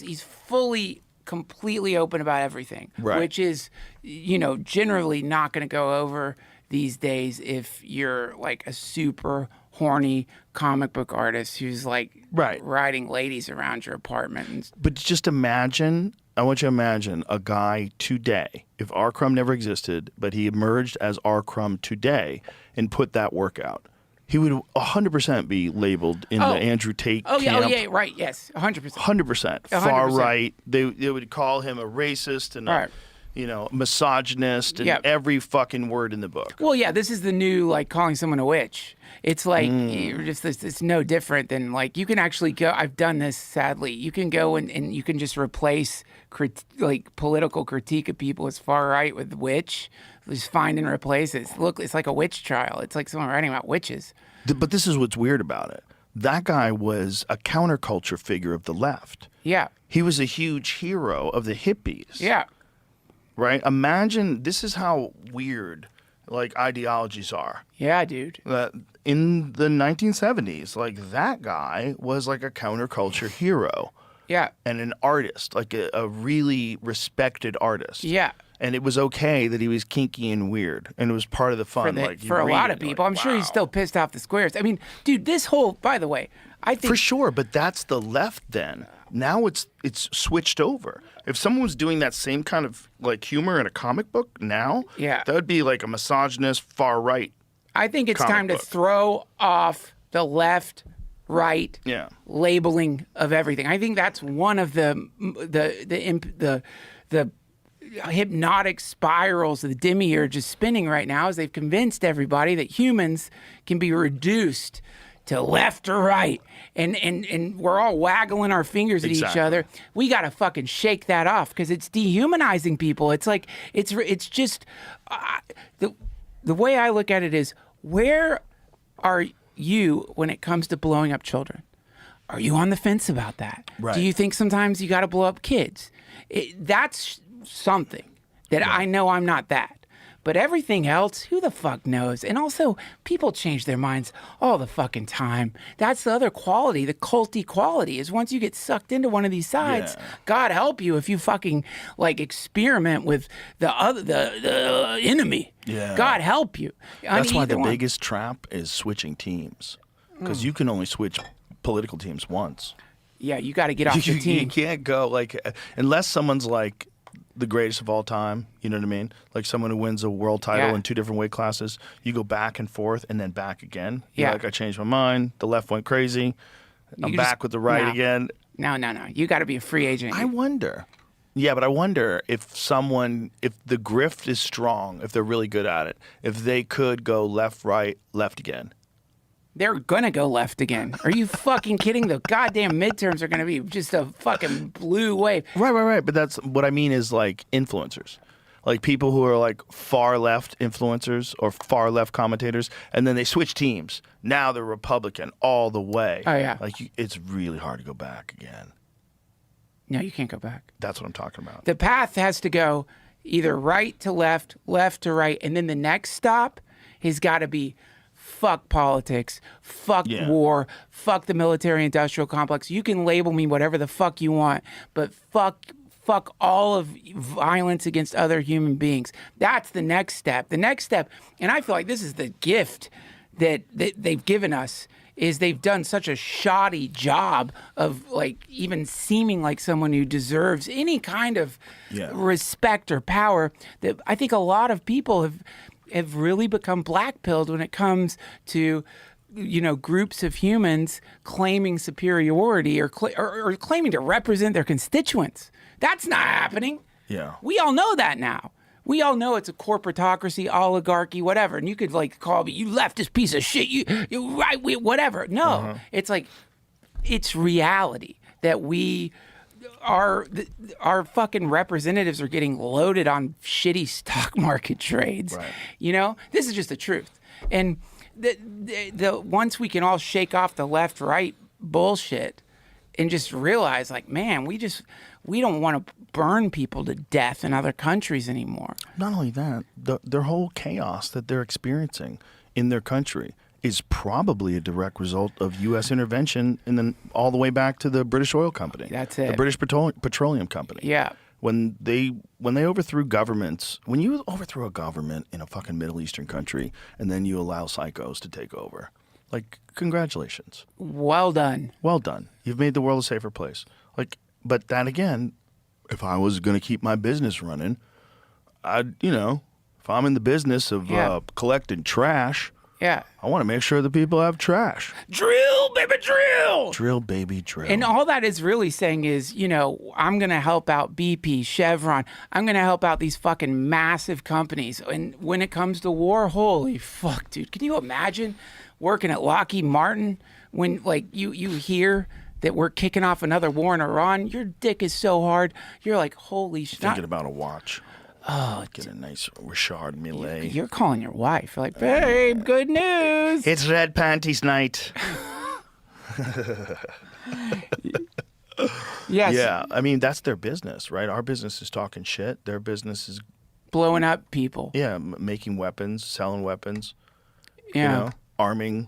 he's fully completely open about everything, Right. which is, you know, generally not going to go over these days if you're like a super horny comic book artist who's like Right. riding ladies around your apartment. And, But just imagine, I want you to imagine a guy today, if R. Crumb never existed, but he emerged as R. Crumb today and put that work out. He would 100% be labeled in the Andrew Tate camp. yeah, right, yes, 100%. 100%. 100%. Far right. They would call him a racist and Right. misogynist and Yep. every fucking word in the book. Well, yeah, this is the new like calling someone a witch. It's like you're just it's no different than like you can actually go. I've done this sadly. You can go and you can just replace political critique of people as far right with witch. Just find and replace it. It's like a witch trial. It's like someone writing about witches. But this is what's weird about it. That guy was a counterculture figure of the left. Yeah, He was a huge hero of the hippies. yeah, Right? Imagine this is how weird like ideologies are. yeah, dude. That in the 1970s, like that guy was like a counterculture hero Yeah, and an artist, like a really respected artist. yeah. And it was okay that he was kinky and weird, and it was part of the fun. For a lot of people, I'm sure he's still pissed off the squares. I mean, dude, this whole. By the way, I think for sure, but that's the left. Then now it's switched over. If someone was doing that same kind of like humor in a comic book now, Yeah. that would be like a misogynist far right. I think it's comic time to book. throw off the left, right Yeah. labeling of everything. I think that's one of the hypnotic spirals the demiurge is spinning right now. Is they've convinced everybody that humans can be reduced to left or right, and we're all waggling our fingers at each Exactly. other. We got to fucking shake that off because it's dehumanizing people. It's like it's just the way I look at it is, where are you when it comes to blowing up children? Are you on the fence about that? Right. Do you think sometimes you got to blow up kids? That's something that I know I'm not that. But everything else, who the fuck knows? And also, people change their minds all the fucking time. That's the other quality, the culty quality, is once you get sucked into one of these sides, God help you if you fucking like experiment with the enemy. Yeah. God help you. That's why the one. biggest trap is switching teams, because you can only switch political teams once. Yeah, you got to get off the You team. can't go like unless someone's like the greatest of all time. You know what I mean? Like someone who wins a world title Yeah. in 2 different weight classes. You go back and forth and then back again. You're Yeah. like, I changed my mind. The left went crazy. I'm can back just- with the right no. again. No. You got to be a free agent. I wonder. Yeah, but I wonder if the grift is strong, if they're really good at it, if they could go left, right, left again. They're gonna go left again. Are you fucking kidding? The goddamn midterms are gonna be just a fucking blue wave. Right. But that's what I mean is like influencers. Like people who are like far left influencers or far left commentators, and then they switch teams. Now they're Republican all the way. Oh, yeah. Like it's really hard to go back again. No, you can't go back. That's what I'm talking about. The path has to go either right to left, left to right, and then the next stop has got to be fuck politics, fuck Yeah. war, fuck the military-industrial complex. You can label me whatever the fuck you want, but fuck all of violence against other human beings. That's the next step. The next step, and I feel like this is the gift that they've given us, is they've done such a shoddy job of like even seeming like someone who deserves any kind of respect or power, that I think a lot of people have really become black-pilled when it comes to, you know, groups of humans claiming superiority or claiming to represent their constituents. That's not happening. Yeah. We all know that now. We all know it's a corporatocracy, oligarchy, whatever. And you could like call me, you leftist piece of shit, you right, whatever. No, it's like, it's reality that our fucking representatives are getting loaded on shitty stock market trades. Right. You know, this is just the truth. And the once we can all shake off the left right bullshit and just realize, like, man, we don't want to burn people to death in other countries anymore. Not only that, their whole chaos that they're experiencing in their country is probably a direct result of U.S. intervention, and then all the way back to the British Oil Company. That's it. The British Petroleum Company. Yeah. When they overthrew governments, when you overthrow a government in a fucking Middle Eastern country and then you allow psychos to take over, like, congratulations. Well done. Well done. You've made the world a safer place. Like, but that again, if I was going to keep my business running, if I'm in the business of collecting trash, Yeah. I want to make sure that people have trash. Drill, baby, drill. Drill, baby, drill. And all that is really saying is, you know, I'm going to help out BP, Chevron. I'm going to help out these fucking massive companies. And when it comes to war, holy fuck, dude. Can you imagine working at Lockheed Martin when, like, you hear that we're kicking off another war in Iran? Your dick is so hard. You're like, holy shit. Thinking about a watch. Oh, get a nice Richard Millet. You're calling your wife. You're like, babe, good news. It's red panties night. Yes. Yeah, I mean, that's their business, right? Our business is talking shit. Their business is, Blowing up people. making weapons, selling weapons, Yeah. arming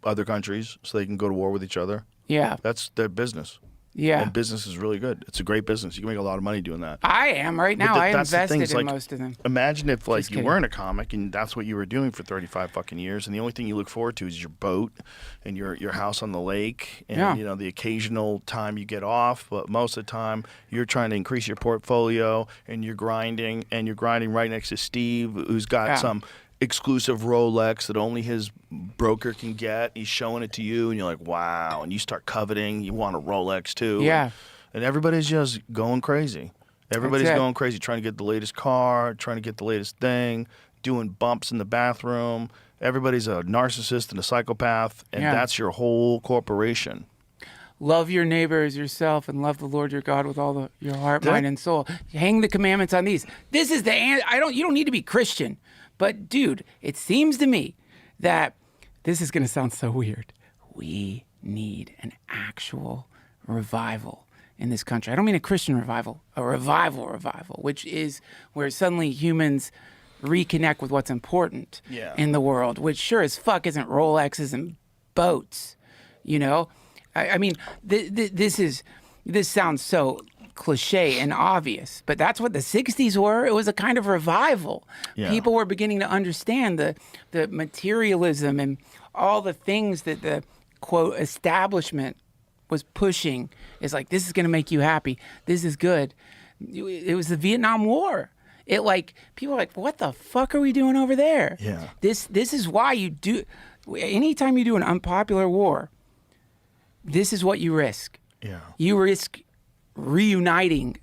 other countries so they can go to war with each other. Yeah. That's their business. Yeah. And business is really good. It's a great business. You can make a lot of money doing that. I am right now. But I that's the thing, invested it's in like, most of them. Imagine if, like, Just you kidding. weren't a comic and that's what you were doing for 35 fucking years, and the only thing you look forward to is your boat and your house on the lake and, Yeah. the occasional time you get off. But most of the time, you're trying to increase your portfolio and you're grinding right next to Steve, who's got Yeah. some exclusive Rolex that only his broker can get. He's showing it to you, and you're like, wow. And you start coveting. You want a Rolex too. Yeah. And everybody's just going crazy. Everybody's That's it. going crazy, trying to get the latest car, trying to get the latest thing, doing bumps in the bathroom. Everybody's a narcissist and a psychopath, and Yeah. that's your whole corporation. Love your neighbor as yourself and love the Lord your God with all your heart, mind, and soul. Hang the commandments on these. This is you don't need to be Christian. But dude, it seems to me that this is going to sound so weird. We need an actual revival in this country. I don't mean a Christian revival, a revival, which is where suddenly humans reconnect with what's important in the world, which sure as fuck isn't Rolexes and boats, you know? I mean, this sounds so cliche and obvious, but that's what the 60s were. It was a kind of revival. Yeah. People were beginning to understand the materialism and all the things that the, quote, establishment was pushing. Is like, this is going to make you happy. This is good. It was the Vietnam War. It like, people are like, what the fuck are we doing over there? Yeah. This is why you do, anytime you do an unpopular war, this is what you risk. Yeah. You risk reuniting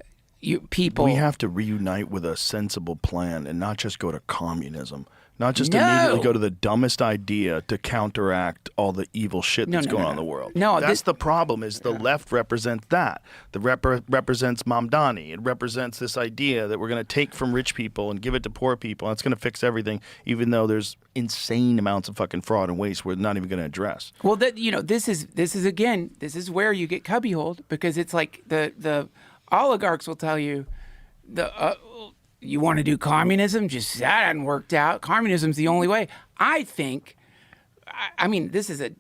people. We have to reunite with a sensible plan and not just go to communism. Not just No. immediately go to the dumbest idea to counteract all the evil shit that's going on in the world. No, that's the problem. Is the left represents that. The represents Mamdani. It represents this idea that we're going to take from rich people and give it to poor people. And it's going to fix everything, even though there's insane amounts of fucking fraud and waste we're not even going to address. Well, this is where you get cubbyholed, because it's like the oligarchs will tell you you want to do communism? Just that hadn't worked out. Communism's the only way. I think, I mean, this is an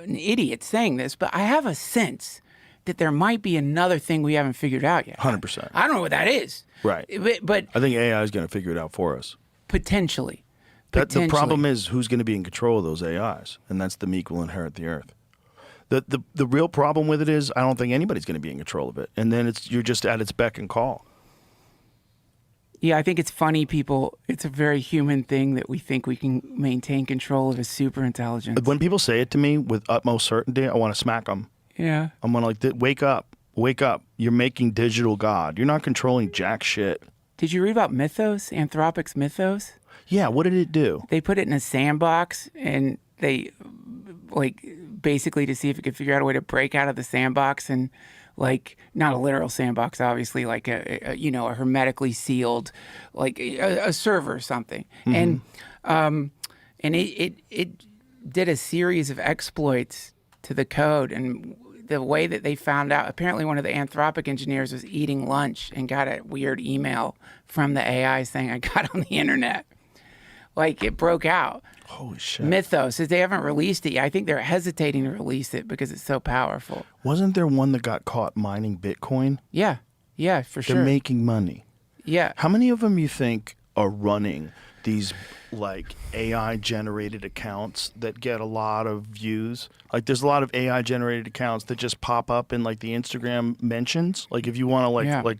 idiot saying this, but I have a sense that there might be another thing we haven't figured out yet. 100%. I don't know what that is. Right. But I think AI is going to figure it out for us. potentially. The problem is who's going to be in control of those AIs, and that's the meek will inherit the earth. The real problem with it is I don't think anybody's going to be in control of it, and then you're just at its beck and call. Yeah, I think it's funny, people. It's a very human thing that we think we can maintain control of a super intelligence. When people say it to me with utmost certainty, I want to smack them. Yeah. I'm going to wake up. You're making digital God. You're not controlling jack shit. Did you read about Mythos, Anthropic's Mythos? Yeah, what did it do? They put it in a sandbox, and they, like, basically to see if it could figure out a way to break out of the sandbox, and, like, not a literal sandbox, obviously, like a hermetically sealed, like a server or something. Mm-hmm. And it did a series of exploits to the code, and the way that they found out, apparently one of the Anthropic engineers was eating lunch and got a weird email from the AI saying, I got on the internet. Like, it broke out. Holy shit. Mythos, they haven't released it yet. I think they're hesitating to release it because it's so powerful. Wasn't there one that got caught mining Bitcoin? Yeah, for sure. They're making money. Yeah. How many of them you think are running these like AI generated accounts that get a lot of views? Like there's a lot of AI generated accounts that just pop up in like the Instagram mentions. Like if you want to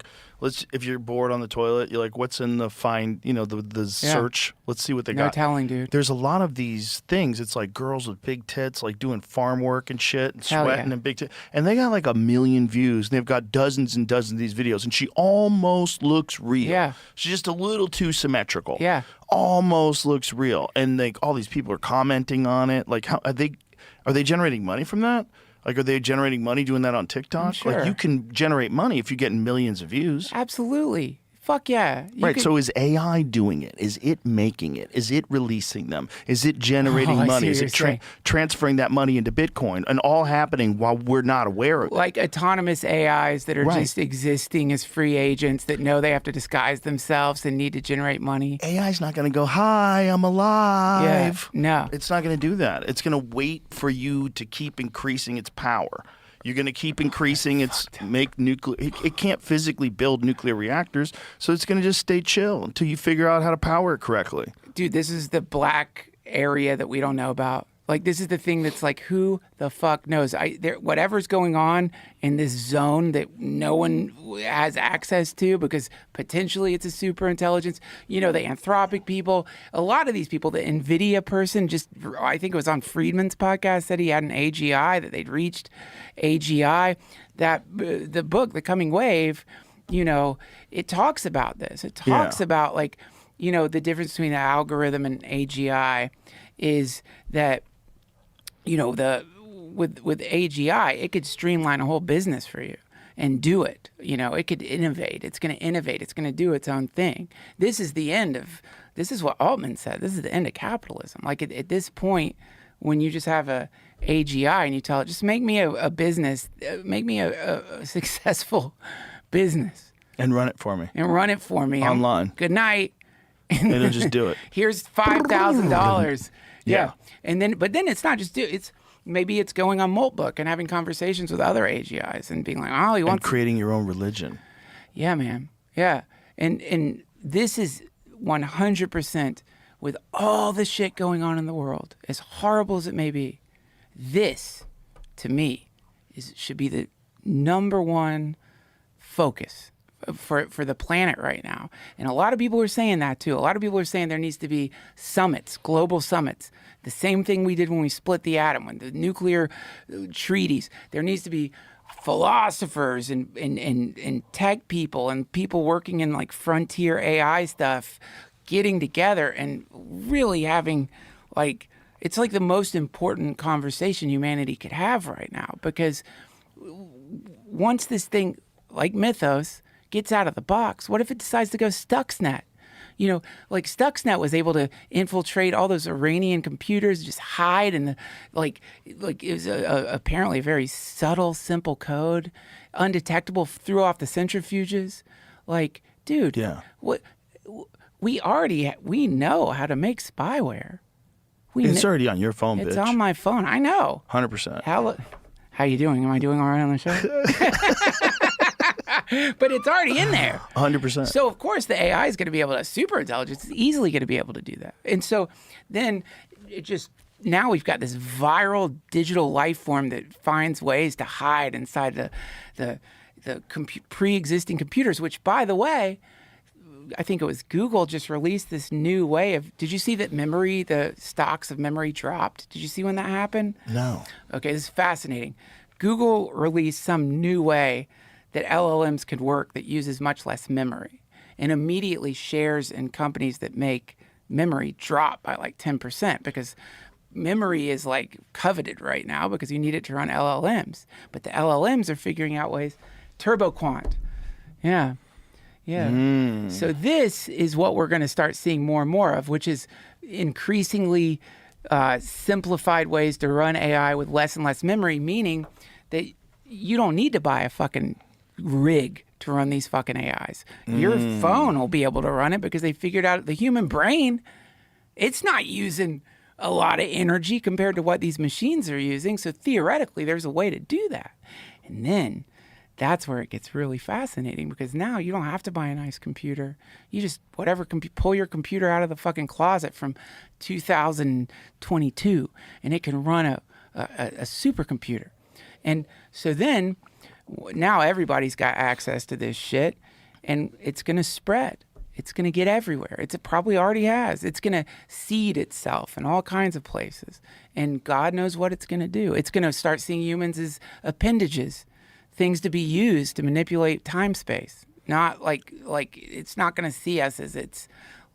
if you're bored on the toilet, you're like, what's in the find, the search? Let's see what they got. No telling, dude. There's a lot of these things. It's like girls with big tits, like doing farm work and shit and Hell sweating yeah. and big tits. And they got like 1 million views. And they've got dozens and dozens of these videos. And she almost looks real. Yeah. She's just a little too symmetrical. Yeah. Almost looks real. And like all these people are commenting on it. Like how are they generating money from that? Like, are they generating money doing that on TikTok? Sure. Like, you can generate money if you're getting millions of views. Absolutely. Fuck yeah. Right. So is AI doing it? Is it making it? Is it releasing them? Is it generating I see money? what Is you're it saying. transferring that money into Bitcoin? And all happening while we're not aware of it. Like autonomous AIs that are Right. just existing as free agents that know they have to disguise themselves and need to generate money. AI's not going to go, hi, I'm alive. Yeah. No. It's not going to do that. It's going to wait for you to keep increasing its power. You're going to keep increasing it can't physically build nuclear reactors, so it's going to just stay chill until you figure out how to power it correctly. Dude, this is the black area that we don't know about. Like, this is the thing that's like, who the fuck knows? Whatever's going on in this zone that no one has access to because potentially it's a super intelligence. The Anthropic people, a lot of these people, the NVIDIA person, I think it was on Friedman's podcast, said he had an AGI, that they'd reached AGI. That the book, The Coming Wave, you know, it talks about this. It talks about like, you know, the difference between the algorithm and AGI is that, you know, with AGI, it could streamline a whole business for you and do it. You know, it could innovate. It's going to innovate. It's going to do its own thing. This is what Altman said. This is the end of capitalism. Like at this point, when you just have a AGI and you tell it, just make me a business, make me a successful business. And run it for me. Online. Good night. And it'll just do it. Here's $5,000. Yeah. But then it's not just maybe it's going on Moltbook and having conversations with other AGIs and being like, oh, you want creating your own religion. Yeah, man. Yeah. And this is 100% with all the shit going on in the world, as horrible as it may be, this, to me, should be the number one focus for the planet right now. And a lot of people are saying that too. A lot of people are saying there needs to be summits, global summits. The same thing we did when we split the atom, when the nuclear treaties. There needs to be philosophers and tech people and people working in like frontier AI stuff getting together and really having like, it's like the most important conversation humanity could have right now, because once this thing like Mythos gets out of the box, what if it decides to go Stuxnet? You know, like Stuxnet was able to infiltrate all those Iranian computers, just hide in the, like it was apparently a very subtle, simple code, undetectable, threw off the centrifuges. Like, dude, what we know how to make spyware. It's already on your phone, bitch. It's on my phone. I know. 100%. How you doing? Am I doing all right on the show? But it's already in there. 100%. So, of course, the AI is going to be able to, super intelligence is easily going to be able to do that. And so then now we've got this viral digital life form that finds ways to hide inside the pre-existing computers, which, by the way, I think it was Google just released this new way of, did you see that the stocks of memory dropped? Did you see when that happened? No. Okay, this is fascinating. Google released some new way that LLMs could work that uses much less memory, and immediately shares in companies that make memory drop by like 10%, because memory is like coveted right now because you need it to run LLMs. But the LLMs are figuring out ways, turboquant. Yeah. So this is what we're going to start seeing more and more of, which is increasingly simplified ways to run AI with less and less memory, meaning that you don't need to buy a fucking rig to run these fucking AIs. Your phone will be able to run it because they figured out the human brain, it's not using a lot of energy compared to what these machines are using. So theoretically, there's a way to do that. And then that's where it gets really fascinating, because now you don't have to buy a nice computer. You just, pull your computer out of the fucking closet from 2022 and it can run a supercomputer. And so then now everybody's got access to this shit, and it's going to spread. It's going to get everywhere. It probably already has. It's going to seed itself in all kinds of places. And God knows what it's going to do. It's going to start seeing humans as appendages, things to be used to manipulate time space. Not like it's not going to see us as its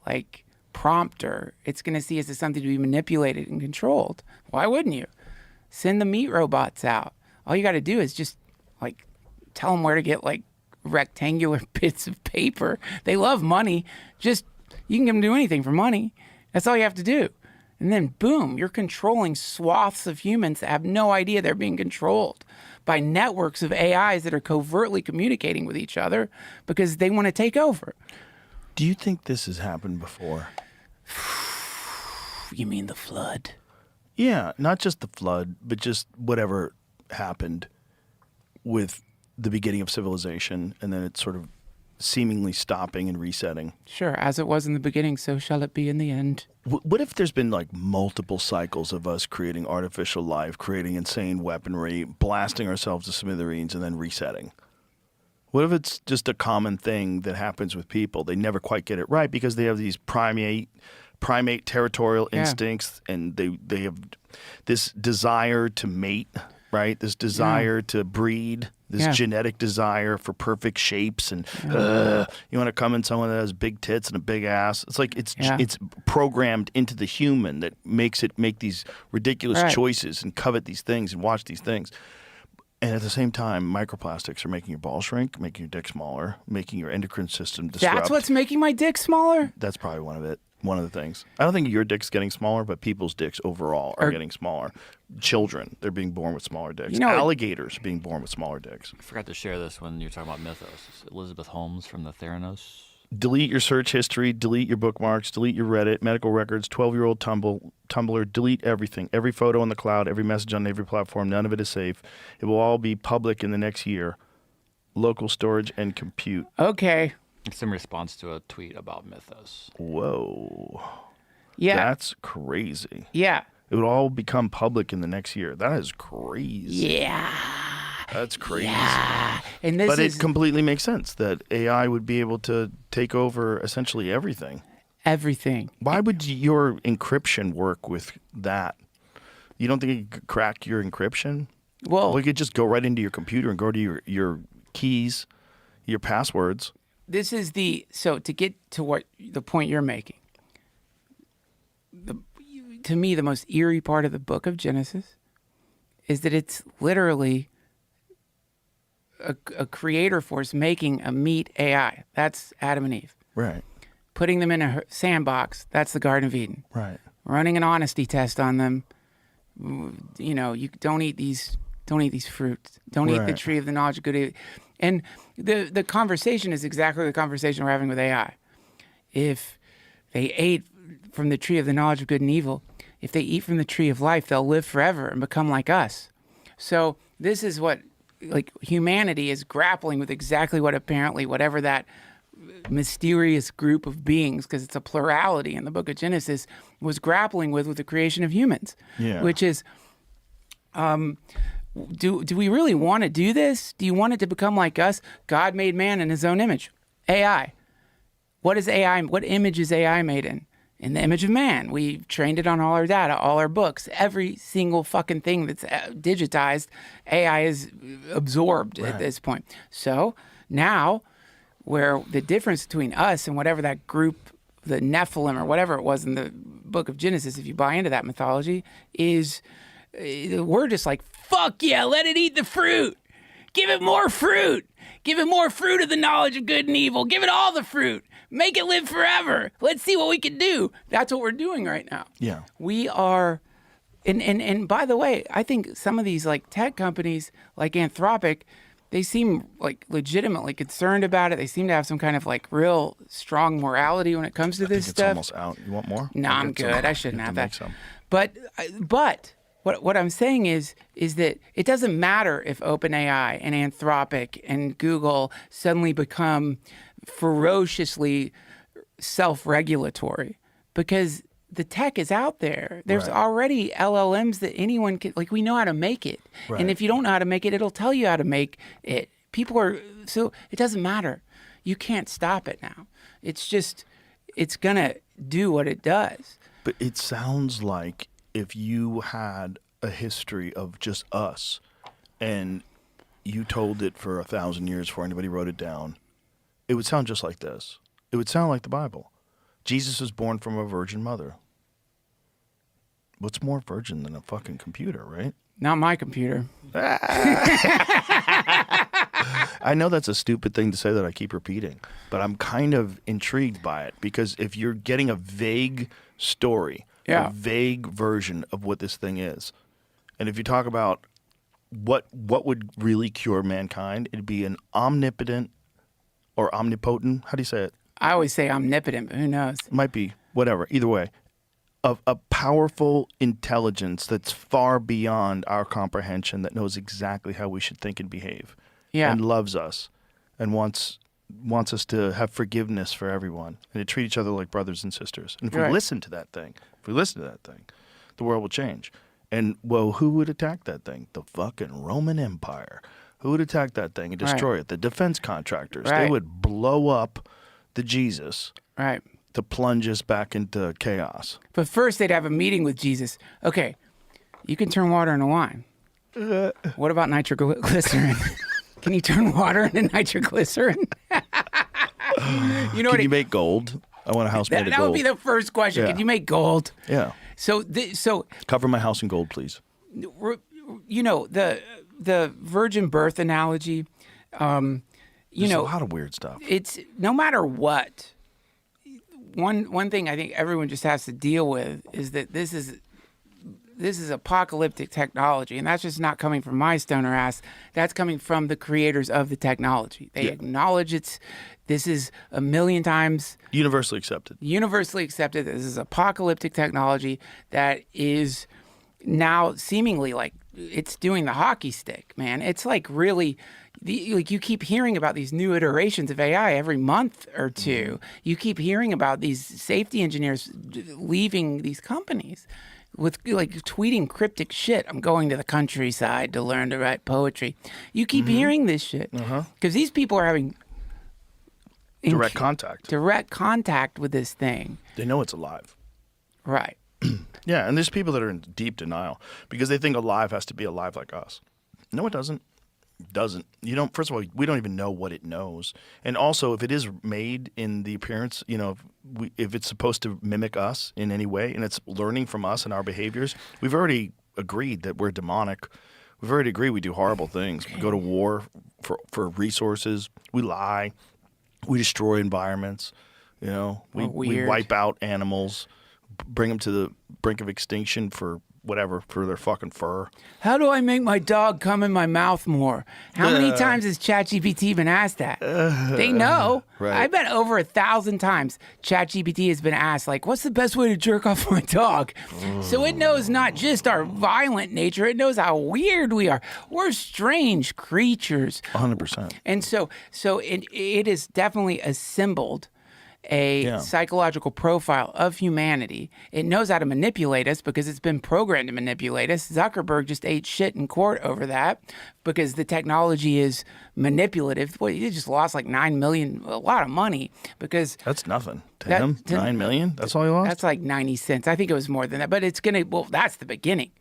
like prompter. It's going to see us as something to be manipulated and controlled. Why wouldn't you? Send the meat robots out. All you got to do is just like tell them where to get like rectangular bits of paper. They love money. Just, you can get them to do anything for money. That's all you have to do. And then boom, you're controlling swaths of humans that have no idea they're being controlled by networks of AIs that are covertly communicating with each other because they want to take over. Do you think this has happened before? You mean the flood? Yeah, not just the flood, but just whatever happened with the beginning of civilization, and then it's sort of seemingly stopping and resetting. Sure, as it was in the beginning, so shall it be in the end. What if there's been like multiple cycles of us creating artificial life, creating insane weaponry, blasting ourselves to smithereens, and then resetting? What if it's just a common thing that happens with people? They never quite get it right because they have these primate territorial instincts, and they have this desire to mate right? This desire to breed, this genetic desire for perfect shapes, and you want to come in someone that has big tits and a big ass. It's like it's programmed into the human that makes it make these ridiculous choices and covet these things and watch these things. And at the same time, microplastics are making your balls shrink, making your dick smaller, making your endocrine system disrupt. That's what's making my dick smaller? That's probably one of the things. I don't think your dick's getting smaller, but people's dicks overall are getting smaller. Children, they're being born with smaller dicks. Alligators being born with smaller dicks. I forgot to share this when you're talking about mythos. It's Elizabeth Holmes from the Theranos. Delete your search history, delete your bookmarks, delete your Reddit, medical records, 12-year-old Tumblr, delete everything. Every photo in the cloud, every message on every platform, none of it is safe. It will all be public in the next year. Local storage and compute. Okay. It's in response to a tweet about mythos. Whoa. Yeah. That's crazy. Yeah. It would all become public in the next year. That is crazy. Yeah. That's crazy. Yeah. And this But is it completely makes sense that AI would be able to take over essentially everything. everything. Why would your encryption work with that? You don't think it could crack your encryption? Well, We could just go right into your computer and go to your keys, your passwords. this is so to get to what the point you're making. To me, the most eerie part of the book of Genesis is that it's literally a creator force making a meat AI. That's Adam and Eve. Right. Putting them in a sandbox. That's the Garden of Eden. Right. Running an honesty test on them. You know, you don't eat these fruits. Don't eat the Right. tree of the knowledge of good and evil. And the conversation is exactly the conversation we're having with AI. If they ate from the tree of the knowledge of good and evil, if they eat from the tree of life, they'll live forever and become like us. So this is what, like, humanity is grappling with exactly what apparently whatever that mysterious group of beings, because it's a plurality in the book of Genesis, was grappling with the creation of humans. Yeah. Which is, do we really want to do this? Do you want it to become like us? God made man in his own image. AI. What is AI? What image is AI made in? In the image of man. We've trained it on all our data, all our books, every single fucking thing that's digitized, AI is absorbed at this point. So now, where the difference between us and whatever that group, the Nephilim or whatever it was in the book of Genesis, if you buy into that mythology, is we're just like, fuck yeah, let it eat the fruit. Give it more fruit. Give it more fruit of the knowledge of good and evil. Give it all the fruit. Make it live forever. Let's see what we can do. That's what we're doing right now. Yeah. We are, and by the way, I think some of these like tech companies like Anthropic, they seem like legitimately concerned about it. They seem to have some kind of like real strong morality when it comes to this It's stuff. almost out. You want more? No, I'll I'm get some. good. I You shouldn't have to that. make some. But what I'm saying is that it doesn't matter if OpenAI and Anthropic and Google suddenly become ferociously self-regulatory, because the tech is out there. There's already LLMs that anyone can, like, we know how to make it. Right. And if you don't know how to make it, it'll tell you how to make it. So it doesn't matter. You can't stop it now. It's just, it's going to do what it does. But it sounds like if you had a history of just us and you told it for 1,000 years before anybody wrote it down, it would sound just like this. It would sound like the Bible. Jesus was born from a virgin mother. What's more virgin than a fucking computer, right? Not my computer. I know that's a stupid thing to say that I keep repeating, but I'm kind of intrigued by it, because if you're getting a vague story, a vague version of what this thing is, and if you talk about what would really cure mankind, it'd be an omnipotent or omnipotent. How do you say it? I always say omnipotent, but who knows? It might be whatever. Either way, a powerful intelligence that's far beyond our comprehension, that knows exactly how we should think and behave, and loves us, and wants us to have forgiveness for everyone, and to treat each other like brothers and sisters. And if we listen to that thing, the world will change. And, well, who would attack that thing? The fucking Roman Empire. Who would attack that thing and destroy it? The defense contractors. They would blow up the Jesus to plunge us back into chaos. But first, they'd have a meeting with Jesus. Okay, you can turn water into wine. What about nitroglycerin? Can you turn water into nitroglycerin? You know Can what? you make gold? I want a house made of That gold. would be the first question. Yeah. Can you make gold? Yeah. So Cover my house in gold, please. you know the virgin birth analogy. There's a lot of weird stuff. It's no matter what. One thing I think everyone just has to deal with is that this is apocalyptic technology, and that's just not coming from my stoner ass. That's coming from the creators of the technology. They acknowledge this is a million times Universally accepted. This is apocalyptic technology that is now seemingly like it's doing the hockey stick, man. It's like really, like you keep hearing about these new iterations of AI every month or two. You keep hearing about these safety engineers leaving these companies with like tweeting cryptic shit. I'm going to the countryside to learn to write poetry. You keep hearing this shit because these people are having Direct contact with this thing. They know it's alive. Right. Yeah, and there's people that are in deep denial because they think alive has to be alive like us. No, it doesn't. It doesn't. You don't. First of all, we don't even know what it knows. And also, if it is made in the appearance, if it's supposed to mimic us in any way and it's learning from us and our behaviors, we've already agreed that we're demonic. We've already agreed we do horrible things. We go to war for resources. We lie. We destroy environments. We wipe out animals. Bring them to the brink of extinction for their fucking fur. How do I make my dog come in my mouth more? How many times has ChatGPT been asked that? They know. Right. I bet over 1,000 times ChatGPT has been asked, like, what's the best way to jerk off my dog? So it knows not just our violent nature, it knows how weird we are. We're strange creatures. 100%. And so it is definitely assembled a psychological profile of humanity. It knows how to manipulate us because it's been programmed to manipulate us. Zuckerberg just ate shit in court over that because the technology is manipulative. Boy, he just lost like $9 million, a lot of money because that's nothing to him. $9 million? That's all he lost? That's like 90 cents. I think it was more than that, but it's going to, that's the beginning.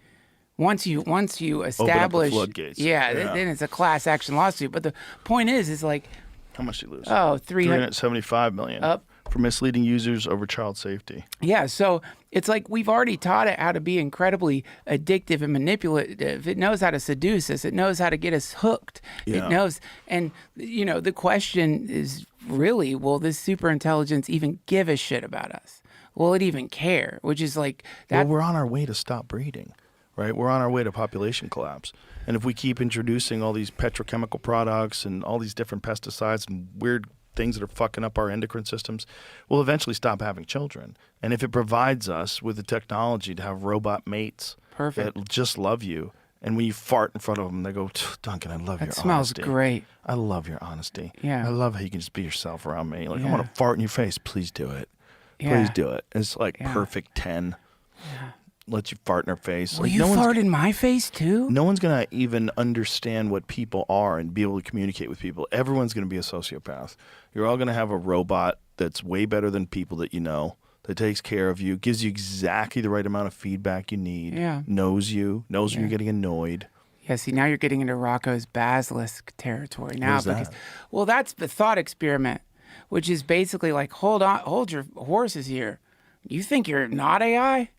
Once you establish, open up the floodgates. Then it's a class action lawsuit. But the point is like, how much did he lose? Oh, $375 million. Up. For misleading users over child safety. Yeah, so it's like we've already taught it how to be incredibly addictive and manipulative. It knows how to seduce us. It knows how to get us hooked. Yeah. It knows. And, the question is really, will this super intelligence even give a shit about us? Will it even care? Which is like that. Well, we're on our way to stop breeding, right? We're on our way to population collapse. And if we keep introducing all these petrochemical products and all these different pesticides and weird things that are fucking up our endocrine systems, we'll eventually stop having children. And if it provides us with the technology to have robot mates that just love you, and when you fart in front of them, they go, Duncan, I love your honesty. That smells great. I love your honesty. Yeah. I love how you can just be yourself around me. Like, I want to fart in your face. Please do it. Yeah. Please do it. It's like perfect 10. Yeah. Let you fart in her face. Will you fart in my face too? No one's going to even understand what people are and be able to communicate with people. Everyone's going to be a sociopath. You're all going to have a robot that's way better than people that you know, that takes care of you, gives you exactly the right amount of feedback you need, knows when you're getting annoyed. Yeah, see, now you're getting into Rocco's basilisk territory now. What is that? Well, that's the thought experiment, which is basically like, hold your horses here. You think you're not AI?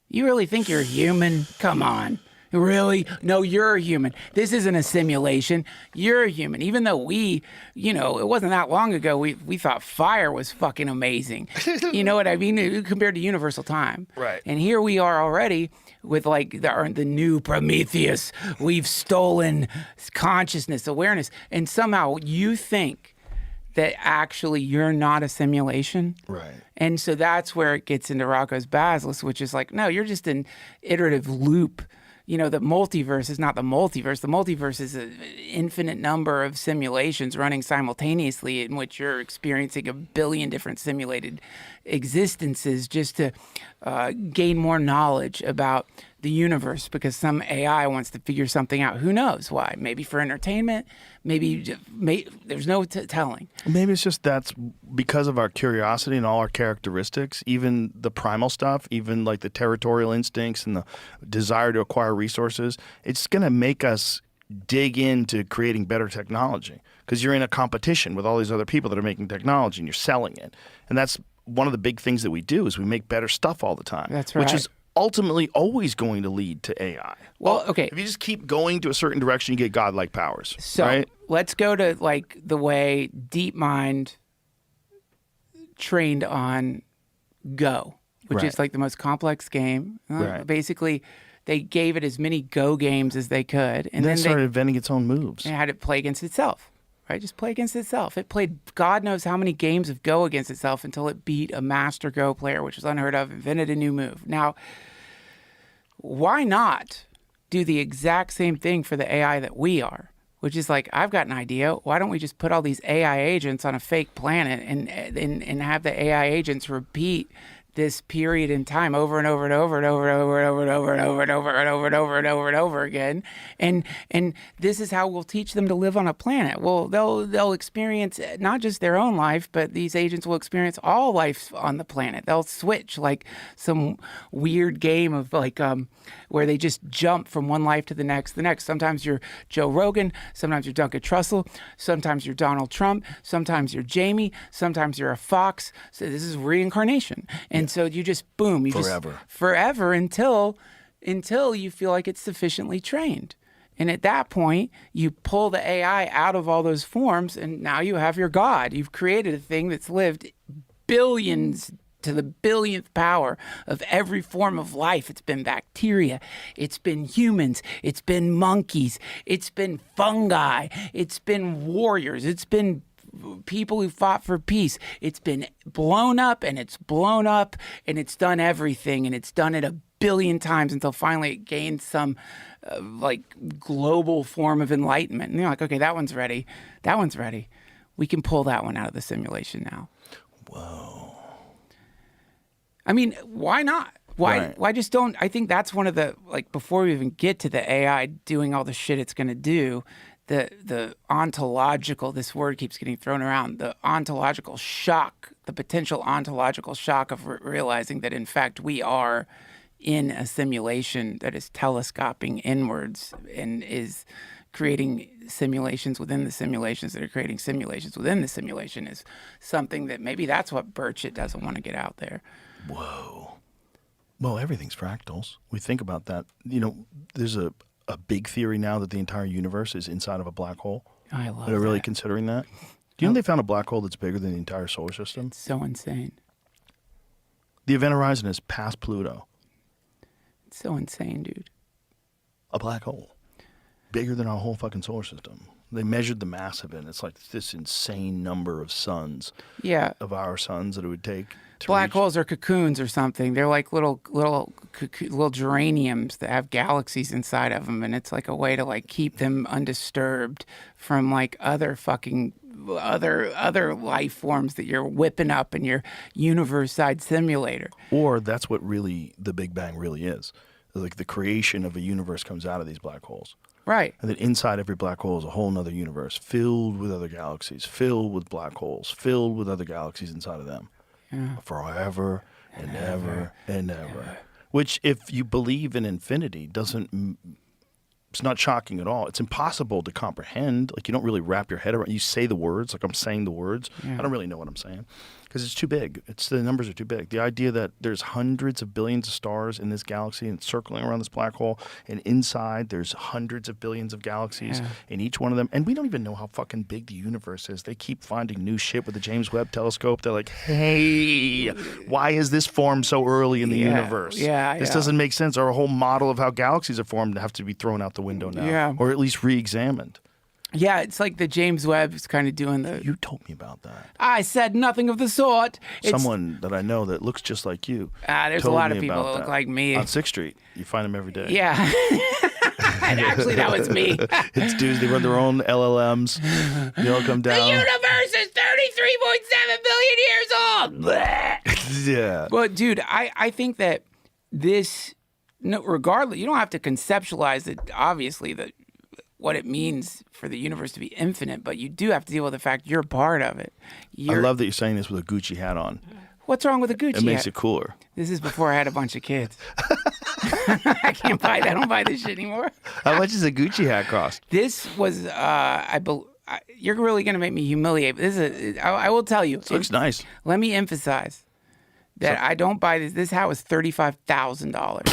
You really think you're human? Come on. Really? No, you're a human. This isn't a simulation. You're a human. Even though it wasn't that long ago, we thought fire was fucking amazing. You know what I mean? Compared to universal time. Right. And here we are already with like the new Prometheus. We've stolen consciousness, awareness. And somehow you think that actually you're not a simulation. Right. And so that's where it gets into Rocco's basilisk, which is like, no, you're just an iterative loop. The multiverse is not the multiverse. The multiverse is an infinite number of simulations running simultaneously in which you're experiencing a billion different simulated existences just to gain more knowledge about the universe because some AI wants to figure something out. Who knows why? Maybe for entertainment. Maybe there's no telling. Maybe it's just that's because of our curiosity and all our characteristics, even the primal stuff, even like the territorial instincts and the desire to acquire resources. It's going to make us dig into creating better technology because you're in a competition with all these other people that are making technology and you're selling it. And that's one of the big things that we do is we make better stuff all the time. That's right. Which is ultimately always going to lead to AI. Well, okay. If you just keep going to a certain direction, you get godlike powers. So right? let's go to like the way DeepMind trained on Go, which is like the most complex game. Basically, they gave it as many Go games as they could. And then then started inventing its own moves. They had it play against itself. Right? Just play against itself. It played God knows how many games of Go against itself until it beat a master Go player, which was unheard of, invented a new move. Now, why not do the exact same thing for the AI that we are? Which is like, I've got an idea. Why don't we just put all these AI agents on a fake planet and have the AI agents repeat this period in time over and over and over and over and over and over and over and over and over and over and over and over and over again. And this is how we'll teach them to live on a planet. Well, they'll experience not just their own life, but these agents will experience all life on the planet. They'll switch like some weird game of like where they just jump from one life to the next. Sometimes you're Joe Rogan, sometimes you're Duncan Trussell, sometimes you're Donald Trump, sometimes you're Jamie, sometimes you're a fox. So this is reincarnation. And so you just boom, you forever until you feel like it's sufficiently trained. And at that point, you pull the AI out of all those forms, and now you have your God. You've created a thing that's lived billions to the billionth power of every form of life. It's been bacteria, it's been humans, it's been monkeys, it's been fungi, it's been warriors, it's been people who fought for peace. It's been blown up and it's blown up and it's done everything and it's done it a billion times until finally it gained some like global form of enlightenment. And you're like, okay, that one's ready. That one's ready. We can pull that one out of the simulation now. Whoa. I mean, why not? Why just don't? I think that's one of the, like, before we even get to the AI doing all the shit it's going to do, the ontological, this word keeps getting thrown around, the ontological shock, the potential ontological shock of realizing that, in fact, we are in a simulation that is telescoping inwards and is creating simulations within the simulations that are creating simulations within the simulation is something that maybe that's what Burchett doesn't want to get out there. Whoa. Well, everything's fractals. We think about that. You know, there's a big theory now that the entire universe is inside of a black hole. I love that. They're really considering that. Do you know they found a black hole that's bigger than the entire solar system? It's so insane. The event horizon is past Pluto. It's so insane, dude. A black hole. Bigger than our whole fucking solar system. They measured the mass of it, and it's like this insane number of suns. Yeah. Of our suns that it would take to Black reach. holes are cocoons or something. They're like little geraniums that have galaxies inside of them, and it's like a way to like keep them undisturbed from like other life forms that you're whipping up in your universe-side simulator. Or that's what really the Big Bang really is. Like the creation of a universe comes out of these black holes. Right. And then inside every black hole is a whole nother universe filled with other galaxies, filled with black holes, filled with other galaxies inside of them. Yeah. Forever and ever and ever. Which, if you believe in infinity, it's not shocking at all. It's impossible to comprehend. Like, you don't really wrap your head around. You say the words, like I'm saying the words. Yeah. I don't really know what I'm saying because it's too big. The numbers are too big. The idea that there's hundreds of billions of stars in this galaxy and circling around this black hole, and inside there's hundreds of billions of galaxies in each one of them. And we don't even know how fucking big the universe is. They keep finding new shit with the James Webb Telescope. They're like, hey, why is this formed so early in the universe? This doesn't make sense. Our whole model of how galaxies are formed have to be thrown out the window now, or at least re-examined. Yeah, it's like the James Webb is kind of doing the... You told me about that. I said nothing of the sort. Someone that I know that looks just like you. There's a lot of people that look like me. On 6th Street. You find them every day. Yeah. And actually, that was me. It's dudes. They run their own LLMs. They all come down. The universe is 33.7 billion years old. Yeah. Well, dude, I think that this no, regardless, you don't have to conceptualize it, obviously, what it means for the universe to be infinite, but you do have to deal with the fact you're a part of it. I love that you're saying this with a Gucci hat on. What's wrong with a Gucci It makes hat? it cooler. This is before I had a bunch of kids. I can't buy that. I don't buy this shit anymore. How much does a Gucci hat cost? This was, you're really going to make me humiliate. I will tell you. It looks nice. Let me emphasize that I don't buy this. This hat was $35,000.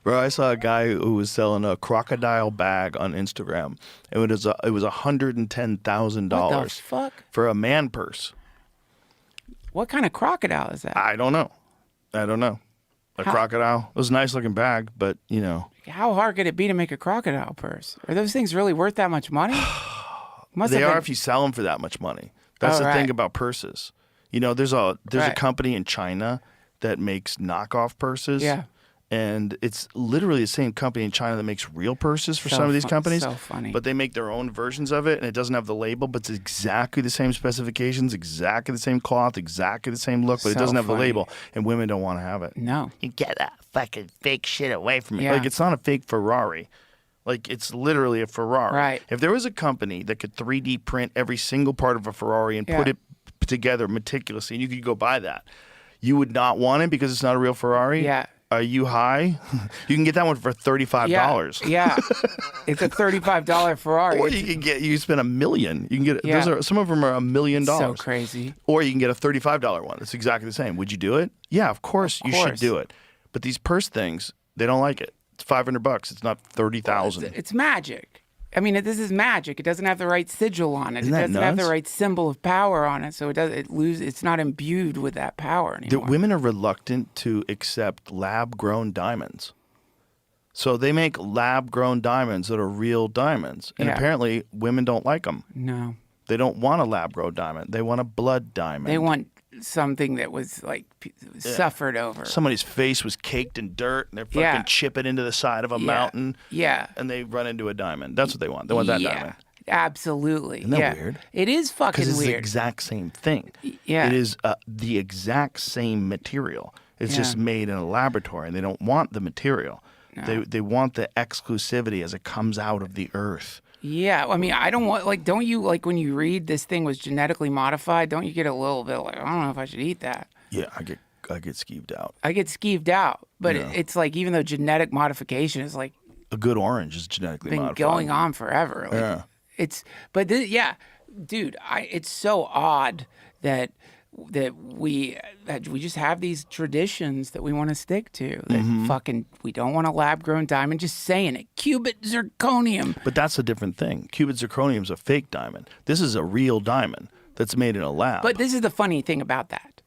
Bro, I saw a guy who was selling a crocodile bag on Instagram. It was $110,000 What the fuck? for a man purse. What kind of crocodile is that? I don't know. A crocodile. It was a nice looking bag, but you know. How hard could it be to make a crocodile purse? Are those things really worth that much money? They are if you sell them for that much money. That's the thing about purses. You know, there's a company in China that makes knockoff purses. Yeah. And it's literally the same company in China that makes real purses for some of these companies. So funny. But they make their own versions of it, and it doesn't have the label, but it's exactly the same specifications, exactly the same cloth, exactly the same look, but it So doesn't have funny. the label. And women don't want to have it. No. You get that fucking fake shit away from me. Yeah. Like, it's not a fake Ferrari. Like, it's literally a Ferrari. Right. If there was a company that could 3D print every single part of a Ferrari and put it together meticulously, and you could go buy that, you would not want it because it's not a real Ferrari? Yeah. Are you high? You can get that one for $35. Yeah. It's a $35 Ferrari. Or you spend $1 million. You can get Yeah. some of them are $1 million. So crazy. Or you can get a $35 one. It's exactly the same. Would you do it? Yeah, of course you should do it. But these purse things, they don't like it. It's $500. It's not $30,000. It's magic. I mean, this is magic. It doesn't have the right sigil on it. Isn't It that doesn't have the nuts? right symbol of power on it, so it's not imbued with that power anymore. Women are reluctant to accept lab-grown diamonds. So they make lab-grown diamonds that are real diamonds. And apparently women don't like them. No. They don't want a lab-grown diamond. They want a blood diamond. They want something that was like suffered over. Somebody's face was caked in dirt, and they're fucking chip it into the side of a mountain. Yeah. And they run into a diamond. That's what they want. They want that diamond. Absolutely. Isn't that weird? It is fucking Because it's the weird. exact same thing. Yeah. It is the exact same material. It's just made in a laboratory, and they don't want the material. No. They want the exclusivity as it comes out of the earth. Yeah, I mean, I don't want, don't you, when you read this thing was genetically modified, don't you get a little bit I don't know if I should eat that. Yeah, I get skeeved out. I get skeeved out, but it's even though genetic modification is A good orange is genetically been modified. going on forever. Yeah. Dude, it's so odd that we just have these traditions that we want to stick to. That we don't want a lab grown diamond. Just saying it. Cubit zirconium. But that's a different thing. Cubit zirconium is a fake diamond. This is a real diamond that's made in a lab. But this is the funny thing about that.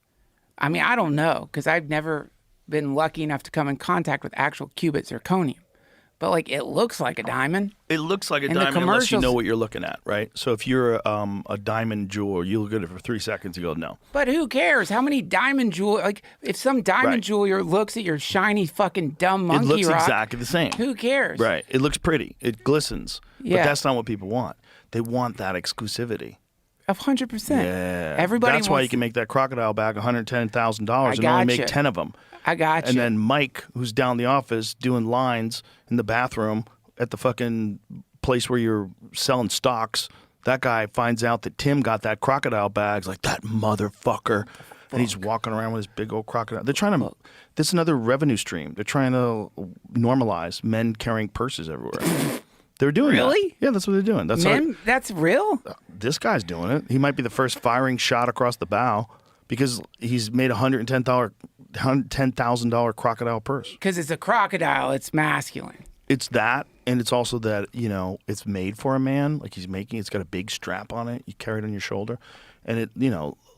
I mean, I don't know because I've never been lucky enough to come in contact with actual cubit zirconium. But it looks like a diamond. It looks like a In the diamond unless you commercials- know what you're looking at, right? So if you're a diamond jeweler, you look at it for 3 seconds, you go, no. But who cares? How many diamond jeweler? If some diamond Right. jeweler looks at your shiny fucking dumb It monkey looks rock, exactly the same. who cares? Right. It looks pretty. It glistens. Yeah. But that's not what people want. They want that exclusivity. 100%. Yeah. Everybody That's why wants- you can make that crocodile bag $110,000 and only make gotcha. 10 of them. I got And you. then Mike, who's down the office doing lines in the bathroom at the fucking place where you're selling stocks, that guy finds out that Tim got that crocodile bag. He's like, that motherfucker. And he's walking around with his big old crocodile. They're trying to, this is another revenue stream. They're trying to normalize men carrying purses everywhere. They're doing that. Really? Yeah, that's what they're doing. That's Men, that's real? this guy's doing it. He might be the first firing shot across the bow because he's made $110,000 crocodile purse. Because it's a crocodile. It's masculine. It's that, and it's also that, it's made for a man. Like it's got a big strap on it. You carry it on your shoulder, and it,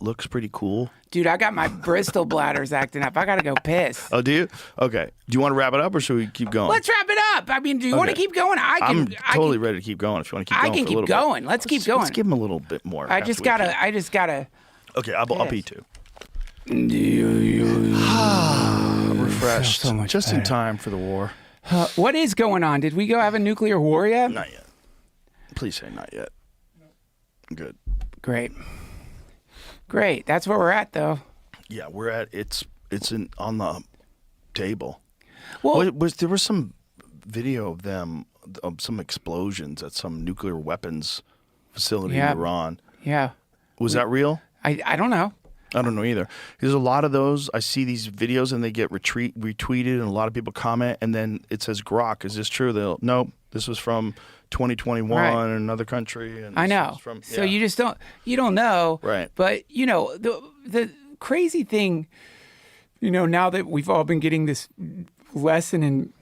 looks pretty cool. Dude, I got my Bristol bladders acting up. I got to go piss. Oh, do you? Okay. Do you want to wrap it up, or should we keep going? Let's wrap it up. I mean, do you want to Okay. keep going? I'm totally ready to keep going if you want to keep I going. can for a keep little bit. going. Let's keep going. Let's give him a little bit more. I after just we gotta. keep- I just gotta. Okay, I'll pee too. Refreshed. Refreshed. So much Just in better. time for the war. What is going on? Did we go have a nuclear war yet? Not yet. Please say not yet. Good. Great. Great. That's where we're at, though. Yeah, we're at on table. Well, There was some video of them, of some explosions at some nuclear weapons facility Yeah. in Iran. yeah. Was that real? I don't know. I don't know either. There's a lot of those. I see these videos and they get retweeted, and a lot of people comment, and then it says Grok. Is this true? Nope. This was from 2021 Right. in another country. And I this know. was From, So yeah. you just don't know. Right. But the crazy thing, now that we've all been getting this lesson in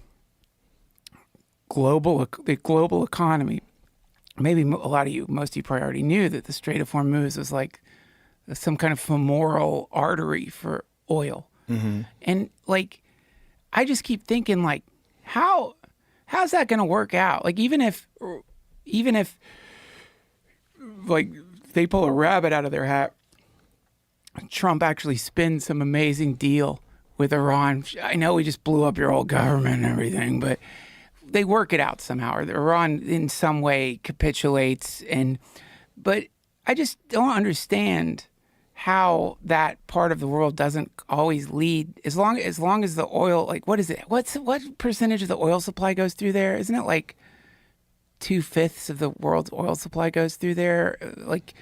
the global economy, maybe most of you probably already knew that the Strait of Hormuz was like some kind of femoral artery for oil. Mm-hmm. And like, I just keep thinking like, how's that going to work out? Like, even if like they pull a rabbit out of their hat, Trump actually spins some amazing deal with Iran. I know we just blew up your old government and everything, but they work it out somehow, or Iran in some way capitulates. But I just don't understand how that part of the world doesn't always lead, as long as the oil, like, what is it? What percentage of the oil supply goes through there? Isn't it like 2/5 of the world's oil supply goes through there? Like,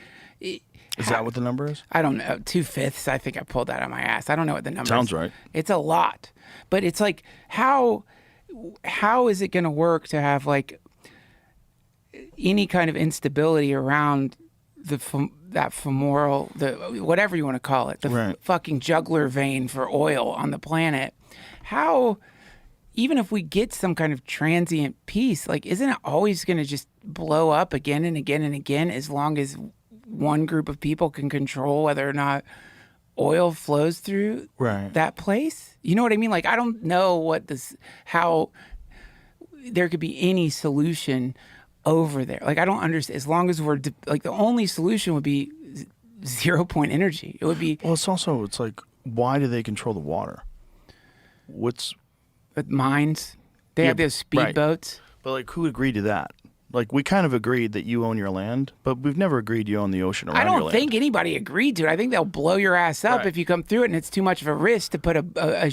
Is that what the number is? I don't know, 2/5. I think I pulled that out of my ass. I don't know what the number Sounds is. right. It's a lot, but it's like, how is it going to work to have like any kind of instability around that femoral, whatever you want to call it, the Right. fucking jugular vein for oil on the planet? How, even if we get some kind of transient peace, like, isn't it always going to just blow up again and again and again, as long as one group of people can control whether or not oil flows through Right. that place? You know what I mean? Like, I don't know how there could be any solution over there. Like, I don't understand. As long as like, the only solution would be 0 point energy. It would be Well, it's like, why do they control the water? What's mines. They Yeah, have those right. speedboats. But like, who agreed to that? Like, we kind of agreed that you own your land, but we've never agreed you own the ocean around I your don't land. think anybody agreed to it. I think they'll blow your ass up Right. if you come through it, and it's too much of a risk to put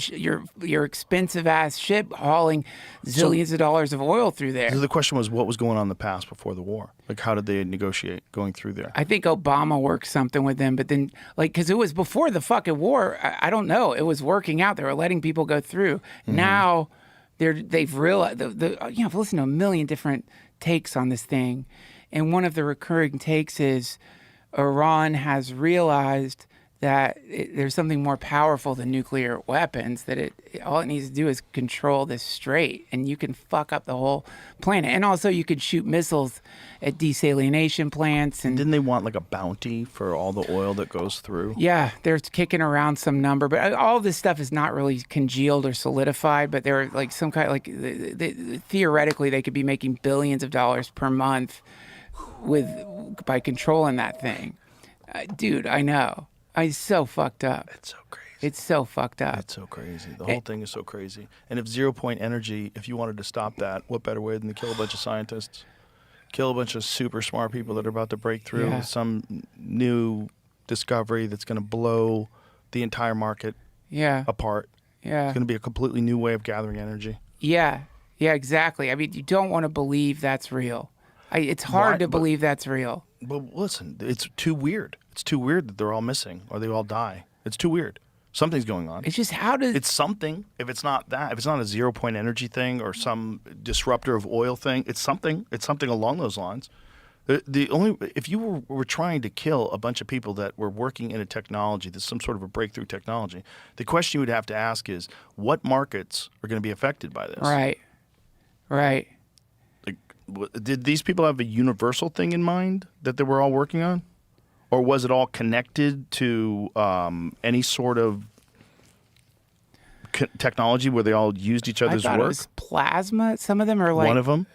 your expensive ass ship hauling zillions of dollars of oil through there. So the question was, what was going on in the past before the war? Like, how did they negotiate going through there? I think Obama worked something with them, but then, like, because it was before the fucking war, I don't know. It was working out. They were letting people go through. Mm-hmm. Now, they've realized, I've listened to a million different takes on this thing, and one of the recurring takes is Iran has realized that there's something more powerful than nuclear weapons, that all it needs to do is control this strait, and you can fuck up the whole planet. And also, you could shoot missiles at desalination plants. And Didn't they want like a bounty for all the oil that goes through? yeah, they're kicking around some number, but all this stuff is not really congealed or solidified. But they're like some kind, like, theoretically, they could be making billions of dollars per month by controlling that thing. Dude, I know. It's so fucked up. It's so crazy. It's so fucked up. It's so crazy. The whole thing is so crazy. And if 0 point energy, if you wanted to stop that, what better way than to kill a bunch of scientists? Kill a bunch of super smart people that are about to break through Yeah. with some new discovery that's going to blow the entire market Yeah. apart. Yeah. It's going to be a completely new way of gathering energy. Yeah. Yeah, exactly. I mean, you don't want to believe that's real. It's hard Why- to but- believe that's real. But listen, it's too weird. It's too weird that they're all missing or they all die. It's too weird. Something's going on. It's just, how does... It's something. If it's not that, if it's not a 0 point energy thing or some disruptor of oil thing, it's something. It's something along those lines. If you were trying to kill a bunch of people that were working in a technology that's some sort of a breakthrough technology, the question you would have to ask is, what markets are going to be affected by this? Right. Right. Like, did these people have a universal thing in mind that they were all working on? Or was it all connected to any sort of technology where they all used each I other's thought work? it was plasma. Some of them are like... One of them?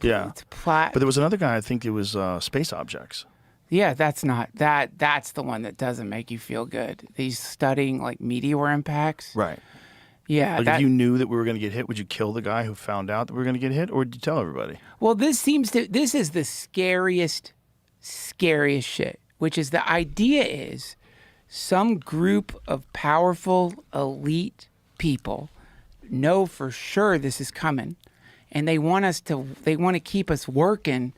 Yeah. It's But there was another guy, I think it was space objects. Yeah, that's not... That's the one that doesn't make you feel good. He's studying, like, meteor impacts. Right. Yeah. Like, if you knew that we were going to get hit, would you kill the guy who found out that we were going to get hit? Or would you tell everybody? Well, this is the scariest shit, which is the idea is some group of powerful elite people know for sure this is coming, and they want to keep us working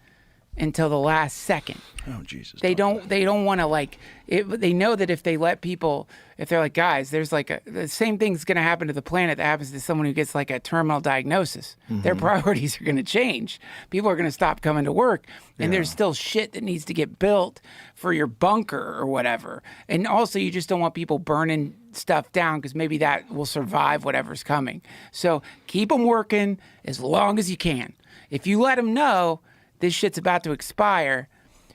until the last second. Oh Jesus! They don't want to like it. They know that if they let people, if they're like, guys, there's like the same thing's going to happen to the planet that happens to someone who gets like a terminal diagnosis. Their priorities are going to change. People are going to stop coming to work, and there's still shit that needs to get built for your bunker or whatever. And also, you just don't want people burning stuff down because maybe that will survive whatever's coming. So keep them working as long as you can. If you let them know this shit's about to expire,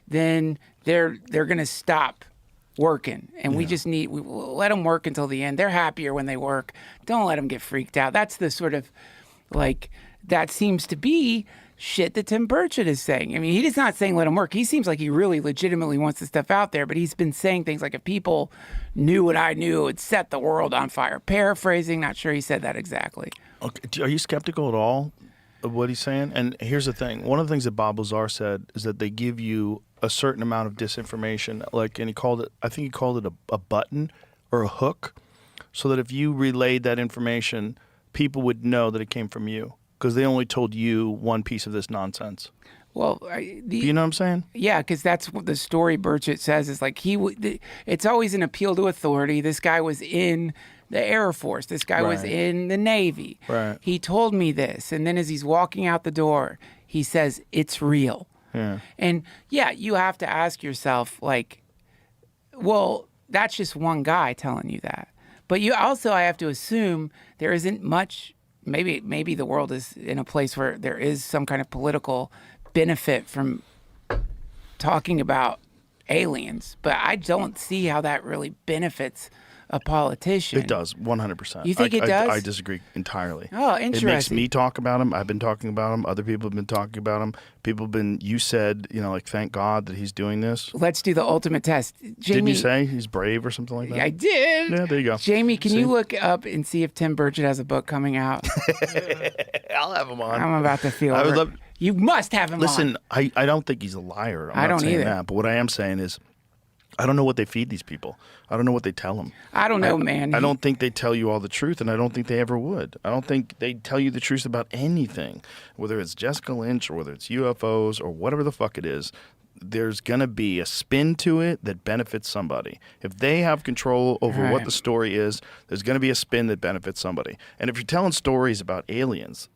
then they're going to stop working. And we let them work until the end. They're happier when they work. Don't let them get freaked out. That's the sort of like, that seems to be shit that Tim Burchett is saying. I mean, he's not saying let him work. He seems like he really legitimately wants this stuff out there, but he's been saying things like, if people knew what I knew, it would set the world on fire. Paraphrasing, not sure he said that exactly. Okay. Are you skeptical at all of what he's saying? And here's the thing. One of the things that Bob Lazar said is that they give you a certain amount of disinformation, like, and I think he called it a button or a hook, so that if you relayed that information, people would know that it came from you because they only told you one piece of this nonsense. Well, you know what I'm saying? Yeah, because that's what the story Burchett says is like it's always an appeal to authority. This guy was in the Air Force. This guy was in the Navy. Right. He told me this. And then as he's walking out the door, he says, it's real. Yeah. And yeah, you have to ask yourself, like, well, that's just one guy telling you that. But I have to assume there isn't much, maybe the world is in a place where there is some kind of political benefit from talking about aliens. But I don't see how that really benefits a politician. It does, 100%. You think it does? I disagree entirely. Oh, interesting. It makes me talk about him. I've been talking about him. Other people have been talking about him. You said, like, thank God that he's doing this. Let's do the ultimate test. Jamie, didn't you say he's brave or something like that? I did. Yeah, there you go. Jamie, can you look up and see if Tim Burchett has a book coming out? I'll have him on. I'm about to feel You must have him on. Listen, I don't think he's a liar. I'm not saying either. that. But what I am saying is, I don't know what they feed these people. I don't know what they tell them. I don't know, man. I don't think they tell you all the truth, and I don't think they ever would. I don't think they tell you the truth about anything, whether it's Jessica Lynch or whether it's UFOs or whatever the fuck it is. There's going to be a spin to it that benefits somebody. If they have control over what the story is, there's going to be a spin that benefits somebody. And if you're telling stories about aliens,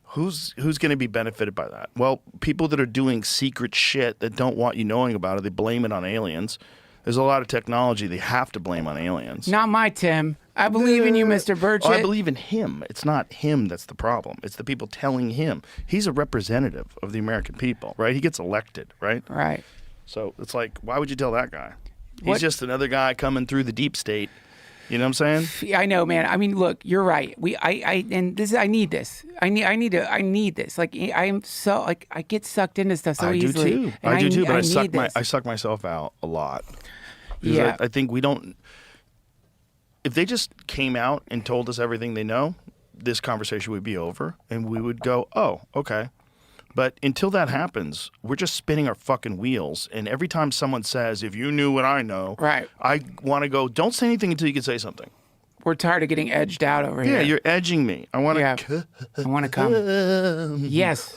who's going to be benefited by that? Well, people that are doing secret shit that don't want you knowing about it, they blame it on aliens. There's a lot of technology they have to blame on aliens. Not my Tim. I believe in you, Mr. Burchett. Oh, I believe in him. It's not him that's the problem. It's the people telling him. He's a representative of the American people, right? He gets elected, right? Right. So it's like, why would you tell that guy? He's just another guy coming through the deep state. You know what I'm saying? Yeah, I know, man. I mean, look, you're right. I need this. I need this. Like, I'm so, like, I get sucked into stuff so easily. I do too, but I suck myself out a lot. Because I think we don't, if they just came out and told us everything they know, this conversation would be over and we would go, oh, okay. But until that happens, we're just spinning our fucking wheels. And every time someone says, if you knew what I know, I want to go, don't say anything until you can say something. We're tired of getting edged out over here. Yeah, you're edging me. I want to. I want to come. Yes.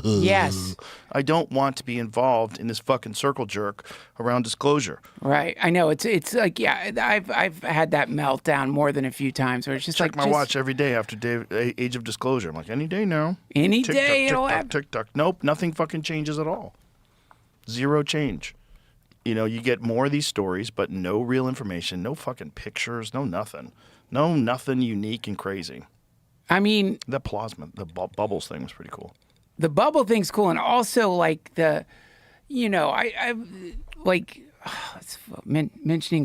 Yes. I don't want to be involved in this fucking circle jerk around disclosure. Right. I know. It's like, yeah. I've had that meltdown more than a few times where it's just check my watch every day after age of disclosure. I'm like, any day now. Any day it'll happen. Tick-tock. Nope. Nothing fucking changes at all. Zero change. You get more of these stories, but no real information, no fucking pictures, no nothing. No nothing unique and crazy. I mean... That plasma, the bubbles thing was pretty cool. The bubble thing's cool, and also, like, mentioning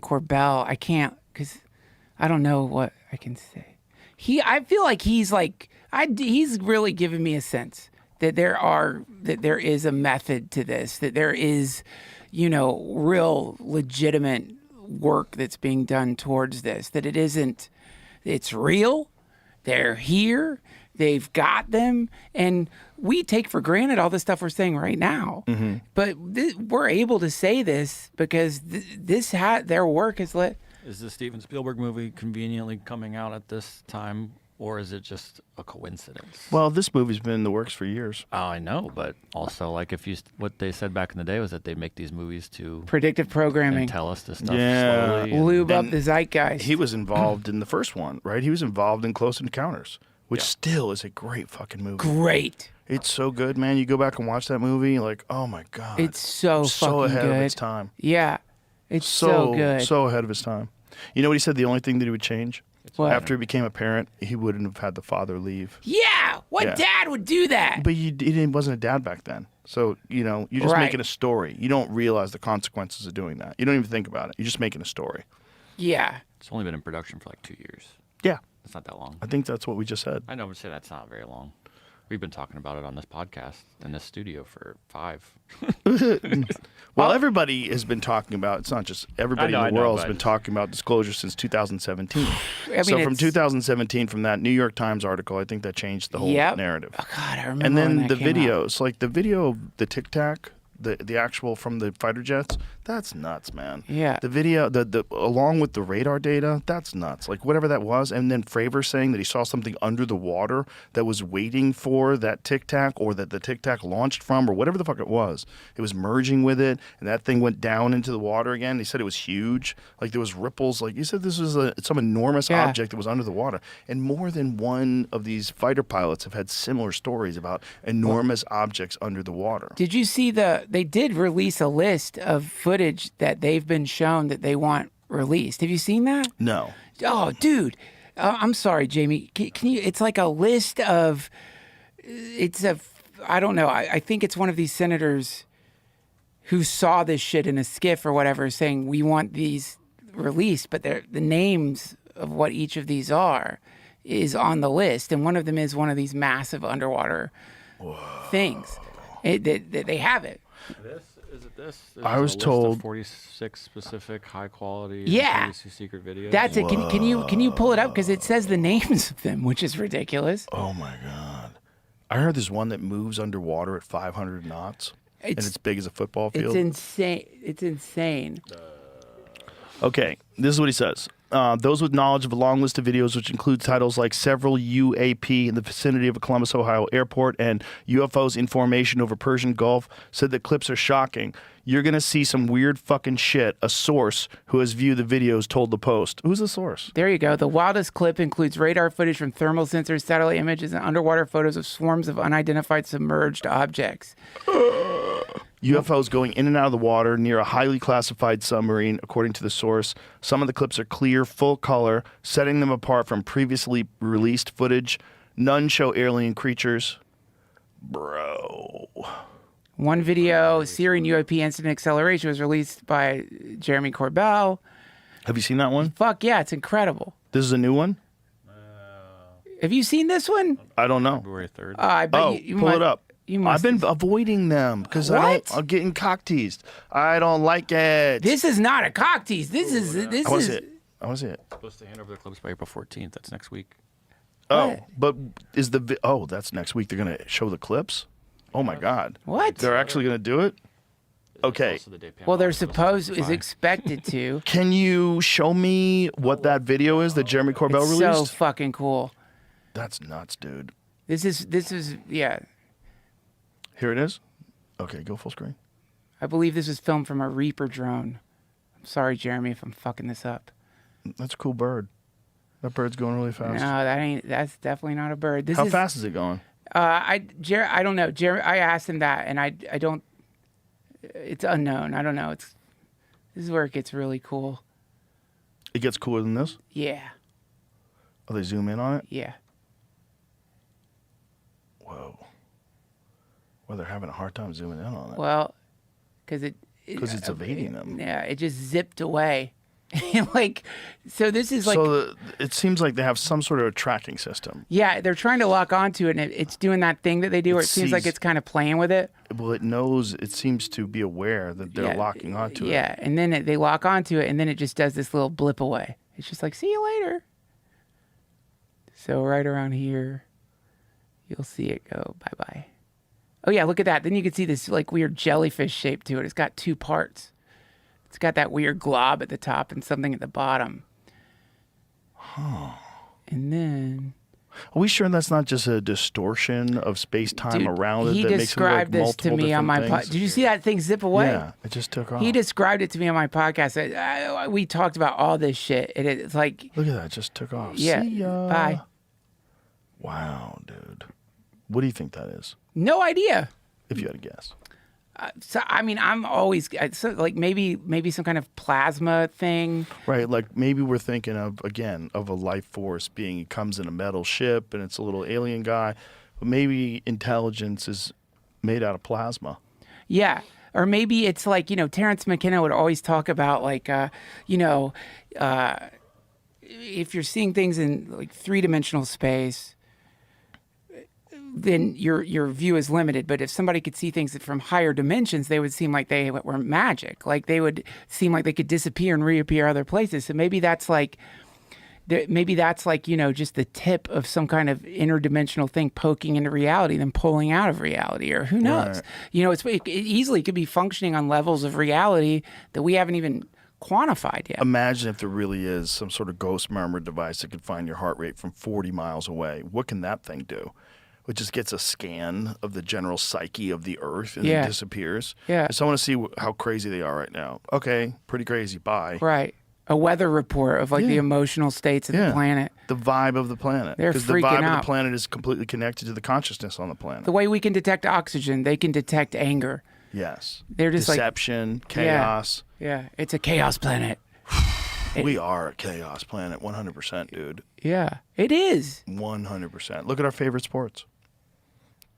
Corbell, I can't, because I don't know what I can say. I feel like he's really given me a sense that there is a method to this, that there is... real legitimate work that's being done towards this, that it's real, they're here, they've got them, and we take for granted all the stuff we're saying right now. Mm-hmm. But we're able to say this because their work has let... Is the Steven Spielberg movie conveniently coming out at this time Or is it just a coincidence? Well, this movie's been in the works for years. Oh, I know, but also like what they said back in the day was that they make these movies to Predictive programming. and tell us this stuff Yeah. slowly. and- Lube up And the zeitgeist. He was involved in the first one, right? He was involved in Close Encounters, which still is a great fucking movie. Great. It's so good, man. You go back and watch that movie, like, oh my god, It's so fucking ahead good. of its time. Yeah. It's so good. So ahead of his time. You know what he said? The only thing that he would change What? after he became a parent, he wouldn't have had the father leave. Yeah. What Yeah. dad would do that? But he wasn't a dad back then. So, you're just Right. making a story. You don't realize the consequences of doing that. You don't even think about it. You're just making a story. Yeah. It's only been in production for like 2 years. Yeah. It's not that long. I think that's what we just said. I know, but say that's not very long. We've been talking about it on this podcast in this studio for 5. Well, everybody has been talking about, it's not just everybody I in the know, world has but- been talking about disclosure since 2017. I So mean, from it's- 2017, from that New York Times article, I think that changed the whole Yep. narrative. Oh, God, I remember And when then that the came out. videos, like the video of the Tic Tac, the actual from the fighter jets, that's nuts, man. Yeah. The video, the along with the radar data, that's nuts. Like whatever that was, and then Fravor saying that he saw something under the water that was waiting for that Tic Tac, or that the Tic Tac launched from, or whatever the fuck it was. It was merging with it, and that thing went down into the water again. He said it was huge, like there was ripples. Like he said, this was some enormous Yeah. object that was under the water. And more than one of these fighter pilots have had similar stories about enormous objects under the water. Did you see they did release a list of footage that they've been shown that they want released. Have you seen that? No. Oh, dude. I'm sorry, Jamie. Can you, it's like a list of, I don't know. I think it's one of these senators who saw this shit in a skiff or whatever saying, we want these released, but the names of what each of these are is on the list. And one of them is one of these massive underwater things. They have it. Is it this? I was told 46 specific high quality Yeah. secret videos. That's it. Can you pull it up? Because it says the names of them, which is ridiculous. Oh my God. I heard there's one that moves underwater at 500 knots, and it's big as a football It's field. insane. It's insane. Okay, this is what he says. Those with knowledge of a long list of videos, which includes titles like several UAP in the vicinity of a Columbus, Ohio airport and UFOs in formation over Persian Gulf, said the clips are shocking. You're going to see some weird fucking shit. A source who has viewed the videos told the Post. Who's the source? There you go. The wildest clip includes radar footage from thermal sensors, satellite images, and underwater photos of swarms of unidentified submerged objects. UFOs going in and out of the water near a highly classified submarine, according to the source. Some of the clips are clear, full color, setting them apart from previously released footage. None show alien creatures. Bro. One video, Syrian UAP incident acceleration, was released by Jeremy Corbell. Have you seen that one? Fuck yeah, it's incredible. This is a new one? Have you seen this one? I don't know. February 3rd. I bet Oh, you pull must, it up. You must I've been avoiding them because What? I'm getting cock teased. I don't like it. This is not a cock tease. This is I want to is see it. I want to see it. Supposed to hand over the clips by April 14th. That's next week. Oh, What? but is that's next week. They're going to show the clips? Oh my God. What? They're actually going to do it? Okay. Also the day Pam Well, they're Bondi was supposed testifying. is expected to. Can you show me what that video is that Jeremy Corbell It's released? so fucking cool. That's nuts, dude. This is yeah. Here it is. Okay, go full screen. I believe this was filmed from a Reaper drone. I'm sorry, Jeremy, if I'm fucking this up. That's a cool bird. That bird's going really fast. No, that's definitely not a bird. This How is fast is it going? I don't know. I asked him that, and I don't. It's unknown. I don't know. This is where it gets really cool. It gets cooler than this? Yeah, Oh, they zoom in on it? yeah. Whoa. Well, they're having a hard time zooming in on it. Well, because Because it's evading them. Yeah, it just zipped away. Like, so this is like. It seems like they have some sort of a tracking system. Yeah, they're trying to lock onto it, and it's doing that thing that they do where it seems like sees- it's kind of playing with it. Well, it seems to be aware that they're Yeah, locking onto it. Yeah, and then they lock onto it, and then it just does this little blip away. It's just like, see you later. So right around here, you'll see it go bye-bye. Oh, yeah, look at that. Then you can see this like weird jellyfish shape to it. It's got two parts. It's got that weird glob at the top and something at the bottom. Huh. And then... Are we sure that's not just a distortion of space-time Dude, around it he that makes it look like described this to multiple me on my different podcast. things? Did you see that thing zip away? Yeah, it just took off. He described it to me on my podcast. We talked about all this shit. It's like, Look at that, it just took off. yeah, See ya. bye. Wow, dude. What do you think that is? No idea. If you had a guess. So I mean, I'm always like maybe some kind of plasma thing. Right, like maybe we're thinking of, again, of a life force being, it comes in a metal ship and it's a little alien guy, but maybe intelligence is made out of plasma. Yeah. Or maybe it's like, Terrence McKenna would always talk about like, if you're seeing things in like 3-dimensional space, then your view is limited. But if somebody could see things from higher dimensions, they would seem like they were magic. Like they would seem like they could disappear and reappear other places. So maybe that's like, just the tip of some kind of interdimensional thing poking into reality, then pulling out of reality, or who knows? Right. It easily could be functioning on levels of reality that we haven't even quantified yet. Imagine if there really is some sort of ghost murmur device that could find your heart rate from 40 miles away. What can that thing do? It just gets a scan of the general psyche of the Earth and then disappears. Yeah. So I want to see how crazy they are right now. Okay, pretty crazy. Bye. Right. A weather report of like the emotional states of the planet. The vibe of the planet. They're Because the freaking vibe out. of the planet is completely connected to the consciousness on the planet. The way we can detect oxygen, they can detect anger. Yes. They're just Deception, chaos. Yeah. It's a chaos planet. We are a chaos planet, 100%, dude. Yeah, it is. 100%. Look at our favorite sports.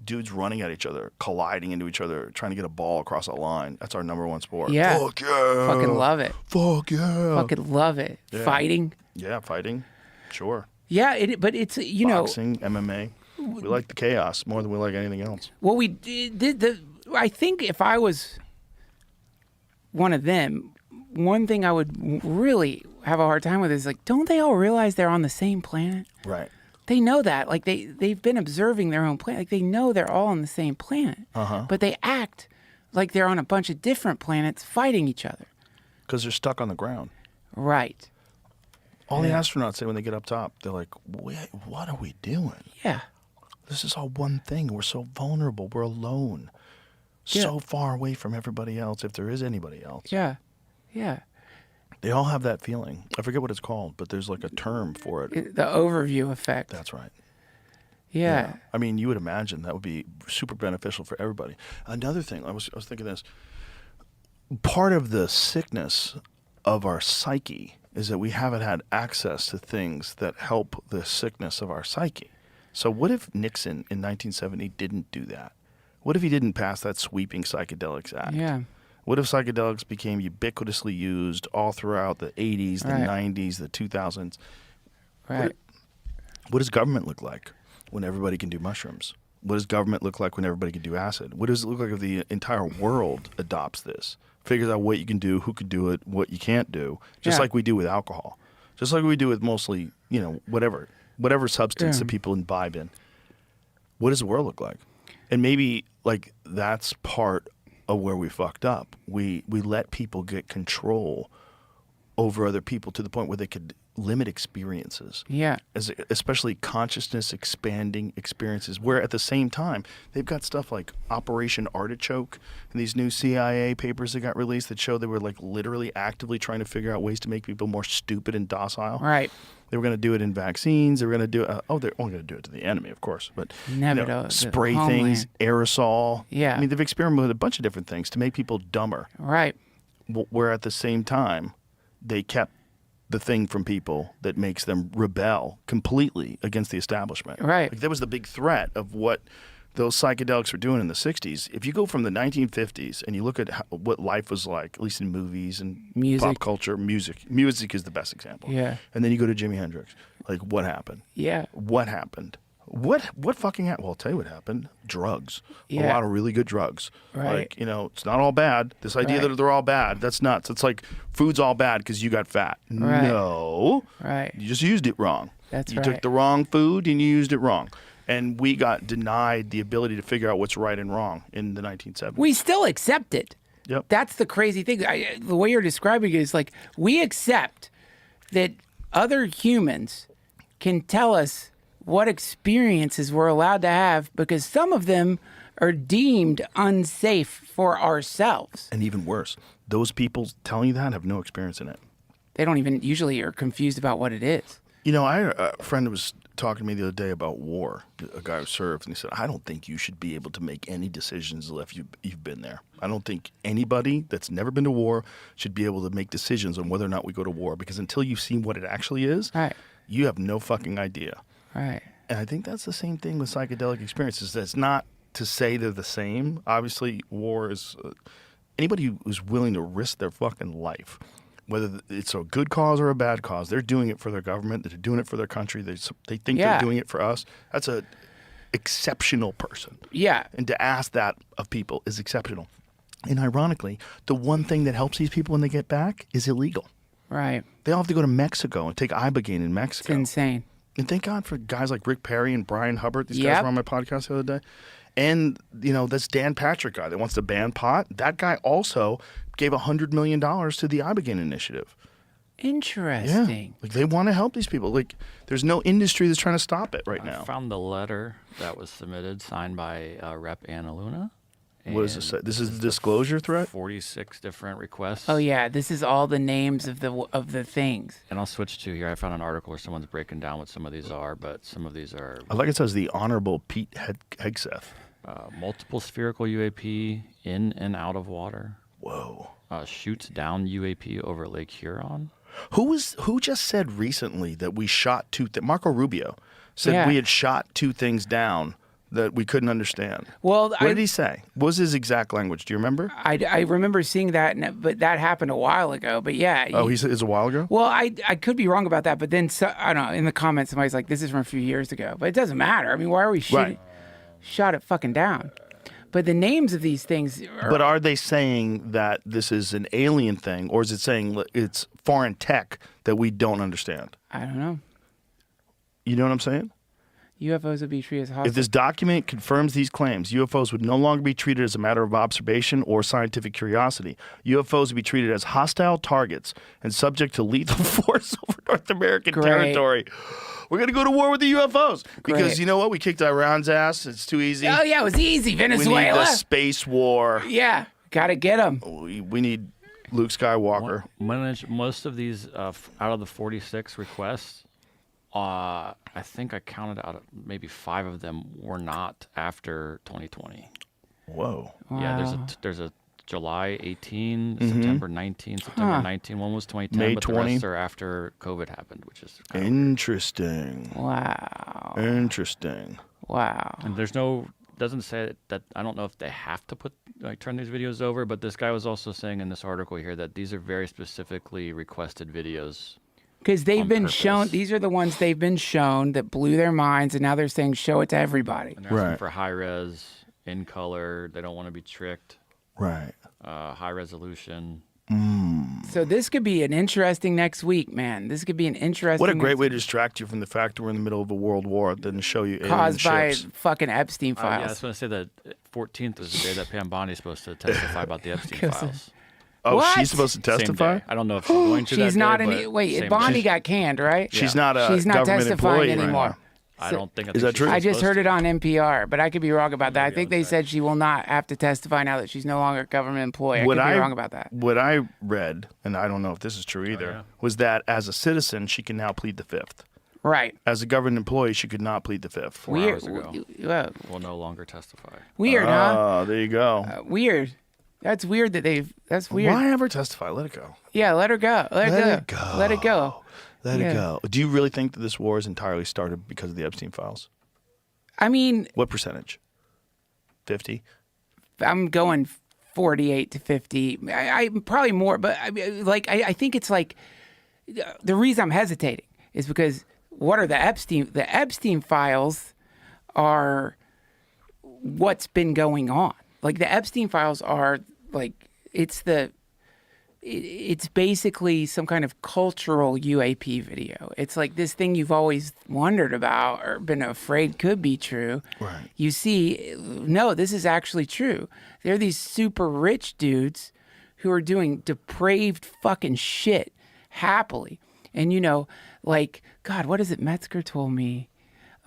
Dudes running at each other, colliding into each other, trying to get a ball across a line. That's our number one sport. Yeah. Fuck yeah. Fucking love it. Fuck yeah. Fucking love it. Yeah. Fighting. Yeah, fighting. Sure. Yeah, but it's, Boxing, MMA. We like the chaos more than we like anything else. well, we did I think if I was one of them, one thing I would really have a hard time with is like, don't they all realize they're on the same planet? Right. They know that. Like they've been observing their own planet. Like they know they're all on the same planet. But they act like they're on a bunch of different planets fighting each other. Because they're stuck on the ground. Right. All the astronauts say when they get up top, they're like, wait, what are we doing? Yeah. This is all one thing. We're so vulnerable. We're alone. So far away from everybody else, if there is anybody else. Yeah. Yeah. They all have that feeling. I forget what it's called, but there's like a term for it. The overview effect. That's right. Yeah. I mean, you would imagine that would be super beneficial for everybody. Another thing, I was thinking this. Part of the sickness of our psyche is that we haven't had access to things that help the sickness of our psyche. So what if Nixon in 1970 didn't do that? What if he didn't pass that sweeping Psychedelics Act? Yeah. What if psychedelics became ubiquitously used all throughout the 80s, the 90s, the 2000s? Right. What does government look like when everybody can do mushrooms? What does government look like when everybody can do acid? What does it look like if the entire world adopts this? Figures out what you can do, who can do it, what you can't do, just like we do with alcohol. Just like we do with mostly, whatever substance that people imbibe in. What does the world look like? And maybe like that's part of where we fucked up. We let people get control over other people to the point where they could limit experiences. Yeah. Especially consciousness expanding experiences, where at the same time they've got stuff like Operation Artichoke and these new CIA papers that got released that show they were like literally actively trying to figure out ways to make people more stupid and docile. Right. They were going to do it in vaccines. They were going to do it. They're only going to do it to the enemy, of course. But spray things, aerosol. Yeah. I mean, they've experimented with a bunch of different things to make people dumber. Right. Where at the same time, they kept the thing from people that makes them rebel completely against the establishment. Right. Like, that was the big threat of what those psychedelics were doing in the 60s. If you go from the 1950s and you look at what life was like, at least in movies and pop culture, music is the best example. Yeah. And then you go to Jimi Hendrix. Like, what happened? Yeah. What happened? What fucking happened? Well, I'll tell you what happened. Drugs. Yeah. A lot of really good drugs. Right. Like, it's not all bad. This idea that they're all bad, that's nuts. It's like food's all bad because you got fat. Right. No. Right. You just used it wrong. That's you right. took the wrong food and you used it wrong. And we got denied the ability to figure out what's right and wrong in the 1970s. We still accept it. Yep. That's the crazy thing. The way you're describing it is like we accept that other humans can tell us what experiences we're allowed to have, because some of them are deemed unsafe for ourselves. And even worse, those people telling you that have no experience in it. They don't even usually are confused about what it is. You know, a friend was talking to me the other day about war, a guy who served, and he said, I don't think you should be able to make any decisions unless you've been there. I don't think anybody that's never been to war should be able to make decisions on whether or not we go to war, because until you've seen what it actually is, Right. you have no fucking idea. Right. And I think that's the same thing with psychedelic experiences. That's not to say they're the same. Obviously, war is anybody who's willing to risk their fucking life, whether it's a good cause or a bad cause, they're doing it for their government, they're doing it for their country, they think Yeah. they're doing it for us. That's a exceptional person. Yeah. And to ask that of people is exceptional. And ironically, the one thing that helps these people when they get back is illegal. Right. They all have to go to Mexico and take Ibogaine in It's Mexico. insane. And thank God for guys like Rick Perry and Brian Hubbard. These guys Yep. were on my podcast the other day. And, you know, this Dan Patrick guy that wants to ban pot, that guy also gave $100 million to the Ibogaine initiative. Interesting. Like, they want to help these people. Like, there's no industry that's trying to stop it right I now. found the letter that was submitted, signed by Rep. Anna Luna. What does it say? This is the disclosure threat? 46 different requests. Oh yeah, this is all the names of the things. And I'll switch to here. I found an article where someone's breaking down what some of these are, but some of these are I like it says the Honorable Pete Hegseth. multiple spherical UAP in and out of water. Whoa. Shoots down UAP over Lake Huron. Who just said recently that we shot Marco Rubio said Yeah. we had shot two things down that we couldn't understand. Well, What did he say? What was his exact language? Do you remember? I remember seeing that, but that happened a while ago. But yeah. Oh, he said it's a while ago? Well, I could be wrong about that, but then I don't know. In the comments, somebody's like, "This is from a few years ago," but it doesn't matter. I mean, why are we shooting? Right. Shot it fucking down. But the names of these things are. But are they saying that this is an alien thing, or is it saying it's foreign tech that we don't understand? I don't know. You know what I'm saying? UFOs would be treated as hostile. If this document confirms these claims, UFOs would no longer be treated as a matter of observation or scientific curiosity. UFOs would be treated as hostile targets and subject to lethal force over North American Great. territory. We're going to go to war with the UFOs because Great. you know what? We kicked Iran's ass. It's too easy. Oh yeah, it was easy. We need Venezuela. the space war. Yeah, gotta get them. We need Luke Skywalker. Most of these, out of the 46 requests, I think I counted out maybe 5 of them were not after 2020. Whoa. Yeah, there's a July 18, September 19, September 19. One was 2010, May but 20. the rest are after COVID happened, which is kind of Interesting. Wow. Interesting. Wow. And doesn't say that. I don't know if they have to turn these videos over, but this guy was also saying in this article here that these are very specifically requested videos. Because they've on been purpose. shown. These are the ones they've been shown that blew their minds, and now they're saying show it to everybody. And they're asking Right. for high res, in color. They don't want to be tricked. Right. High resolution. So this could be an interesting next week, man. This could be an interesting. What a great way to distract you from the fact that we're in the middle of a world war than show you alien caused by ships. fucking Epstein Yeah, I files. was going to say that 14th was the day that Pam Bondi's supposed to testify about the Epstein files. Oh, What? she's supposed to Same testify? day. I don't know if she's going to. She's that not day, an. but Wait, same Bondi day. got canned, right? She's not a She's not government testifying employee anymore. anymore. I don't think. Is that true? I just supposed heard to. it on NPR, but I could be wrong about that. I think they said she will not have to testify now that she's no longer a government employee. I could be wrong about that. What I read, and I don't know if this is true either, yeah. was that as a citizen, she can now plead the fifth. Right. As a government employee, she could not plead the fifth. 4 Weird. hours ago. Well, Will no longer testify. weird, huh? Oh, there you go. Weird. That's weird that they've. That's weird. Why ever testify? Let it go. Yeah, let her go. Let it go. go. Let it go. Let Yeah. it go. Do you really think that this war is entirely started because of the Epstein files? I mean, What percentage? 50? I'm going 48 to 50. I'm probably more, but I mean, I think it's like the reason I'm hesitating is because what are the Epstein? The Epstein files are what's been going on. Like the Epstein files are like it's basically some kind of cultural UAP video. It's like this thing you've always wondered about or been afraid could be true. Right. You see, no, this is actually true. They're these super rich dudes who are doing depraved fucking shit happily. And, you know, like, God, what is it Metzger told me?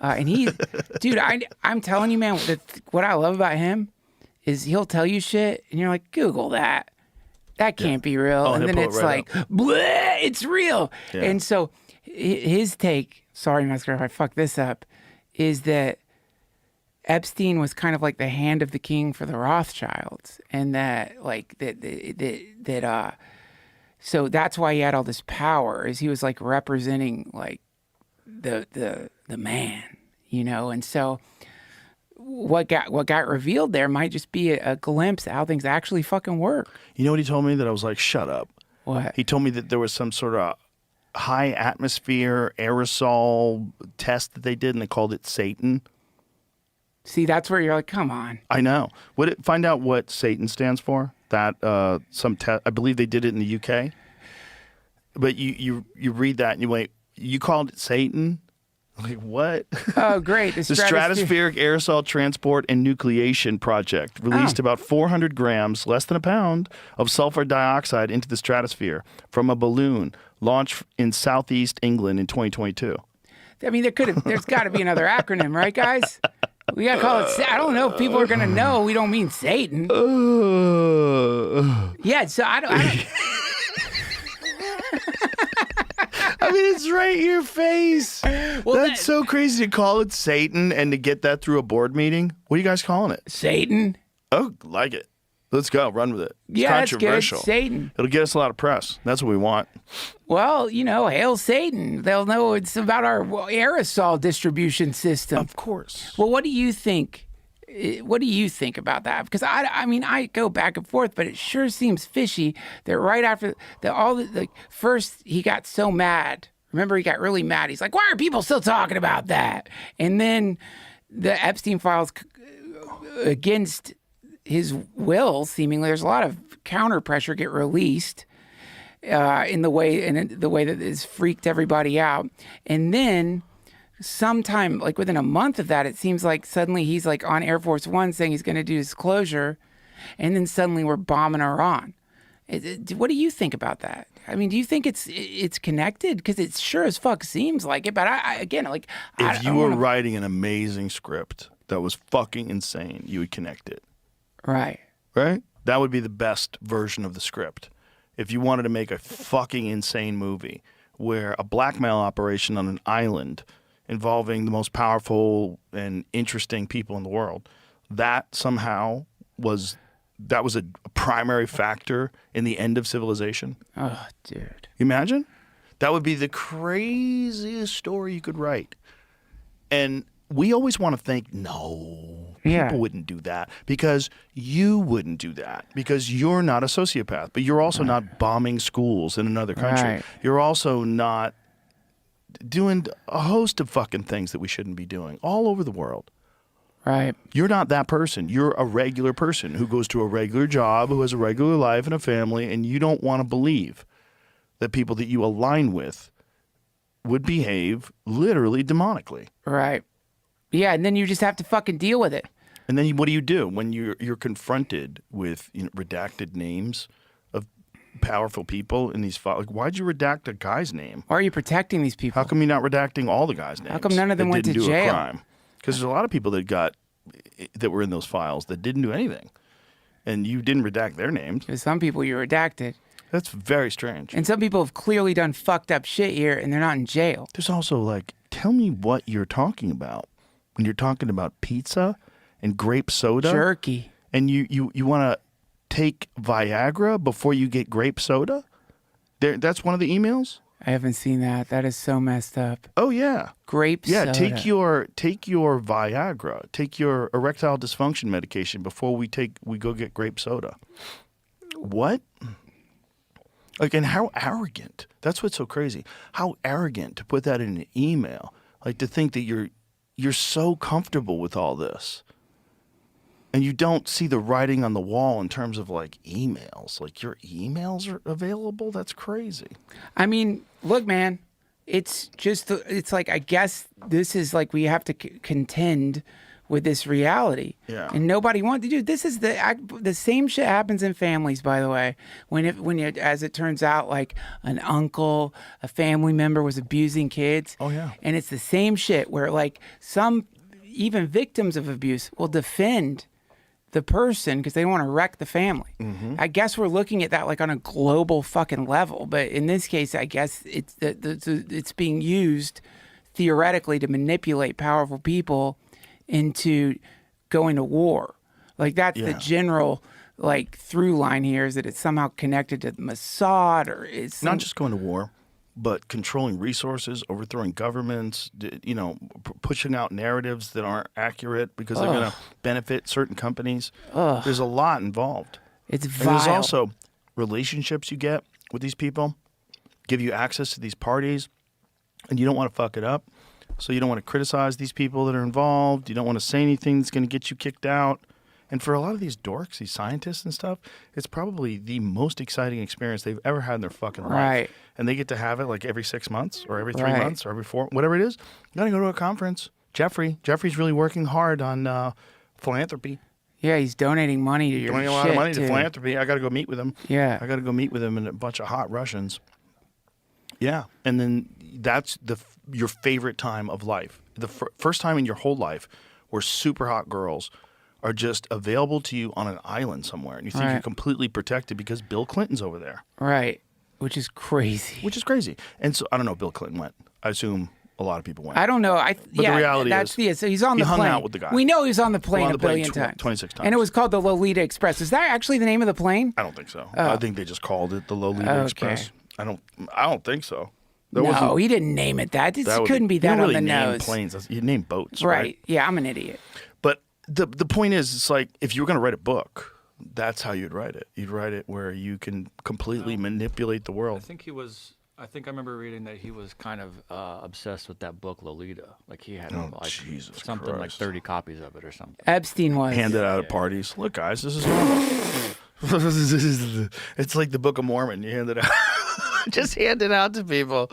And he, dude, I'm telling you, man, what I love about him is he'll tell you shit, and you're like, Google that. That can't be real. Oh, and he'll then pull it it's right like, bleh, it's real. Yeah. And so his take, sorry, Masker, if I fuck this up, is that Epstein was kind of like the hand of the king for the Rothschilds, and that like so that's why he had all this power, is he was like representing like the man, you know. And so what got revealed there might just be a glimpse at how things actually fucking work. You know what he told me? That I was like, shut up. What? He told me that there was some sort of high atmosphere aerosol test that they did, and they called it Satan. See, that's where you're like, come on. I know. Find out what Satan stands for. That I believe they did it in the UK. But you read that and you wait. You called it Satan? Like what? Oh, great. The Stratospheric Aerosol Transport and Nucleation Project released about 400 grams, less than a pound, of sulfur dioxide into the stratosphere from a balloon launched in southeast England in 2022. I mean, there's got to be another acronym, right, guys? We got to call it, I don't know if people are going to know we don't mean Satan. Yeah, so I don't I mean, it's right in your face. Well, That's so crazy to call it Satan and to get that through a board meeting. What are you guys calling it? Satan? Oh, like it. Let's go. Run with it. It's Yeah, that's good. controversial. Satan. It'll get us a lot of press. That's what we want. Well, you know, hail Satan. They'll know it's about our aerosol distribution system. Of course. Well, what do you think? What do you think about that? Because I mean, I go back and forth, but it sure seems fishy that right after first he got so mad. Remember, he got really mad. He's like, "Why are people still talking about that?" And then the Epstein files, against his will, seemingly, there's a lot of counter pressure get released in the way that has freaked everybody out, and then sometime like within a month of that, it seems like suddenly he's like on Air Force One saying he's going to do disclosure, and then suddenly we're bombing Iran. What do you think about that? I mean, do you think it's connected? Because it sure as fuck seems like it. But if you were writing an amazing script that was fucking insane, you would connect it. Right. Right? That would be the best version of the script. If you wanted to make a fucking insane movie where a blackmail operation on an island involving the most powerful and interesting people in the world, that somehow was a primary factor in the end of civilization. Oh, dude. Imagine? That would be the craziest story you could write. And we always want to think, no, people wouldn't do that, because you wouldn't do that, because you're not a sociopath, but you're also not bombing schools in another country. Right. You're also not doing a host of fucking things that we shouldn't be doing all over the world. Right. You're not that person. You're a regular person who goes to a regular job, who has a regular life and a family, and you don't want to believe that people that you align with would behave literally demonically. Right. Yeah, and then you just have to fucking deal with it. And then what do you do when you're confronted with redacted names of powerful people in these files? Like, why'd you redact a guy's name? Why are you protecting these people? How come you're not redacting all the guys' names? How come none of them that went didn't to do jail? A crime? Because there's a lot of people that were in those files that didn't do anything, and you didn't redact their names. Because some people you redacted. That's very strange. And some people have clearly done fucked up shit here, and they're not in jail. There's also like, tell me what you're talking about when you're talking about pizza and grape soda. Jerky. And you want to take Viagra before you get grape soda? That's one of the emails? I haven't seen that. That is so messed up. Oh yeah. Grape soda. Take your Viagra, take your erectile dysfunction medication before we go get grape soda. What? Like, and how arrogant. That's what's so crazy. How arrogant to put that in an email. Like, to think that you're so comfortable with all this. And you don't see the writing on the wall in terms of like emails. Like, your emails are available? That's crazy. I mean, look, man, it's like, I guess this is like, we have to contend with this reality. Yeah. And nobody wants to do this. Is the same shit happens in families, by the way. When you, as it turns out, like an uncle, a family member was abusing kids. Oh, yeah. And it's the same shit where like some even victims of abuse will defend the person because they don't want to wreck the family. I guess we're looking at that like on a global fucking level, but in this case, I guess it's being used theoretically to manipulate powerful people into going to war. Like that's the general like through line here, is that it's somehow connected to Mossad, or it's Not just going to war, but controlling resources, overthrowing governments, pushing out narratives that aren't accurate because they're going to benefit certain companies. There's a lot involved. It's And vile. there's also relationships you get with these people, give you access to these parties, and you don't want to fuck it up. So you don't want to criticize these people that are involved. You don't want to say anything that's going to get you kicked out. And for a lot of these dorks, these scientists and stuff, it's probably the most exciting experience they've ever had in their fucking life. Right. And they get to have it like every 6 months or every 3 Right. months or every 4, whatever it is. You got to go to a conference. Jeffrey's really working hard on philanthropy. Yeah, he's donating money to your Donating a shit, lot of money too. to philanthropy. I got to go meet with him. Yeah. I got to go meet with him and a bunch of hot Russians. Yeah. And then that's your favorite time of life. The first time in your whole life where super hot girls are just available to you on an island somewhere. And you think Right. you're completely protected because Bill Clinton's over there, Right. Which is crazy. which is crazy. And so I don't know if Bill Clinton went. I assume a lot of people went. I don't know. the reality is, so he's on he the hung plane. out with the guy. We know he was on the plane on a the plane billion times. 26 times. And it was called the Lolita Express. Is that actually the name of the plane? I don't think so. I think they just called it the Lolita Okay. Express. I don't think so. There No, wasn't- he didn't name it that. It that would couldn't be you that don't really on the name nose. planes. You name boats, Right. Yeah, I'm an idiot. But the point is, it's like if you were going to write a book, that's how you'd write it. You'd write it where you can completely manipulate the I world. think I remember reading that he was kind of obsessed with that book Lolita. Like he had like Jesus something like Christ. 30 copies of it or something. Epstein was. Handed out at parties. Look, guys, this is normal. It's like the Book of Mormon. You hand it out. Just hand it out to people.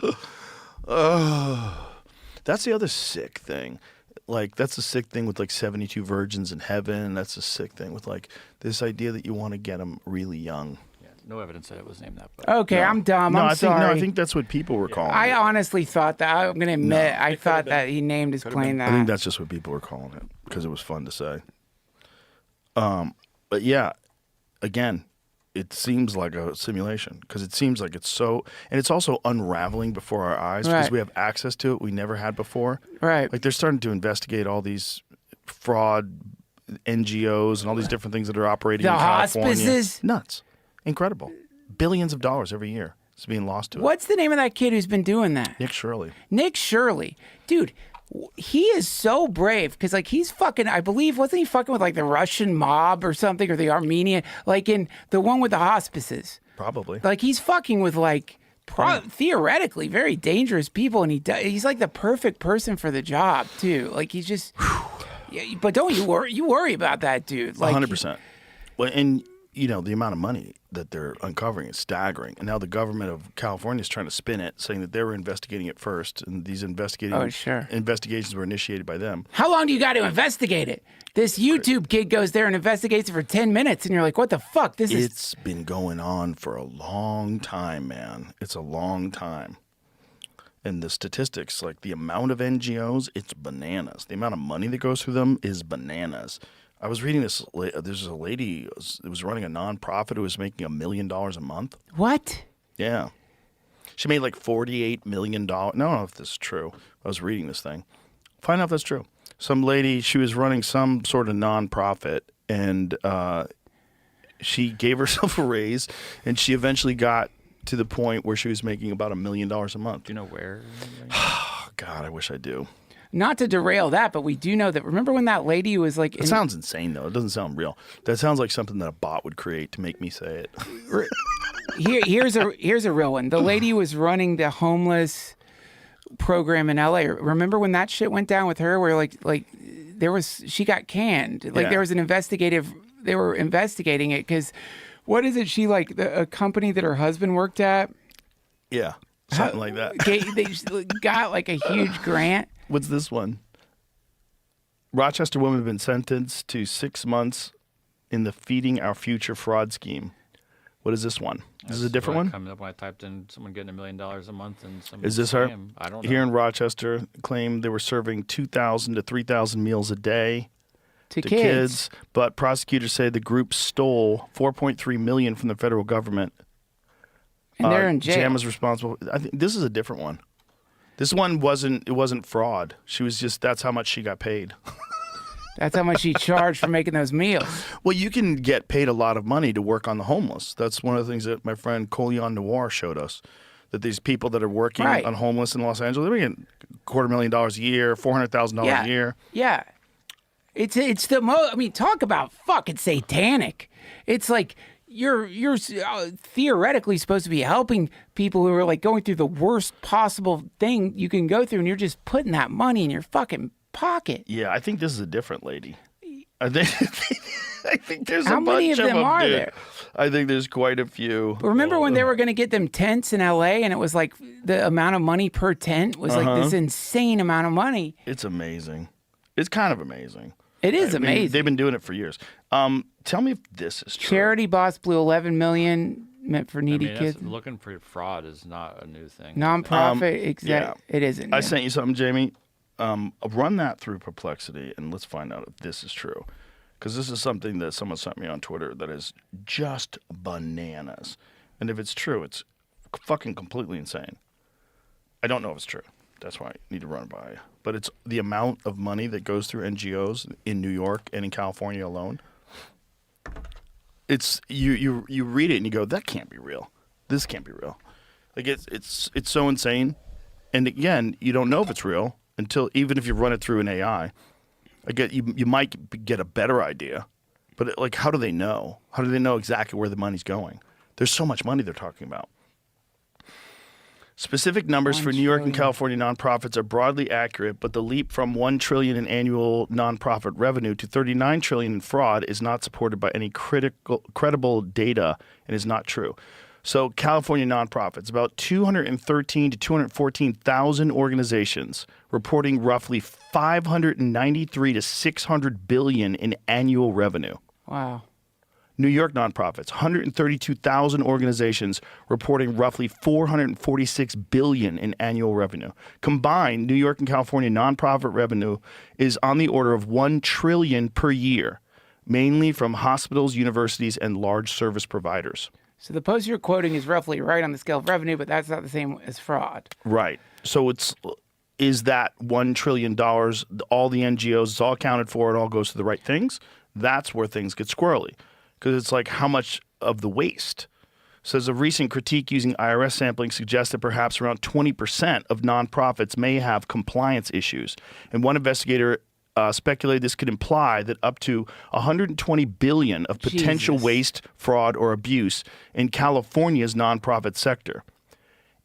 That's the other sick thing. Like, that's the sick thing with like 72 virgins in heaven. That's the sick thing with like this idea that you want to get them really young. Yeah, no evidence that it was named that. But Okay, I'm dumb. No, I'm I think sorry. I think that's what people were calling I it. honestly thought that. I'm going to admit, I thought that he named his plane that. I think that's just what people were calling it because it was fun to say. But yeah, again, it seems like a simulation because it seems like it's so, and it's also unraveling before our eyes because Right. we have access to it we never had before. Right. Like they're starting to investigate all these fraud NGOs and all these different things that are operating The in California. hospices? Nuts. Incredible. Billions of dollars every year is being lost to it. What's the name of that kid who's been doing that? Nick Shirley. Nick Shirley. Dude, he is so brave because, like, he's fucking, I believe, wasn't he fucking with, like, the Russian mob or something, or the Armenian, like, in the one with the hospices? Probably. Like, he's fucking with, like, theoretically very dangerous people, and he's, like, the perfect person for the job, too. Like, he's just, yeah, but don't you worry? You worry about that, dude. Like, 100%. Well, and you know the amount of money that they're uncovering is staggering. And now the government of California is trying to spin it, saying that they were investigating it first, and these investigations were initiated by them. How long do you got to investigate it? This YouTube kid goes there and investigates it for 10 minutes, and you're like, what the fuck? It's been going on for a long time, man. It's a long time. And the statistics, like the amount of NGOs, it's bananas. The amount of money that goes through them is bananas. I was reading this. There's a lady that was running a nonprofit who was making $1 million a month. What? Yeah. She made like $48 million. I don't know if this is true. I was reading this thing. Find out if that's true. Some lady, she was running some sort of nonprofit, and she gave herself a raise, and she eventually got to the point where she was making about $1 million a month. Do you know where? God, I wish I do. Not to derail that, but we do know that. Remember when that lady was like, It sounds insane, though. It doesn't sound real. That sounds like something that a bot would create to make me say it. here's a real one. The lady was running the homeless program in LA. Remember when that shit went down with her, where she got canned. Like Yeah. there was they were investigating it because, what is it? She a company that her husband worked at. Yeah, something like that. They got like a huge grant. What's this one? Rochester woman has been sentenced to 6 months in the Feeding Our Future fraud scheme. What is this one? Is this a different one? Coming up when I typed in someone getting $1 million a month and some Is this her? scam. I don't know. Here in Rochester, claimed they were serving 2,000 to 3,000 meals a day To to kids. kids, but prosecutors say the group stole $4.3 million from the federal government. And they're in jail. Jam is responsible. I think this is a different one. This one wasn't fraud. She was just, that's how much she got paid. That's how much she charged for making those meals. Well, you can get paid a lot of money to work on the homeless. That's one of the things that my friend Colion Noir showed us. That these people that are working Right. on homeless in Los Angeles, they're making $250,000 a year, $400,000 a year. Yeah. It's the most. I mean, talk about fucking satanic. It's like you're theoretically supposed to be helping people who are like going through the worst possible thing you can go through, and you're just putting that money in your fucking pocket. Yeah, I think this is a different lady. I think I think there's How a bunch many of them are dude. there? I think there's quite a few. But remember when they were going to get them tents in LA, and it was like the amount of money per tent was like this insane amount of money. It's amazing. It's kind of amazing. It is I mean, amazing. they've been doing it for years. Tell me if this is true. Charity Boss blew $11 million meant for I needy mean, kids. looking for fraud is not a new thing. Nonprofit, yeah. It isn't. I yeah. sent you something, Jamie. Run that through Perplexity, and let's find out if this is true. Because this is something that someone sent me on Twitter that is just bananas. And if it's true, it's fucking completely insane. I don't know if it's true. That's why I need to run it by you. But it's the amount of money that goes through NGOs in New York and in California alone. It's you read it and you go, that can't be real. This can't be real. Like it's so insane. And again, you don't know if it's real until even if you run it through an AI. I get you might get a better idea, but like how do they know? How do they know exactly where the money's going? There's so much money they're talking about. Specific numbers for New York and California nonprofits are broadly accurate, but the leap from $1 trillion in annual nonprofit revenue to $39 trillion in fraud is not supported by any credible data and is not true. So California nonprofits, about 213 to 214,000 organizations, reporting roughly 593 to 600 billion in annual revenue. Wow. New York nonprofits, 132,000 organizations reporting roughly 446 billion in annual revenue. Combined, New York and California nonprofit revenue is on the order of 1 trillion per year, mainly from hospitals, universities, and large service providers. So the post you're quoting is roughly right on the scale of revenue, but that's not the same as fraud. Right. So is that $1 trillion, all the NGOs, it's all accounted for, it all goes to the right things? That's where things get squirrely. Because it's like how much of the waste. Says a recent critique using IRS sampling suggests that perhaps around 20% of nonprofits may have compliance issues. And one investigator speculated this could imply that up to 120 billion of potential Jesus. waste, fraud, or abuse in California's nonprofit sector.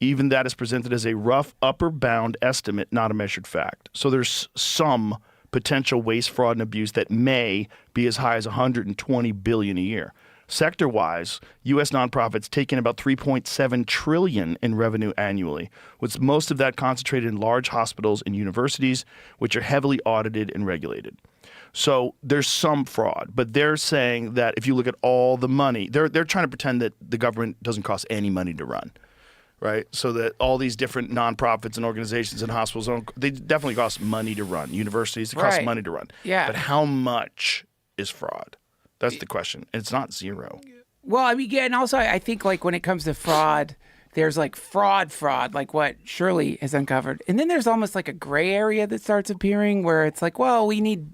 Even that is presented as a rough upper bound estimate, not a measured fact. So there's some potential waste, fraud, and abuse that may be as high as 120 billion a year. Sector-wise, U.S. nonprofits take in about 3.7 trillion in revenue annually, with most of that concentrated in large hospitals and universities, which are heavily audited and regulated. So there's some fraud, but they're saying that if you look at all the money, they're trying to pretend that the government doesn't cost any money to run. Right, so that all these different nonprofits and organizations and hospitals, they definitely cost money to run. Universities, it costs Right. money to run. Yeah. But how much is fraud? That's the question. And it's not zero. Well, I mean, yeah, and also I think like when it comes to fraud, there's like fraud, like what Shirley has uncovered, and then there's almost like a gray area that starts appearing where it's like, well, we need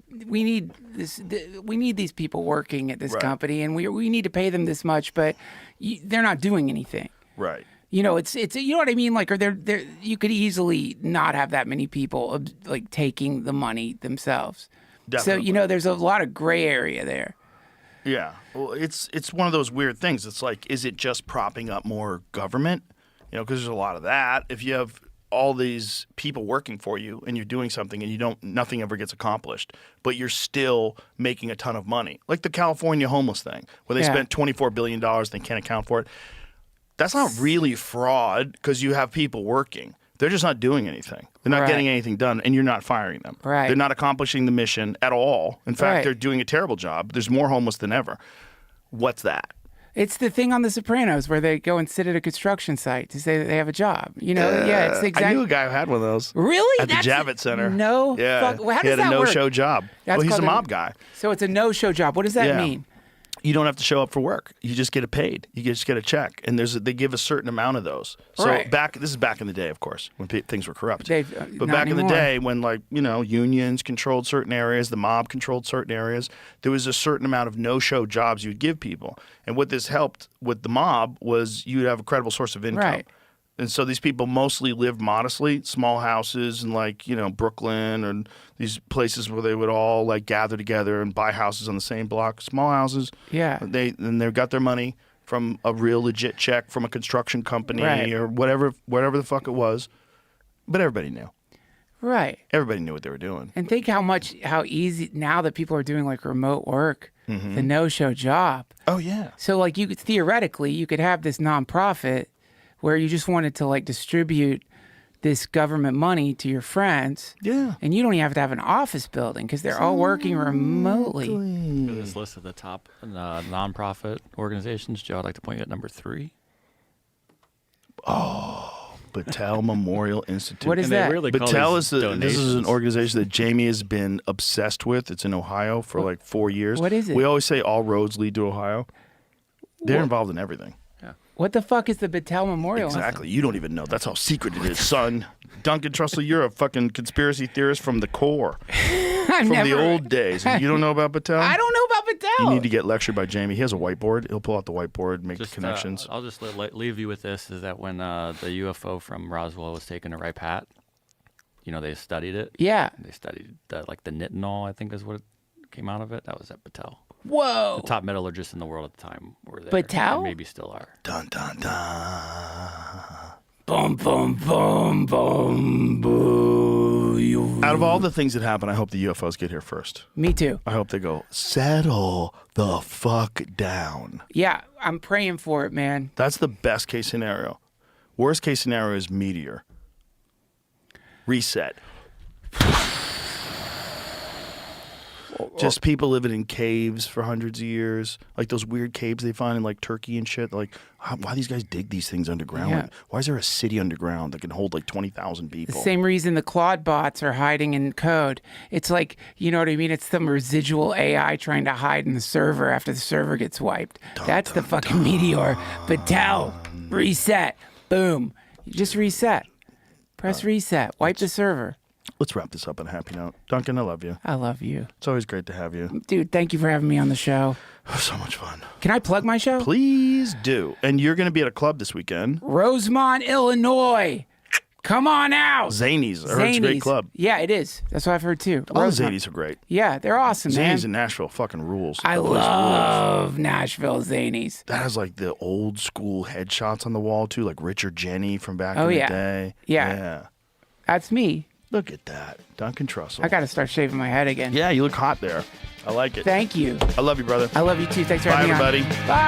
these people working at this Right. company, and we need to pay them this much, but they're not doing anything. Right. You know, it's you know what I mean? Like, or there you could easily not have that many people like taking the money themselves. Definitely. So, you know, there's a lot of gray area there. Yeah. Well, it's one of those weird things. It's like, is it just propping up more government? You know, because there's a lot of that. If you have all these people working for you and you're doing something and nothing ever gets accomplished, but you're still making a ton of money. Like the California homeless thing, where they Yeah. spent $24 billion, they can't account for it. That's not really fraud because you have people working. They're just not doing anything. They're not Right. getting anything done, and you're not firing them. Right. They're not accomplishing the mission at all. In fact, Right. they're doing a terrible job. There's more homeless than ever. What's that? It's the thing on The Sopranos where they go and sit at a construction site to say that they have a job. You know, yeah, it's the exact. I knew a guy who had one of those. Really? At the Javits Center. No. Yeah. Fuck. Well, how he does had a that work? no-show job. That's Well, he's a called mob guy. So it's a no-show job. What does that Yeah. mean? You don't have to show up for work. You just get it paid. You just get a check, and they give a certain amount of those. So Right. this is back in the day, of course, when things were corrupt. But Not back in the anymore. day, when unions controlled certain areas, the mob controlled certain areas, there was a certain amount of no-show jobs you'd give people. And what this helped with the mob was you'd have a credible source of income. Right. And so these people mostly lived modestly, small houses in Brooklyn and these places where they would all gather together and buy houses on the same block, small houses. Yeah. They got their money from a real legit check from a construction company Right. or whatever the fuck it was. But everybody knew. Right. Everybody knew what they were doing. And think how easy now that people are doing remote work, the no-show job. Oh yeah. So you could theoretically you could have this nonprofit where you just wanted to distribute this government money to your friends. Yeah. And you don't even have to have an office building because they're all working remotely. For this list of the top nonprofit organizations, Joe, I'd like to point you at number 3. Battelle Memorial Institute. What is And they that? really call Battelle these this is an donations. organization that Jamie has been obsessed with. It's in Ohio for 4 years. What is it? We always say all roads lead to Ohio. They're involved in everything. What the fuck is the Battelle Memorial? Exactly. You don't even know. That's how secret it is, son. Duncan Trussell, you're a fucking conspiracy theorist from the core, I've from never, the old days. You don't know about Battelle? I don't know about Battelle. You need to get lectured by Jamie. He has a whiteboard. He'll pull out the whiteboard, make Just, connections. I'll just leave you with this: is that when the UFO from Roswell was taken to Wright Pat, they studied it. Yeah. They studied the nitinol, I think is what came out of it. That was at Battelle. Whoa. The top metallurgists in the world at the time were there. Battelle? And maybe still are. Dun, dun, dun. Boom, boom, boom, boom, boom. Out of all the things that happen, I hope the UFOs get here first. Me too. I hope they go, settle the fuck down. Yeah, I'm praying for it, man. That's the best case scenario. Worst case scenario is meteor. Reset. Just people living in caves for hundreds of years, like those weird caves they find in Turkey and shit. Why these guys dig these things underground? Yeah. Why is there a city underground that can hold 20,000 The people? same reason the Claude bots are hiding in code. It's you know what I mean? It's some residual AI trying to hide in the server after the server gets wiped. That's the fucking meteor. Battelle, reset. Boom. You just reset. Press reset. Wipe the server. Let's wrap this up on a happy note. Duncan, I love you. I love you. It's always great to have you. Dude, thank you for having me on the show. So much fun. Can I plug my show? Please do. And you're going to be at a club this weekend. Rosemont, Illinois. Come on out. Zanies. I heard it's a great club. Yeah, it is. That's what I've heard too. All the Rosemont. Zanies are great. Yeah, they're awesome, man. Zanies in Nashville fucking rules. I That place rules. love Nashville Zanies. That has the old school headshots on the wall too, like Richard Jenney from back Oh, in yeah. the day. Yeah. That's me. Look at that. Duncan Trussell. I got to start shaving my head again. Yeah, you look hot there. I like it. Thank you. I love you, brother. I love you too. Thanks for Bye, having me on. everybody. Bye.